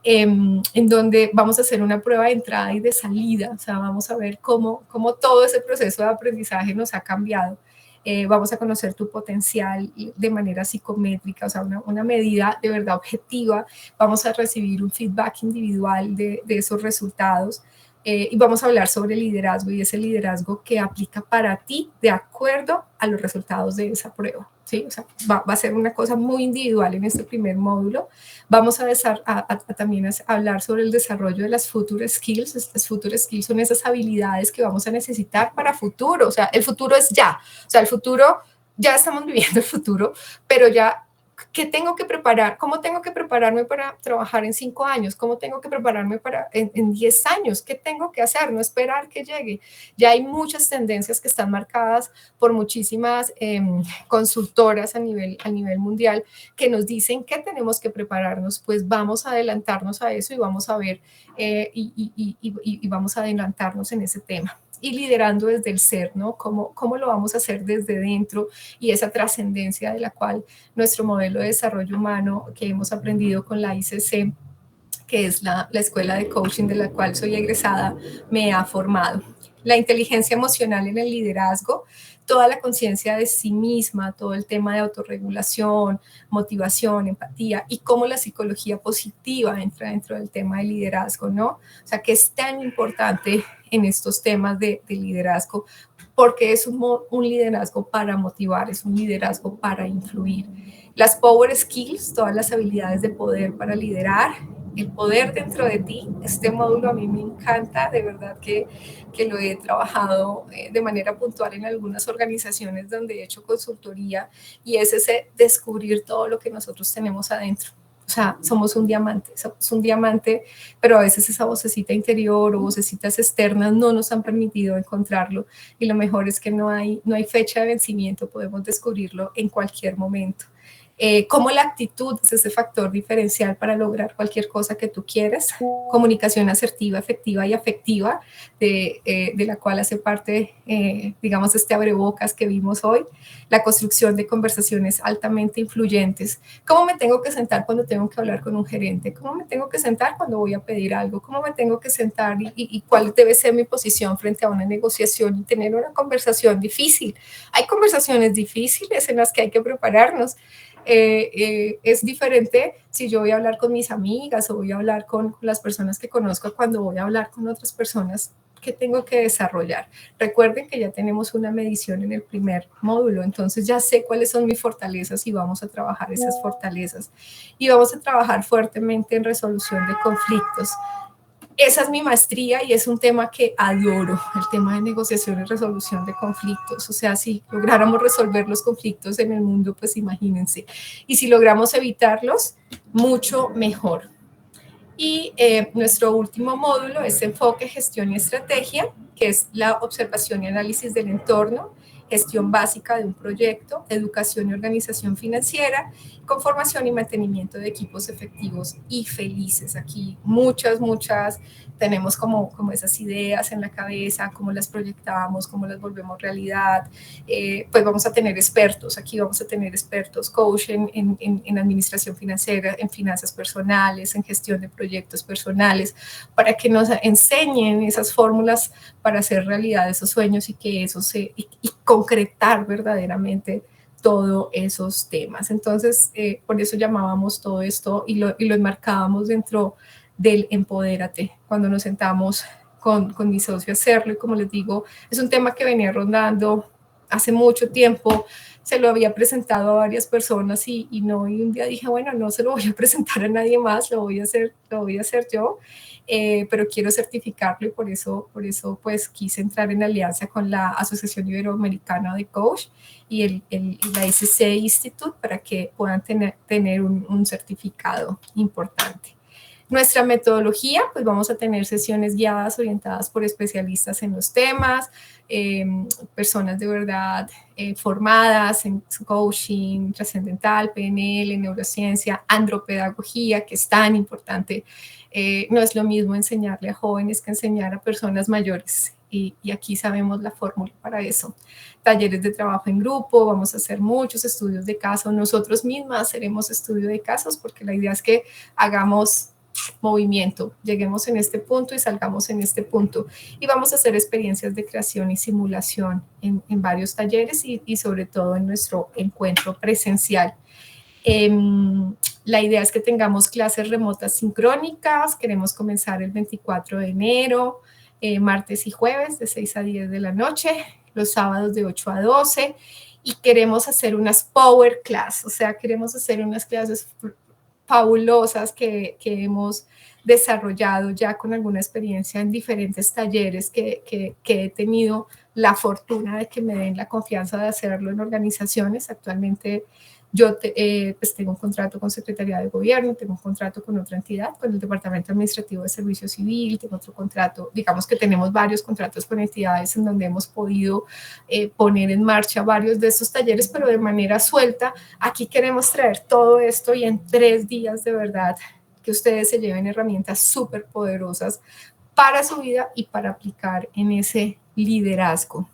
en donde vamos a hacer una prueba de entrada y de salida. O sea, vamos a ver cómo todo ese proceso de aprendizaje nos ha cambiado. Vamos a conocer tu potencial de manera psicométrica, o sea, una medida de verdad objetiva. Vamos a recibir un feedback individual de esos resultados. Y vamos a hablar sobre liderazgo, y ese liderazgo que aplica para ti de acuerdo a los resultados de esa prueba. ¿Sí? O sea, va a ser una cosa muy individual en este primer módulo. Vamos también a hablar sobre el desarrollo de las future skills. Estas future skills son esas habilidades que vamos a necesitar para futuro. O sea, el futuro es ya. O sea, el futuro, ya estamos viviendo el futuro, pero ya, ¿qué tengo que preparar? ¿Cómo tengo que prepararme para trabajar en 5 años? ¿Cómo tengo que prepararme en 10 años? ¿Qué tengo que hacer? No esperar que llegue. Ya hay muchas tendencias que están marcadas por muchísimas consultoras a nivel mundial que nos dicen que tenemos que prepararnos. Pues vamos a adelantarnos a eso y vamos a ver y vamos a adelantarnos en ese tema. Y liderando desde el ser, ¿no? ¿Cómo lo vamos a hacer desde dentro? Y esa trascendencia de la cual nuestro modelo de desarrollo humano que hemos aprendido con la ICC, que es la escuela de coaching de la cual soy egresada, me ha formado. la inteligencia emocional en el liderazgo, toda la conciencia de sí misma, todo el tema de autorregulación, motivación, empatía y cómo la psicología positiva entra dentro del tema del liderazgo, ¿no? O sea, que es tan importante en estos temas de liderazgo, porque es un liderazgo para motivar, es un liderazgo para influir. Las power skills, todas las habilidades de poder para liderar, el poder dentro de ti. Este módulo a mí me encanta, de verdad que lo he trabajado de manera puntual en algunas organizaciones donde he hecho consultoría, y es ese descubrir todo lo que nosotros tenemos adentro. O sea, somos un diamante, pero a veces esa vocecita interior o vocecitas externas no nos han permitido encontrarlo, y lo mejor es que no hay fecha de vencimiento, podemos descubrirlo en cualquier momento. Cómo la actitud es ese factor diferencial para lograr cualquier cosa que tú quieras. Comunicación asertiva, efectiva y afectiva, de la cual hace parte, digamos, este abrebocas que vimos hoy. La construcción de conversaciones altamente influyentes. ¿Cómo me tengo que sentar cuando tengo que hablar con un gerente? ¿Cómo me tengo que sentar cuando voy a pedir algo? ¿Cómo me tengo que sentar y cuál debe ser mi posición frente a una negociación y tener una conversación difícil? Hay conversaciones difíciles en las que hay que prepararnos. Es diferente si yo voy a hablar con mis amigas o voy a hablar con las personas que conozco, cuando voy a hablar con otras personas que tengo que desarrollar. Recuerden que ya tenemos una medición en el primer módulo, entonces ya sé cuáles son mis fortalezas y vamos a trabajar esas fortalezas. Y vamos a trabajar fuertemente en resolución de conflictos. Esa es mi maestría y es un tema que adoro, el tema de negociación y resolución de conflictos. O sea, si lográramos resolver los conflictos en el mundo, pues imagínense. Y si logramos evitarlos, mucho mejor. Y nuestro último módulo es enfoque, gestión y estrategia, que es la observación y análisis del entorno, gestión básica de un proyecto, educación y organización financiera, conformación y mantenimiento de equipos efectivos y felices. Aquí muchas tenemos como esas ideas en la cabeza, cómo las proyectamos, cómo las volvemos realidad. Pues vamos a tener expertos, aquí vamos a tener expertos, coach en administración financiera, en finanzas personales, en gestión de proyectos personales, para que nos enseñen esas fórmulas para hacer realidad esos sueños y que eso y concretar verdaderamente todos esos temas. Entonces, por eso llamábamos todo esto y lo enmarcábamos dentro del empodérate, cuando nos sentamos con mi socio a hacerlo. Y como les digo, es un tema que venía rondando hace mucho tiempo, se lo había presentado a varias personas y un día dije, bueno, no se lo voy a presentar a nadie más, lo voy a hacer yo, pero quiero certificarlo, y por eso pues quise entrar en alianza con la Asociación Iberoamericana de Coach y la ICC Institute para que puedan tener un certificado importante. Nuestra metodología, pues vamos a tener sesiones guiadas orientadas por especialistas en los temas, personas de verdad formadas en coaching trascendental, PNL, neurociencia, andropedagogía, que es tan importante. No es lo mismo enseñarle a jóvenes que enseñar a personas mayores, y aquí sabemos la fórmula para eso. Talleres de trabajo en grupo, vamos a hacer muchos estudios de caso, nosotros mismas haremos estudio de casos, porque la idea es que hagamos movimiento, lleguemos en este punto y salgamos en este punto, y vamos a hacer experiencias de creación y simulación en varios talleres y sobre todo en nuestro encuentro presencial. La idea es que tengamos clases remotas sincrónicas, queremos comenzar el 24 de enero, martes y jueves de 6 a 10 de la noche, los sábados de 8 a 12, y queremos hacer unas power class, o sea, queremos hacer unas clases fabulosas que hemos desarrollado ya con alguna experiencia en diferentes talleres que he tenido la fortuna de que me den la confianza de hacerlo en organizaciones. Actualmente yo pues tengo un contrato con Secretaría de Gobierno, tengo un contrato con otra entidad, con el Departamento Administrativo de Servicio Civil, tengo otro contrato, digamos que tenemos varios contratos con entidades en donde hemos podido poner en marcha varios de estos talleres, pero de manera suelta. Aquí queremos traer todo esto y en 3 días de verdad que ustedes se lleven herramientas súper poderosas para su vida y para aplicar en ese liderazgo.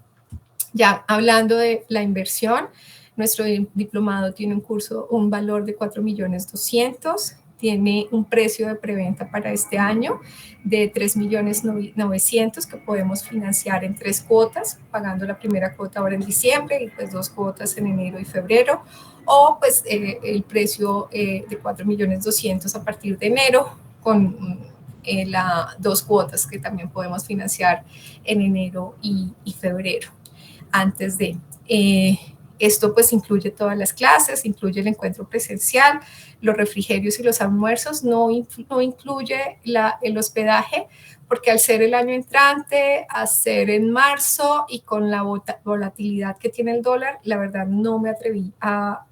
Ya hablando de la inversión, nuestro diplomado tiene un valor de 4.200.000. tiene un precio de preventa para este año de 3.900.000 que podemos financiar en 3 cuotas, pagando la primera cuota ahora en diciembre y pues 2 cuotas en enero y febrero, o pues el precio de 4.200.000 a partir de enero con las 2 cuotas que también podemos financiar en enero y febrero. Antes de esto pues incluye todas las clases, incluye el encuentro presencial, los refrigerios y los almuerzos, no incluye el hospedaje, porque al ser el año entrante, a ser en marzo y con la volatilidad que tiene el dólar, la verdad no me atreví a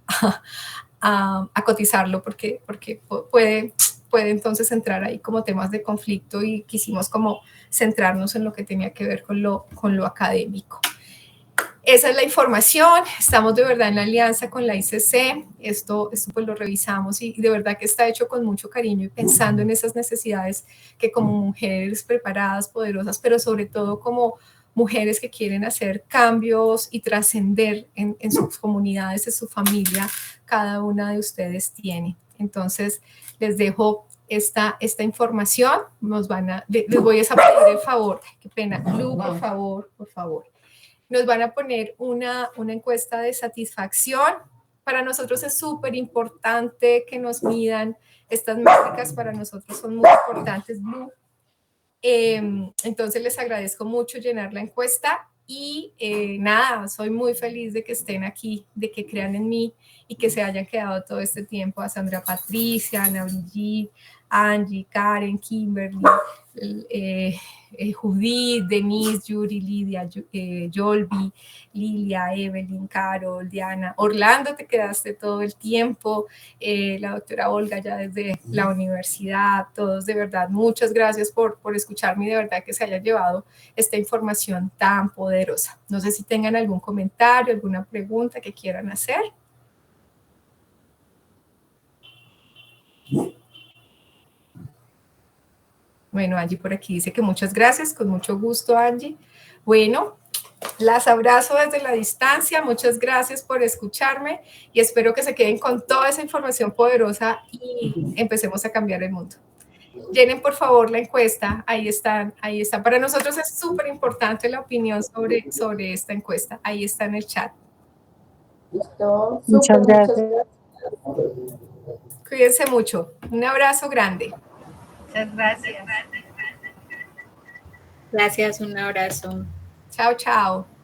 cotizarlo porque puede entonces entrar ahí como temas de conflicto y quisimos como centrarnos en lo que tenía que ver con lo académico. Esa es la información, estamos de verdad en la alianza con la ICC, esto pues lo revisamos y de verdad que está hecho con mucho cariño y pensando en esas necesidades que como mujeres preparadas, poderosas, pero sobre todo como mujeres que quieren hacer cambios y trascender en sus comunidades, en su familia, cada una de ustedes tiene. Entonces, les dejo esta información, les voy a pedir el favor, qué pena, Lu, por favor. Nos van a poner una encuesta de satisfacción. Para nosotros es súper importante que nos midan estas métricas, para nosotros son muy importantes, Blue. Entonces les agradezco mucho llenar la encuesta y nada, soy muy feliz de que estén aquí, de que crean en mí y que se hayan quedado todo este tiempo, a Sandra Patricia, Ana Brigitte, Angie, Karen, Kimberly, Judith, Denise, Yuri, Lidia, Yolvi, Lilia, Evelyn, Carol, Diana, Orlando, te quedaste todo el tiempo, la doctora Olga ya desde la universidad, todos de verdad, muchas gracias por escucharme y de verdad que se hayan llevado esta información tan poderosa. No sé si tengan algún comentario, alguna pregunta que quieran hacer. Bueno, Angie por aquí dice que muchas gracias, con mucho gusto, Angie. Bueno, las abrazo desde la distancia, muchas gracias por escucharme y espero que se queden con toda esa información poderosa y empecemos a cambiar el mundo. Llenen por favor la encuesta, ahí está. Para nosotros es súper importante la opinión sobre esta encuesta, ahí está en el chat. Listo, Muchas gracias. Cuídense mucho, un abrazo grande. Muchas gracias. Gracias, un abrazo. Chao, chao.